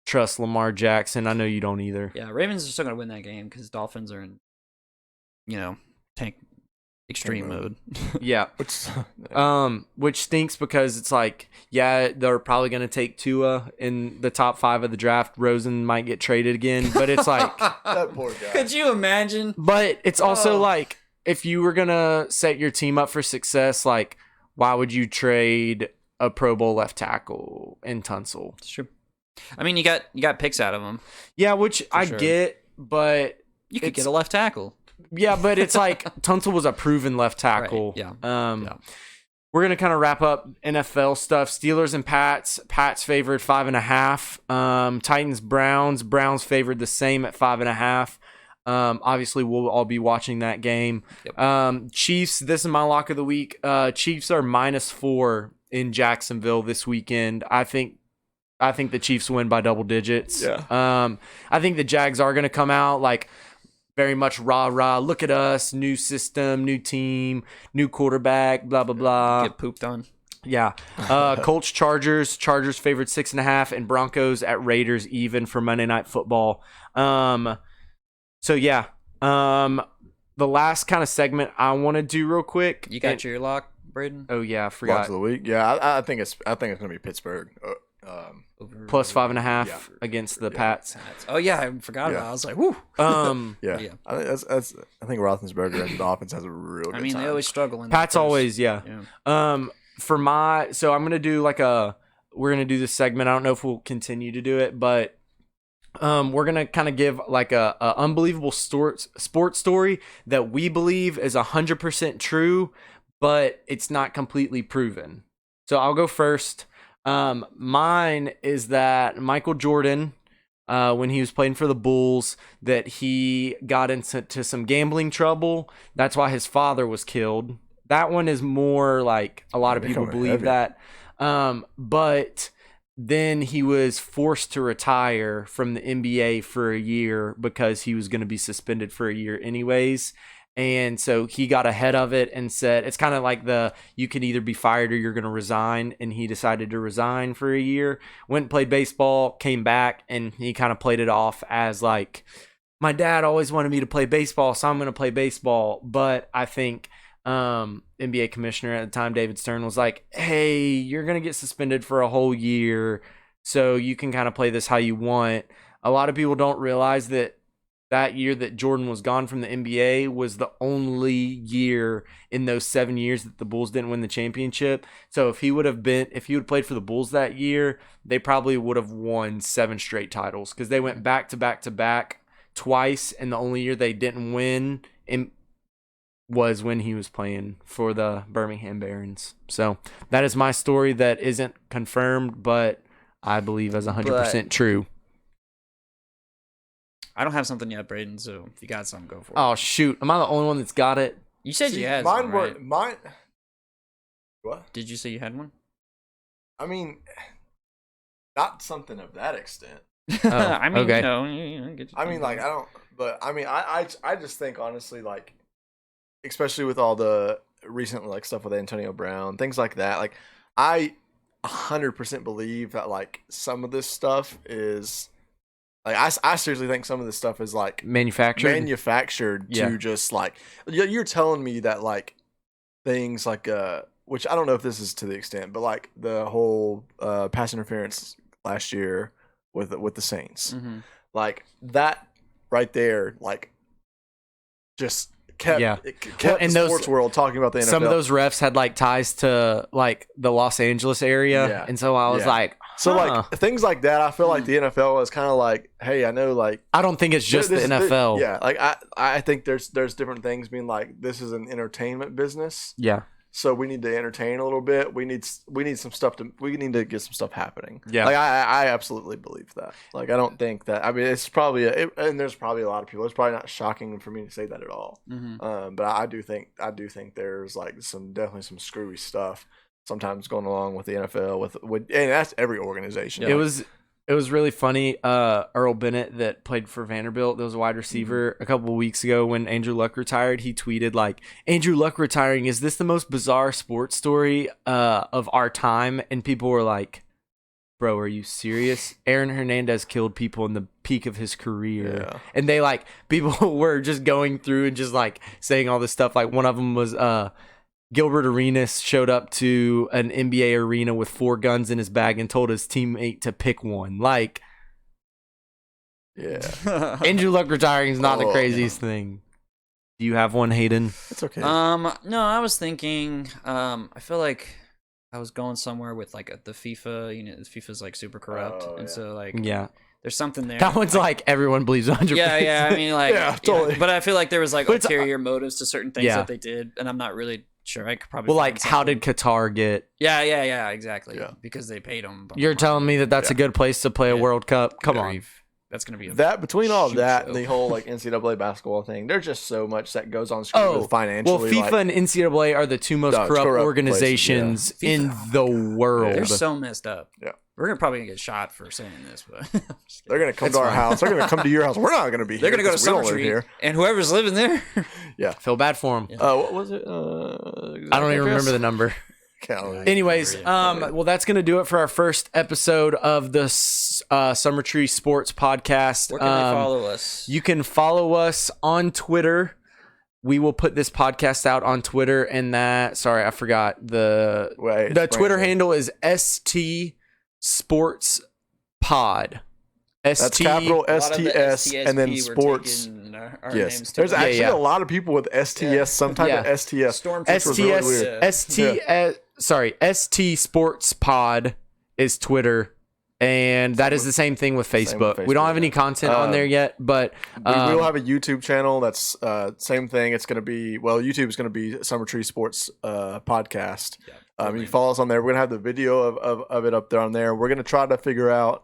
trust Lamar Jackson. I know you don't either. Yeah, Ravens are still going to win that game because Dolphins are in, tank extreme mode. Yeah. Which stinks because it's like, yeah, they're probably going to take Tua in the top 5 of the draft. Rosen might get traded again, but it's like... that poor guy. Could you imagine? But it's also like, if you were going to set your team up for success, like, why would you trade a Pro Bowl left tackle in Tunsil? It's true. I mean, you got picks out of him. Yeah, which I get, but... You could get a left tackle. Yeah, but it's like Tunsil was a proven left tackle. Right. Yeah. We're going to kind of wrap up NFL stuff. Steelers and Pats. Pats favored 5.5. Titans, Browns. Browns favored the same at 5.5. Obviously, we'll all be watching that game. Yep. Chiefs, this is my lock of the week. Chiefs are -4 in Jacksonville this weekend. I think the Chiefs win by double digits. Yeah. I think the Jags are going to come out like very much rah-rah. Look at us, new system, new team, new quarterback, blah, blah, blah. Get pooped on. Yeah. Colts, Chargers. Chargers favored 6.5, and Broncos at Raiders even for Monday Night Football. So, yeah. The last kind of segment I want to do real quick. You got your lock, Braden? Oh, yeah. I forgot. Lock of the week? Yeah, I think it's going to be Pittsburgh. Plus 5.5 against the Pats. Oh yeah, I forgot about it. I was like, whoo. Yeah. I think Roethlisberger and the offense has a real good time. They always struggle in Pats always, yeah. So I'm gonna do we're gonna do this segment. I don't know if we'll continue to do it, but we're gonna kind of give like a unbelievable sports story that we believe is 100% true, but it's not completely proven. So I'll go first. Mine is that Michael Jordan when he was playing for the Bulls that he got into some gambling trouble. That's why his father was killed. That one is more like a lot of people believe that. But then he was forced to retire from the NBA for a year because he was going to be suspended for a year anyways. And so he got ahead of it and said, it's kind of like you can either be fired or you're going to resign. And he decided to resign for a year, went and played baseball, came back, and he kind of played it off as like, my dad always wanted me to play baseball, so I'm going to play baseball. But I think NBA commissioner at the time, David Stern, was like, hey, you're going to get suspended for a whole year, so you can kind of play this how you want. A lot of people don't realize that year that Jordan was gone from the NBA was the only year in those 7 years that the Bulls didn't win the championship. So if he would have played for the Bulls that year, they probably would have won 7 straight titles because they went back to back to back twice, and the only year they didn't win was when he was playing for the Birmingham Barons. So that is my story that isn't confirmed, but I believe as 100% true. I don't have something yet, Braden, so if you got something, go for it. Oh, shoot. Am I the only one that's got it? You said you had mine one, right? What? Did you say you had one? I mean, not something of that extent. I mean, okay. I mean, like, I don't, but I mean, I just think, honestly, like, especially with all the recent, like, stuff with Antonio Brown, things like that, like, I 100% believe that, like, some of this stuff is... Like, I seriously think some of this stuff is, like... Manufactured to just, like... You're telling me that, like, things like... which I don't know if this is to the extent, but, like, the whole pass interference last year with the Saints. Mm-hmm. Like, that right there, like, just... kept the sports world talking about the NFL. Some of those refs had like ties to like the Los Angeles area, and so I was like, so like things like that. I feel like the NFL is kind of like, hey, I know, like, I don't think it's just the NFL. Like I think there's different things being like, this is an entertainment business. Yeah. So we need to entertain a little bit. We need some stuff we need to get some stuff happening. Yeah. Like I absolutely believe that. Like I don't think that. I mean, it's probably and there's probably a lot of people. It's probably not shocking for me to say that at all. Mm-hmm. But I do think there's like definitely some screwy stuff sometimes going along with the NFL with and that's every organization. Yeah. It was really funny. Earl Bennett that played for Vanderbilt, that was a wide receiver, a couple of weeks ago when Andrew Luck retired, he tweeted like, Andrew Luck retiring, is this the most bizarre sports story of our time? And people were like, bro, are you serious? Aaron Hernandez killed people in the peak of his career. Yeah. And they like, people were just going through and just like saying all this stuff. Like one of them was Gilbert Arenas showed up to an NBA arena with 4 guns in his bag and told his teammate to pick one. Like, yeah, Andrew Luck retiring is not the craziest thing. Do you have one, Hayden? It's okay. No, I was thinking. I feel like I was going somewhere with like the FIFA. You know, FIFA's like super corrupt, and so like there's something there. That one's like everyone believes 100%. Yeah. I mean, like, totally. But I feel like there was like ulterior motives to certain things that they did, and I'm not really sure. I could probably. Well, like, how did Qatar get? Yeah, exactly. Yeah. Because they paid them. You're telling me that's a good place to play a World Cup? Come on. That's gonna be between all of that show. and the whole like NCAA basketball thing. There's just so much that goes on screen with financially. Well, FIFA and NCAA are the two most corrupt organizations in the world. They're so messed up. Yeah. We're probably gonna get shot for saying this, but they're gonna come to our house. They're gonna come to your house. We're not gonna be. They're gonna go to Summertree, and whoever's living there, feel bad for them. What was it? I don't even remember the number. Anyways, well, that's gonna do it for our first episode of the Summertree Sports Podcast. Where can they follow us? You can follow us on Twitter. We will put this podcast out on Twitter, and I forgot the Twitter handle is ST Sports Pod. That's capital STS and then sports. Yes, there's actually a lot of people with STS, some type of STS. ST Sports Pod is Twitter, and that is the same thing with Facebook. We don't have any content on there yet, but we will have a YouTube channel. That's same thing. It's going to be YouTube is going to be Summertree Sports Podcast. You can follow us on there. We're going to have the video of it up there on there. We're going to try to figure out.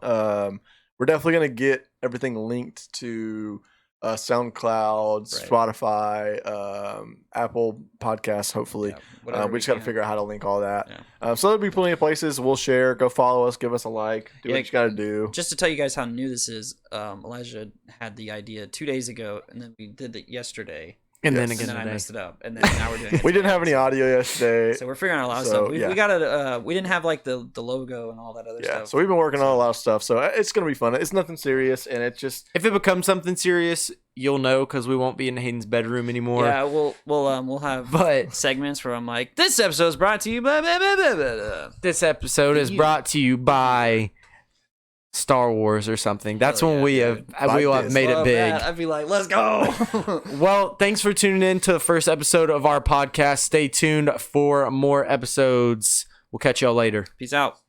we're definitely gonna get everything linked to SoundCloud, Spotify, Apple Podcasts. Hopefully, we just got to figure out how to link all that. Yeah. So there'll be plenty of places. We'll share. Go follow us. Give us a like. Do what you got to do. Just to tell you guys how new this is, Elijah had the idea 2 days ago, and then we did it yesterday. And then again, I messed it up, and then now we're doing it. We didn't have any audio yesterday, so we're figuring out a lot of stuff. We got we didn't have like the logo and all that other stuff. So we've been working on a lot of stuff. So it's gonna be fun. It's nothing serious, and it's just if it becomes something serious, you'll know because we won't be in Hayden's bedroom anymore. Yeah, we'll have segments where I'm like, this episode is brought to you by blah, blah, blah, blah. This episode is brought to you by Star Wars or something. That's when we will have made it big. I'd be like, let's go. Well, thanks for tuning in to the first episode of our podcast. Stay tuned for more episodes. We'll catch y'all later. Peace out.